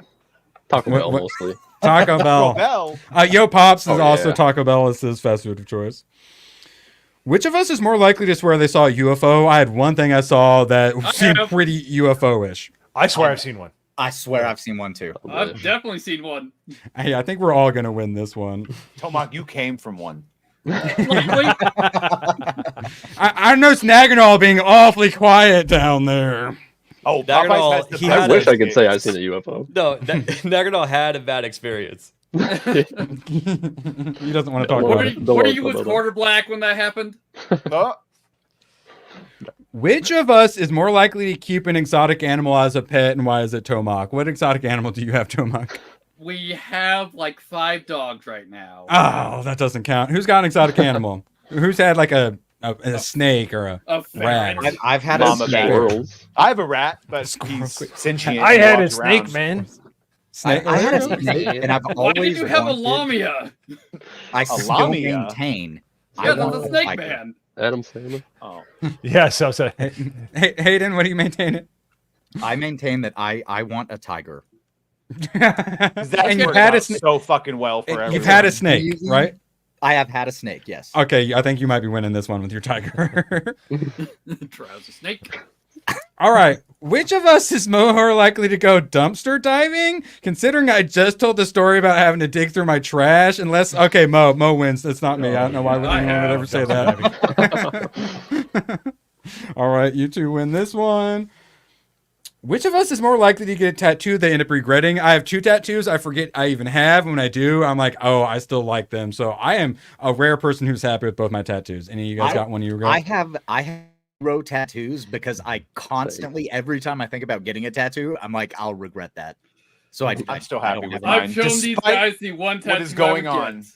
Taco What- Bell what- mostly. Taco Bell. Bell. Yo Pops is Oh, also yeah. Taco Bell is his fast food of choice. Which of us is more likely to swear they saw a UFO? I had one thing I saw that seemed have. pretty UFO-ish. I swear I've seen one. I swear I've seen one too. I've definitely seen one. Hey, I think we're all gonna win this one. Tomac, you came from one. Likely. I noticed Nagranol being awfully quiet down there. Oh, Dagenhall, Popeyes has the he I had wish a- I could say I've seen a UFO. No, Nagranol had a bad experience. He doesn't want to talk Don't about worry. it. Were you Don't with worry. quarter black when that happened? Oh, Which of us is more likely to keep an exotic animal as a pet, and why is it Tomak? What exotic animal do you have, Tomak? We have like 5 dogs right now. Oh, that doesn't count. Who's got an exotic animal? Who's had like a snake or a A rat? ferret. I've had Mama a bear. snake. Squirrels. I have a rat, but Squirrel. he's sentient. I and had a walks snake, around. man. Snake? I had a snake, and I've Why always did you have a wanted- lamia? I still lamia? maintain. Yeah, I that's want a snake tiger. man. Adam Sandler. Oh, Yeah, so Hey, Hayden, what do you maintain it? I maintain that I want a tiger. 'cause that's And you've worked had a out snake. so fucking well for everyone. You've had a snake, right? I have had a snake. Yes. Okay, I think you might be winning this one with your tiger. Trouser snake. All right. Which of us is more likely to go dumpster diving? Considering I just told the story about having to dig through my trash, unless okay, Mo wins. That's not me. I don't know why anyone would ever say that. All right, you two win this one. Which of us is more likely to get a tattoo they end up regretting? I have 2 tattoos I forget I even have. When I do, I'm like, oh, I still like them. So I am a rare person who's happy with both my tattoos. Any of you guys got one of you? I have 0 tattoos because I constantly, every time I think about getting a tattoo, I'm like, I'll regret that. So I'm still happy with mine. I've shown these guys the one tattoo what is going I would on. get.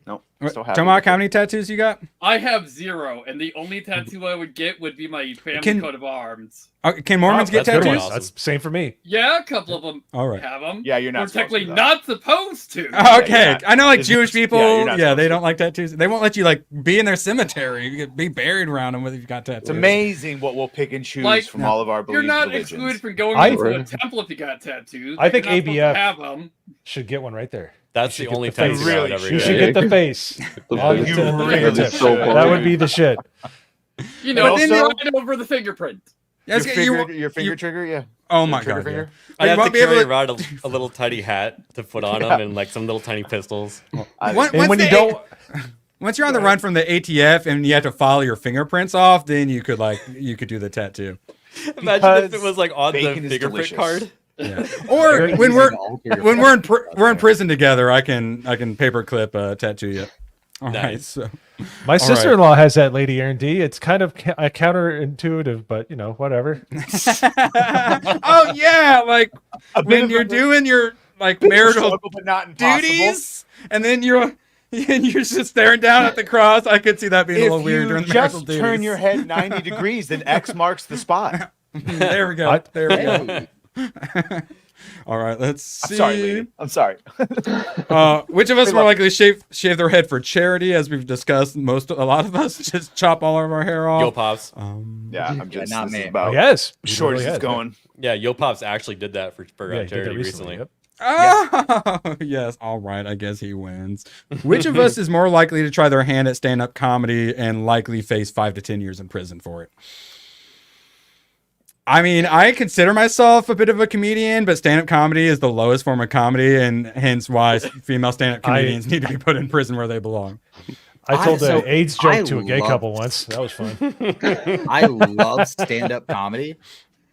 No, still happy. Tomac, how many tattoos you got? I have 0, and the only tattoo I would get would be my family coat of arms. Can Mormons get tattoos? Awesome. That's same for me. Yeah, a couple of them All right. have them. Yeah, you're not We're technically supposed to, not supposed to. Okay, I know, like It's- Jewish people. you're not Yeah, supposed they to. don't like tattoos. They won't let you like be in their cemetery. You could be buried around them if you've got tattoos. It's amazing what we'll pick and choose Like, from all of our You're beliefs. not religions. excluded from going I- into a temple if you got tattoos. I think You're not supposed to ABF have them. should get one right there. That's You the should only get the face. tattoo I would ever You get. should get the face. On You the really fingertip. should. That would be the shit. You know, But then right over the fingerprint. Yes, Your finger trigger, yeah. Oh Your my trigger god. finger? Yeah. I You have won't to be able carry to- around a little tiny hat to put on Yeah. them and like some little tiny pistols. Once And when the you don't, Once you're on the run from the ATF and you have to follow your fingerprints off, then you could do the tattoo. Imagine if it was like on the bacon is fingerprint delicious. card. Yeah. Or when we're in prison together, I can paperclip a tattoo you. All right, Nice. so my sister-in-law has that Lady Aaron D. It's kind of counterintuitive, but you know, whatever. oh yeah, like when you're doing your like marital struggle, but not impossible. duties, and then you're just staring down at the cross. I could see that being a little weird during If the you marital just duties. turn your head 90 degrees, then X marks the spot. There we go. There we go. All right, let's see. I'm sorry, lady. I'm sorry. Which of us are more likely to shave their head for charity? As we've discussed, a lot of us just chop all of our hair off. Yo Pops. Yeah, I'm just not this is me. about Yes, short as it's going. Yeah, Yo Pops actually did that for Yeah, he did that charity recently. Yep. Oh, yes. All right. I guess he wins. Which of us is more likely to try their hand at stand-up comedy and likely face 5 to 10 years in prison for it? I mean, I consider myself a bit of a comedian, but stand-up comedy is the lowest form of comedy, and hence why female stand-up comedians need to be put in prison where they belong. I told so an AIDS joke I to a gay love- couple once. That was fun. I love stand-up comedy.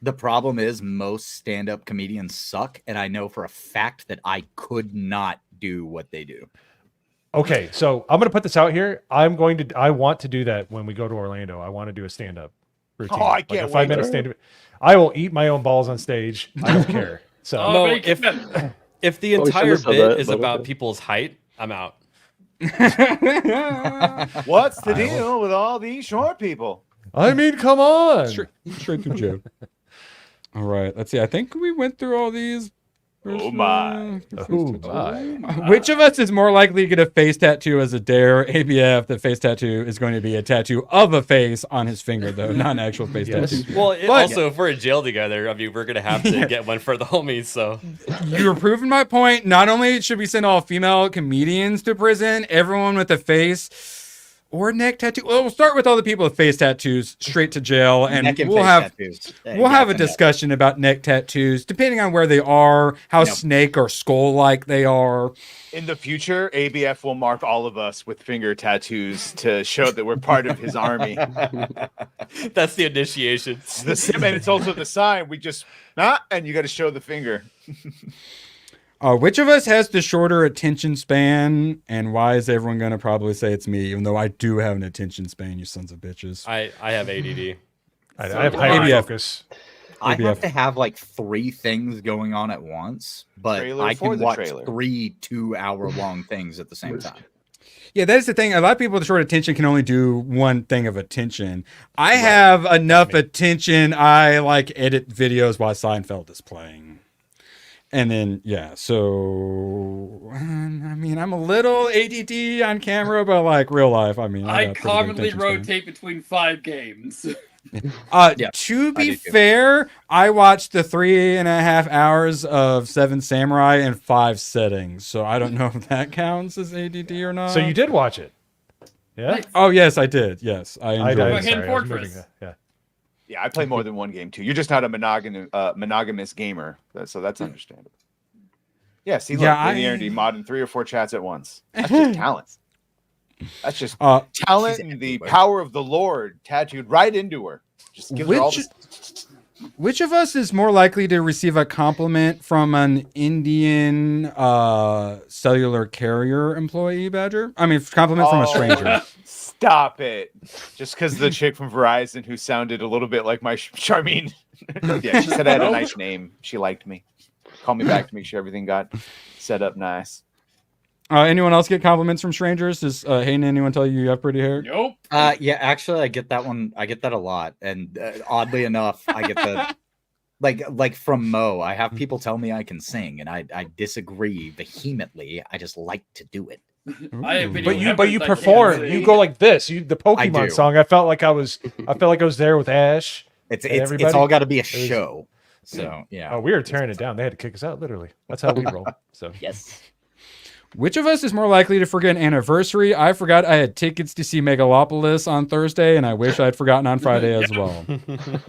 The problem is most stand-up comedians suck, and I know for a fact that I could not do what they do. Okay, so I'm going to put this out here. I want to do that when we go to Orlando. I want to do a stand-up routine. Oh, I Like can't a 5-minute wait. stand-up. I will eat my own balls on stage. I don't care. So Oh, No, make if it. if the Oh, we entire should've said bit that, is but about okay. people's height, I'm out. What's the deal with all these short people? I mean, come on. Straight through Joe. All right. Let's see. I think we went through all these. Oh my. Oh, my. Which of us is more likely to get a face tattoo as a dare? ABF, the face tattoo is going to be a tattoo of a face on his finger, though, not an actual face Yes. tattoo. Well, But- also, if we're in jail together, I mean, we're gonna have to get one for the homies. So You're proving my point. Not only should we send all female comedians to prison, everyone with a face or neck tattoo. Well, we'll start with all the people with face tattoos straight to jail, and Neck and we'll face have tattoos. we'll have a Definitely. discussion about neck tattoos, depending on where they are, how Yep. snake or skull-like they are. In the future, ABF will mark all of us with finger tattoos to show that we're part of his army. that's the initiation. And it's also the sign. We just and you got to show the finger. Which of us has the shorter attention span, and why is everyone going to probably say it's me, even though I do have an attention span, you sons of bitches? I have ADD. I have high ABF. focus. I ABF. have to have like 3 things going on at once, but Trailer I for can the watch trailer. 3 2-hour-long things at the same time. Yeah, that is the thing. A lot of people with short attention can only do one thing of attention. I have enough attention. I like edit videos while Seinfeld is playing. And then, yeah, so, I mean, I'm a little ADD on camera, but like real life, I mean, I got a pretty good commonly attention span. rotate between 5 games. Yeah, To be do too. fair, I watched the 3.5 hours of Seven Samurai in 5 settings, so I don't know if that counts as ADD or not. So you did watch it? Yeah. Oh yes, I did. Yes, I enjoyed Go it. ahead, sorry, I was Fortress. moving, yeah. Yeah, I play more than one game too. You're just not a monogamous gamer, so that's understandable. Yeah, see, look, Yeah, Lady Aaron D mod in 3 or 4 chats at once. That's just talent. That's just talent and the power of the Lord tattooed right into her. Just gives her all Which- this. Which of us is more likely to receive a compliment from an Indian cellular carrier employee, Badger? I mean, compliment from a stranger. Stop it. Just because the chick from Verizon who sounded a little bit like my Charmine. Yeah, she said I had a nice name. She liked me. Called me back to make sure everything got set up nice. Anyone else get compliments from strangers? Does Hayden, anyone tell you have pretty hair? Nope. Yeah, actually, I get that one. I get that a lot, and oddly enough, I get the like from Mo. I have people tell me I can sing, and I disagree vehemently. I just like to do it. But you perform. You go like this. The Pokemon song. I felt like I was there with Ash. It's all got to be a show. So yeah. Oh, we were tearing it down. They had to kick us out. Literally, that's how we roll. So yes. Which of us is more likely to forget an anniversary? I forgot I had tickets to see Megalopolis on Thursday, and I wish I'd forgotten on Friday as well.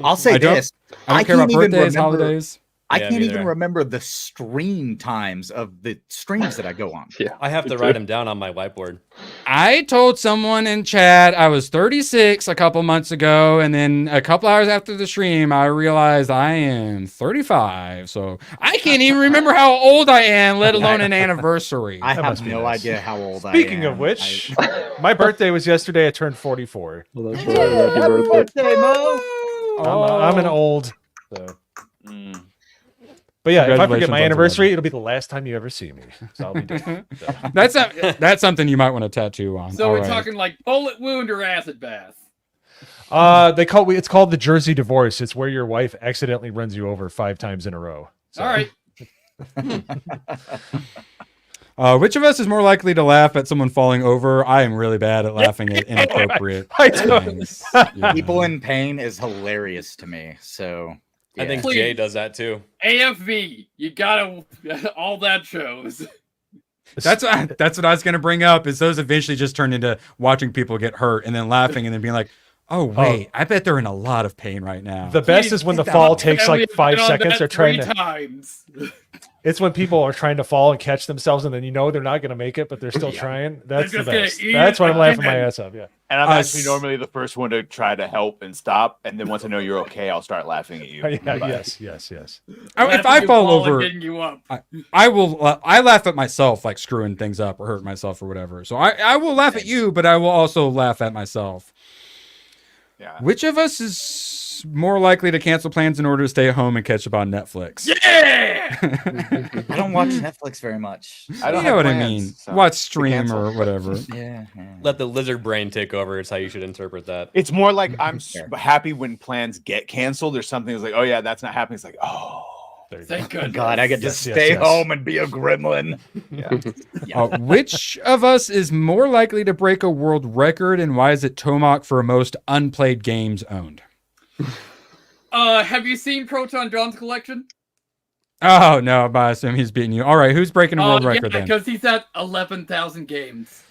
I'll say this. I don't care about birthdays, holidays. I can't even remember the stream times of the streams that I go on. Yeah, I have to write them down on my whiteboard. I told someone in chat I was 36 a couple months ago, and then a couple hours after the stream, I realized I am 35. So I can't even remember how old I am, let alone an anniversary. I have no idea how old I am. Speaking of which, my birthday was yesterday. I turned 44. Well, that's right. Happy birthday. Mo! I'm an old. So. But yeah, if I forget my anniversary, it'll be the last time you ever see me. So I'll be dead. So. That's something you might want to tattoo on. So we're talking like bullet wound or acid bath. It's called the Jersey divorce. It's where your wife accidentally runs you over 5 times in a row. So. All right. Which of us is more likely to laugh at someone falling over? I am really bad at laughing at inappropriate things. Yeah. People in pain is hilarious to me. So I think Jay does that too. AFV, you gotta all that shows. That's what I was gonna bring up. Is those eventually just turn into watching people get hurt and then laughing and then being like, "Oh wait, I bet they're in a lot of pain right now." The best is when the fall takes like 5 seconds. They're trying to. Times. It's when people are trying to fall and catch themselves, and then they're not going to make it, but they're still trying. That's the best. That's when I'm laughing my ass off. Yeah. And I'm actually normally the first one to try to help and stop, and then once I know you're okay, I'll start laughing at you. Yes. If I fall over, you up. I will. I laugh at myself, like screwing things up or hurting myself or whatever. So I will laugh at you, but I will also laugh at myself. Yeah. Which of us is more likely to cancel plans in order to stay at home and catch up on Netflix? Yeah. I don't watch Netflix very much. I don't know what plans, I mean. so Watch stream or whatever. Yeah. Let the lizard brain take over. Is how you should interpret that. It's more like I'm happy when plans get canceled or something. It's like, oh yeah, that's not happening. It's like, oh, thank goodness. God, I get to stay home and be a gremlin. Yeah. Which of us is more likely to break a world record, and why is it Tomac for most unplayed games owned? Have you seen Proton John's collection? Oh no, but I assume he's beating you. All right, who's breaking a world record then? Because he's at 11,000 games.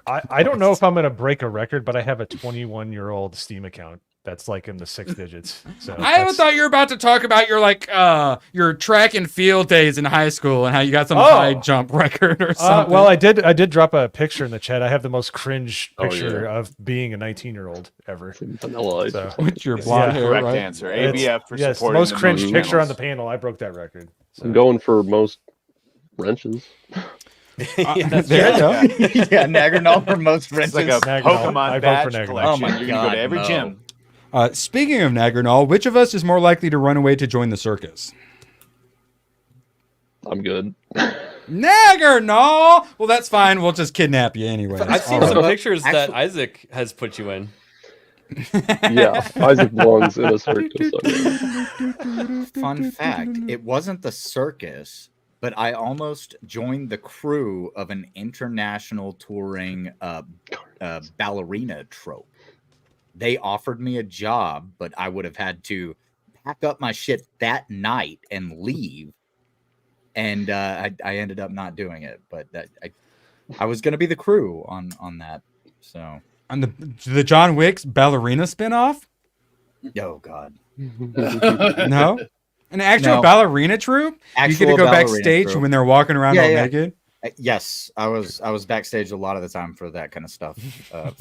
I don't know if I'm going to break a record, but I have a 21-year-old Steam account that's like in the 6 digits. So I thought you were about to talk about your track and field days in high school and how you got some high jump record or something. Well, I did drop a picture in the chat. I have the most cringe picture of being a 19-year-old ever. So, with your blonde hair, correct right? answer. ABF for yes, supporting most the cringe movie picture channels. on the panel. I broke that record. So. I'm going for most wrenches. There you go. Yeah, Nagrinol for most wrenches. It's like a I Pokemon vote badge for Nagrinol. collection. Oh my You're God, gonna go to every no. gym. Speaking of Nagrinol, which of us is more likely to run away to join the circus? I'm good. Nagrinol! Well, that's fine. We'll just kidnap you anyway. I've seen some pictures that Isaac has put you in. Yeah, Isaac belongs in a circus. Fun fact, it wasn't the circus, but I almost joined the crew of an international touring ballerina troupe. They offered me a job, but I would have had to pack up my shit that night and leave. And I ended up not doing it, but I was going to be the crew on that. So on the John Wick's ballerina spinoff? Oh God, no, an actual ballerina troupe. You get to go backstage when they're walking around all naked. Yes, I was backstage a lot of the time for that kind of stuff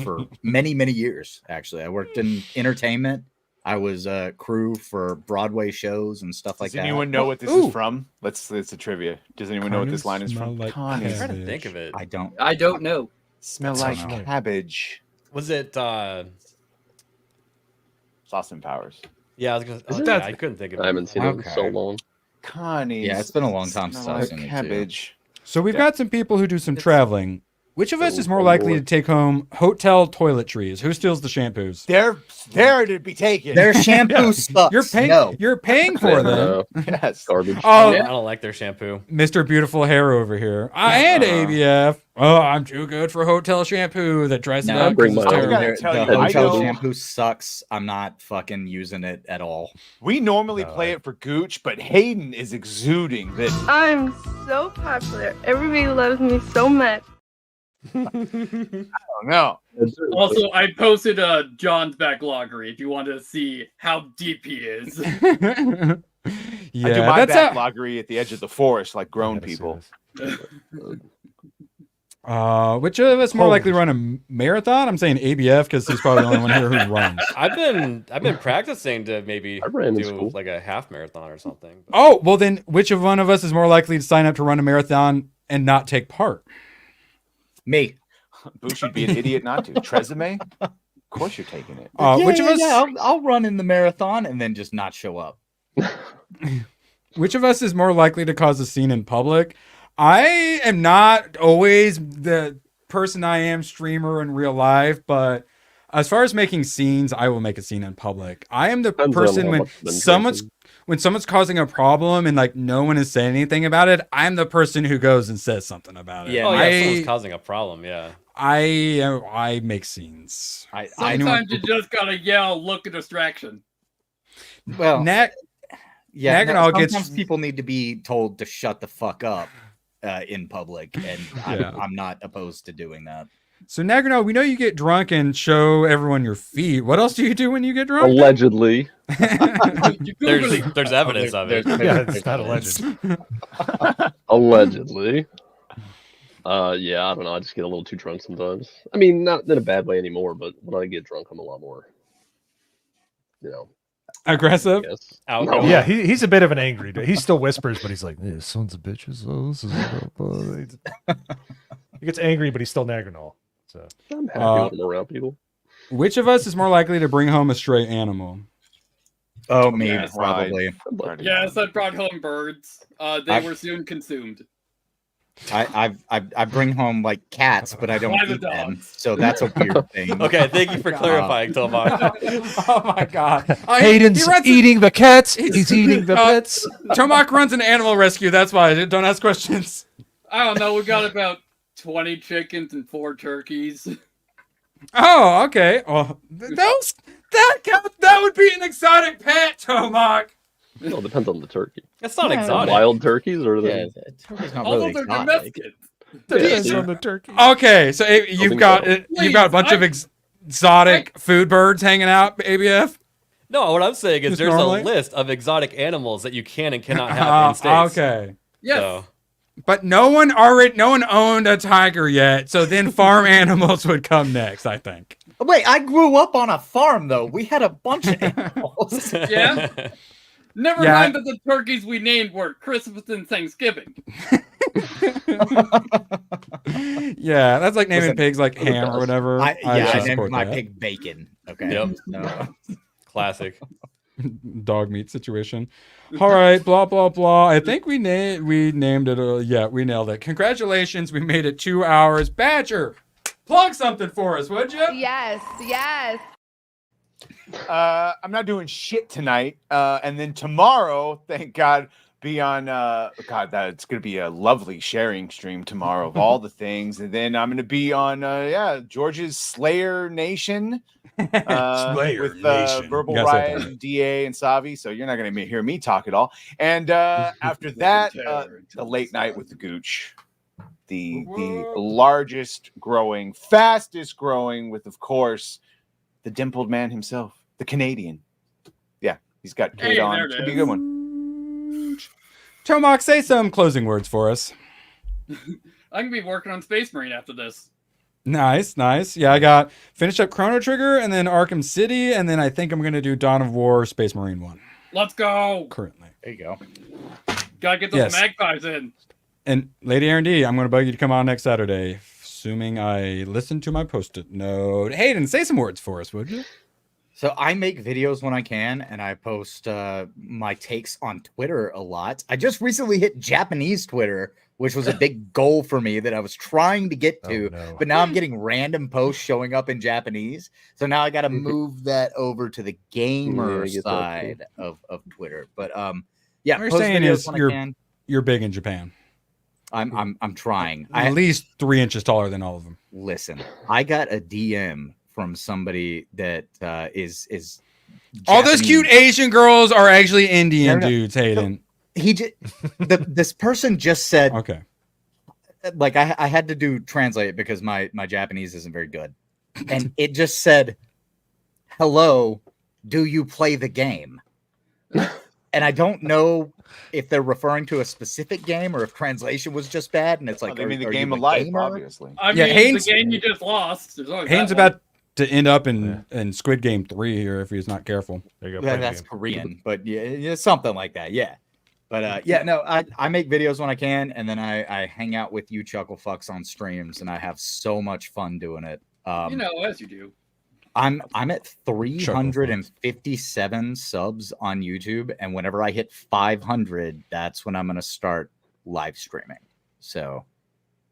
for many years. Actually, I worked in entertainment I was crew for Broadway shows and stuff like Does that. anyone know what this is from? It's a trivia. Does anyone know what this line is smell from? like Connie. I'm trying to think of it. I don't. I don't know. Smell like cabbage. Was it? Austin Powers. Yeah, I was gonna. Is Oh, it? yeah, I couldn't think of it. I haven't seen it in so long. Connie. Yeah, it's been a long time since smell I've like seen it, too. cabbage. So we've got some people who do some traveling. Which of us is more likely to take home hotel toiletries? Who steals the shampoos? They're there to be taken. Their shampoo sucks. You're paying for them. Yes. Garbage. Oh, I don't like their shampoo. Mr. Beautiful Hair over here. And ABF. Oh, I'm too good for hotel shampoo that dries it out. bring 'cause my it's own. terrible. The I hotel know- shampoo sucks. I'm not fucking using it at all. We normally play it for Gooch, but Hayden is exuding this. I'm so popular. Everybody loves me so much. No. Also, I posted John's backloggery if you want to see how deep he is. I do my backloggery at the edge of the forest like grown people. Which of us more likely to run a marathon? I'm saying ABF because he's probably the only one here who runs. I've been practicing to maybe ran in do school. like a half marathon or something. Oh, well then, which of one of us is more likely to sign up to run a marathon and not take part? Me. Boosh would be an idiot not to. Tresemme? Of course you're taking it. Which of us? I'll run in the marathon and then just not show up. Which of us is more likely to cause a scene in public? I am not always the person I am streamer in real life, but as far as making scenes, I will make a scene in public. I am the Depends person on how when much been someone's causing a problem and like no one is saying anything about it, I'm the person who goes and says something about it. Yeah, oh, yeah, if someone's causing a problem. Yeah, I make scenes. Sometimes you just gotta yell, look at distraction. Well, Naganal sometimes people need to be told to shut the fuck up in public, and I'm not opposed to doing that. So Naganal, we know you get drunk and show everyone your feet. What else do you do when you get drunk? Allegedly. There's evidence of it. Yeah, it's not alleged. Allegedly. Yeah, I don't know. I just get a little too drunk sometimes. I mean, not in a bad way anymore, but when I get drunk, I'm a lot more, aggressive. No. Yeah, he's a bit of an angry dude. He still whispers, but he's like, "This sons of bitches." Oh, this is he gets angry, but he's still Naganal. So I'm happy when I'm around people. Which of us is more likely to bring home a stray animal? Oh, me, Yes, probably. Yes, I brought home birds. They were soon consumed. I bring home like cats, but I don't By the eat them, dogs. so that's a weird thing. Okay, thank you for clarifying, Tomak. Oh my god. Hayden's eating the cats. He's eating the pets. Tomak runs an animal rescue. That's why. Don't ask questions. I don't know. We got about 20 chickens and 4 turkeys. Oh, okay. Oh, that would be an exotic pet, Tomak. Well, it depends on the turkey. It's not Some exotic. wild turkeys or the turkey's not Although really they're exotic. domestic. Depends on the turkey. Okay, so you've got a bunch of exotic food birds hanging out, ABF. No, what I'm saying is Just there's normally? a list of exotic animals that you can and cannot have in states. Okay. Yes. So, But no one owned a tiger yet, so then farm animals would come next, I think. Wait, I grew up on a farm though. We had a bunch of animals. Yeah. Never Yeah. mind that the turkeys we named were Christmas and Thanksgiving. Yeah, that's like naming Listen, pigs like ham or whatever. I actually named support my that. pig Bacon. Okay. Yep. No. classic. Dog meat situation. All right, blah blah blah. I think we named it. Yeah, we nailed it. Congratulations, we made it 2 hours. Badger, plug something for us, would you? Yes, yes. I'm not doing shit tonight. And then tomorrow, thank God, be on it's gonna be a lovely sharing stream tomorrow of all the things. And then I'm gonna be on George's Slayer Nation. Slayer with Nation. Verbal You gotta say Riot, and DA and Savi. So you're not gonna hear me talk at all. And after that, the late night with the Gooch. The largest growing, fastest growing, with of course the dimpled man himself, the Canadian. Yeah, he's got Kate on. there It's it gonna be a is. good one. Tomak, say some closing words for us. I'm gonna be working on Space Marine after this. Nice, nice. Yeah, I got finished up Chrono Trigger and then Arkham City, and then I think I'm gonna do Dawn of War Space Marine 1. Let's go. Currently. There you go. Gotta get those magpies in. And Lady Aaron D, I'm gonna bug you to come on next Saturday, assuming I listen to my post-it note. Hayden, say some words for us, would you? So I make videos when I can, and I post my takes on Twitter a lot. I just recently hit Japanese Twitter, which was a big goal for me that I was trying to get to. But now I'm getting random posts showing up in Japanese. So now I got to move that over to the gamer side of Twitter. But yeah, what you're post saying videos is when I can. you're big in Japan. I'm trying. At least 3 inches taller than all of them. Listen, I got a DM from somebody that is all those cute Asian girls are actually Indian No. dudes, Hayden. He just this person just said, okay, like I had to do translate because my Japanese isn't very good, and it just said, "Hello, do you play the game?" And I don't know if they're referring to a specific game or if translation was just bad. And it's like, I mean, the are game you of a life, gamer? obviously. I Yeah, mean, Haynes- the game you just lost. Hayden's about to end up in Squid Game 3 here if he's not careful. There you go. Yeah, that's Korean, but yeah, something like that. Yeah. But yeah, no, I make videos when I can, and then I hang out with you chuckle fucks on streams, and I have so much fun doing it. You know, as you do. I'm at 357 subs on YouTube, and whenever I hit 500, that's when I'm gonna start live streaming. So,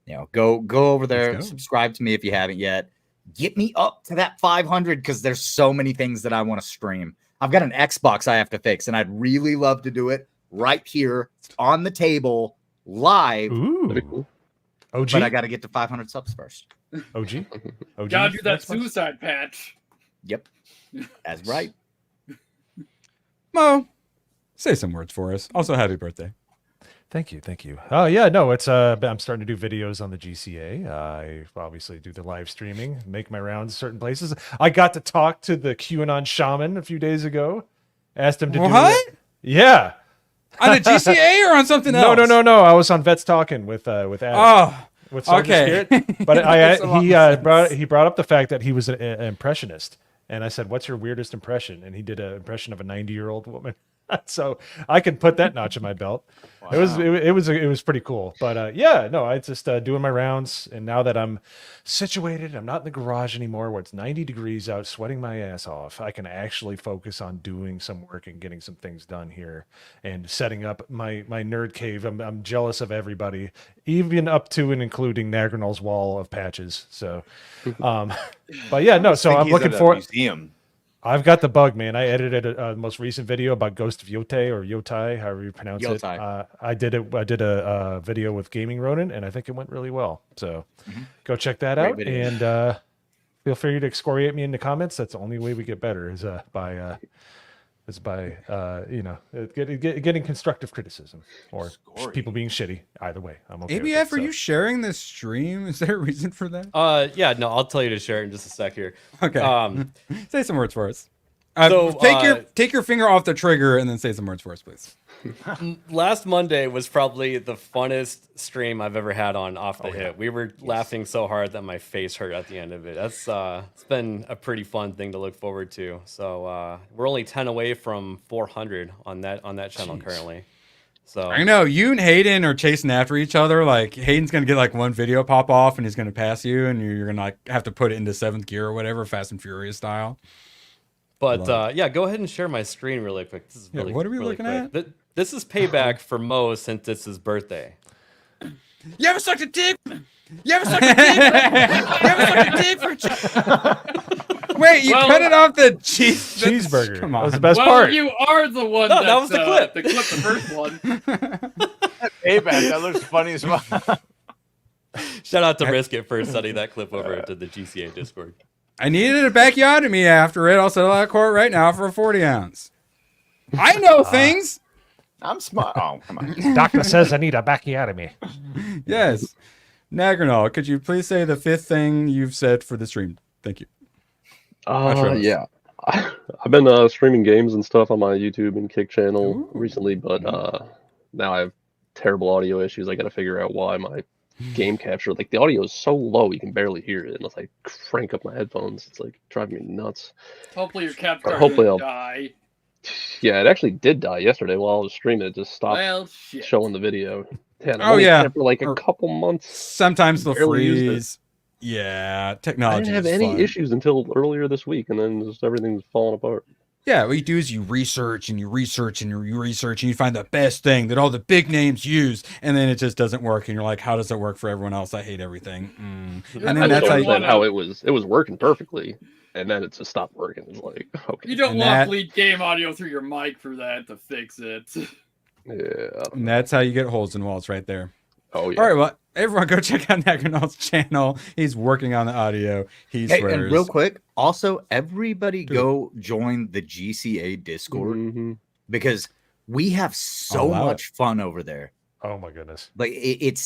you know, go over there, subscribe to me if you haven't yet. Get me up to that 500 because there's so many things that I want to stream. I've got an Xbox I have to fix, and I'd really love to do it right here on the table live. Ooh. OG? But I got to get to 500 subs first. OG? OG? Gotta do that suicide patch. Yep. That's right. Mo, say some words for us. Also, happy birthday. Thank you. Oh yeah, no, it's I'm starting to do videos on the GCA. I obviously do the live streaming, make my rounds certain places. I got to talk to the QAnon shaman a few days ago. Asked him to do it. Yeah. On the GCA or on something else? No. I was on Vets Talking with Adam. Oh, with Sergeant okay. Spirit. But he brought up the fact that he was an impressionist, and I said, "What's your weirdest impression?" And he did an impression of a 90-year-old woman. So I can put that notch in my belt. Wow. It was pretty cool. But yeah, no, I just doing my rounds, and now that I'm situated, I'm not in the garage anymore where it's 90 degrees out, sweating my ass off. I can actually focus on doing some work and getting some things done here and setting up my nerd cave. I'm jealous of everybody, even up to and including Nagrinal's wall of patches. So, but yeah, no. So I'm looking for museum. I've got the bug, man. I edited a most recent video about Ghost of Yotai or Yotai, however you pronounce it. I did a video with Gaming Ronin, and I think it went really well. So go check that out, and feel free to excoriate me in the comments. That's the only way we get better is by getting constructive criticism or people being shitty. Either way, I'm okay. ABF, are you sharing this stream? Is there a reason for that? Yeah, no, I'll tell you to share it in just a sec here. Okay. Say some words for us. Take your finger off the trigger and then say some words for us, please. Last Monday was probably the funnest stream I've ever had on Off the Hit. We were laughing so hard that my face hurt at the end of it. That's it's been a pretty fun thing to look forward to. So we're only 10 away from 400 on that channel currently. So I know you and Hayden are chasing after each other. Like Hayden's gonna get like one video pop off and he's gonna pass you, and you're gonna like have to put it into 7th gear or whatever, Fast and Furious style. But yeah, go ahead and share my screen really quick. This is really, what are we really looking quick. This is payback for Mo since it's his birthday. You ever sucked a dick? You ever sucked a dick? You ever sucked a dick for Wait, you cut it off the cheeseburger. Come on. That was the best part. You are the one. No, that was the clip. The first one. Payback. That looks funny as well. Shout out to Brisket for sending that clip over to the GCA Discord. I needed a bacchiotomy after it. I'll settle out of court right now for a 40 ounce. I know things. I'm smart. Oh, come on. Doctor says I need a bacchiotomy. Yes. Nagrinal, could you please say the 5th thing you've said for the stream? Thank you. Yeah. I've been streaming games and stuff on my YouTube and Kick channel recently, but now I have terrible audio issues. I got to figure out why my game capture. Like the audio is so low you can barely hear it unless I crank up my headphones. It's like driving me nuts. Hopefully your capture Hopefully didn't I'll die. Yeah, it actually did die yesterday while I was streaming. It just stopped Well, shit. showing the video. Yeah, Oh, yeah. For like a couple months. Sometimes they'll Barely used it. freeze. Yeah, I technology. didn't have is any fun. issues until earlier this week, and then just everything's falling apart. Yeah, what you do is you research and you research and you research and you find the best thing that all the big names use, and then it just doesn't work. And you're like, how does it work for everyone else? I hate everything. And I then that's don't how understand how it was working perfectly, and then it just stopped working. It's like, okay. You don't And want that- to bleed game audio through your mic for that to fix it. Yeah. And that's how you get holes in walls right there. Oh yeah. All right, well, everyone go check out Naganol's channel. He's working on the audio. He Hey, swears. and real quick, also everybody go join the GCA Discord because we have so I'll allow much fun over there. Oh my goodness! Like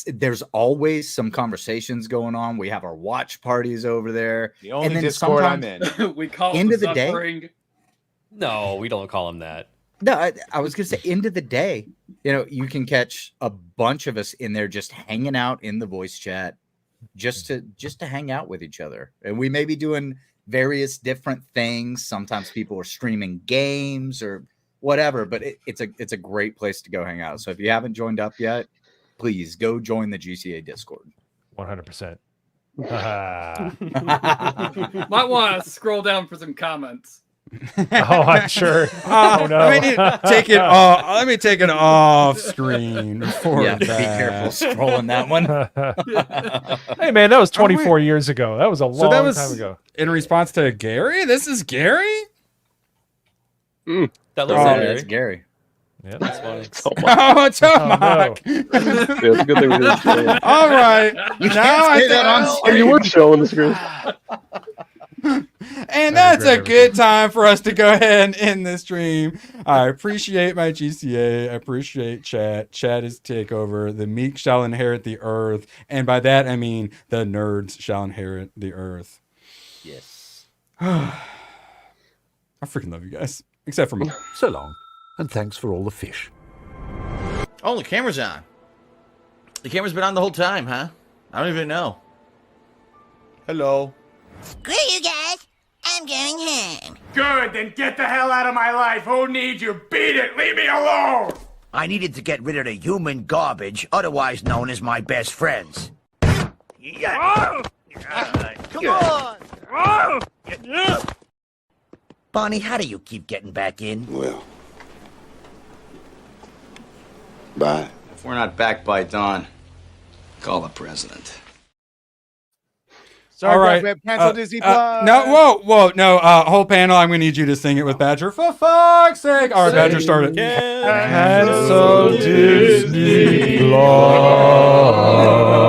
there's always some conversations going on. We have our watch parties over there. The only and then Discord I'm sometimes- in. We call End it of the day? suffering. No, we don't call him that. No, I was gonna say end of the day, you can catch a bunch of us in there just hanging out in the voice chat, just to hang out with each other. And we may be doing various different things. Sometimes people are streaming games or whatever, but it's a great place to go hang out. So if you haven't joined up yet, please go join the GCA Discord. 100%. Might want to scroll down for some comments. Oh, I'm sure. Oh no! Let me take it off. Let me take it off screen before Yeah, that. be careful scrolling that one. Hey man, that was 24 years ago. That was a long So that was time ago. in response to Gary. This is Gary. That looks Oh, like That's Gary. Gary. Yeah, That's funny. Oh, it's Oh, no. Tomac. Yeah, it's a good thing we didn't show it. All right. You Now can't I say that on think- Oh, you were showing the screen. And that's a good time for us to go ahead and end this stream. I appreciate my GCA. I appreciate chat. Chat is takeover. The meek shall inherit the earth. And by that, I mean the nerds shall inherit the earth. Yes. I freaking love you guys. Except for me. So long, and thanks for all the fish. Oh, the camera's on. The camera's been on the whole time, huh? I don't even know. Hello. Screw you guys. I'm going home. Good, then get the hell out of my life. Who needs you? Beat it. Leave me alone. I needed to get rid of the human garbage, otherwise known as my best friends. Come on! Bonnie, how do you keep getting back in? Well. Bye. If we're not back by dawn, call the president. Sorry, All right. we have canceled Disney Plus. No, whoa, no. Whole panel. I'm gonna need you to sing it with Badger. For fuck's sake! All right, Badger, start it. Cancel Disney Plus.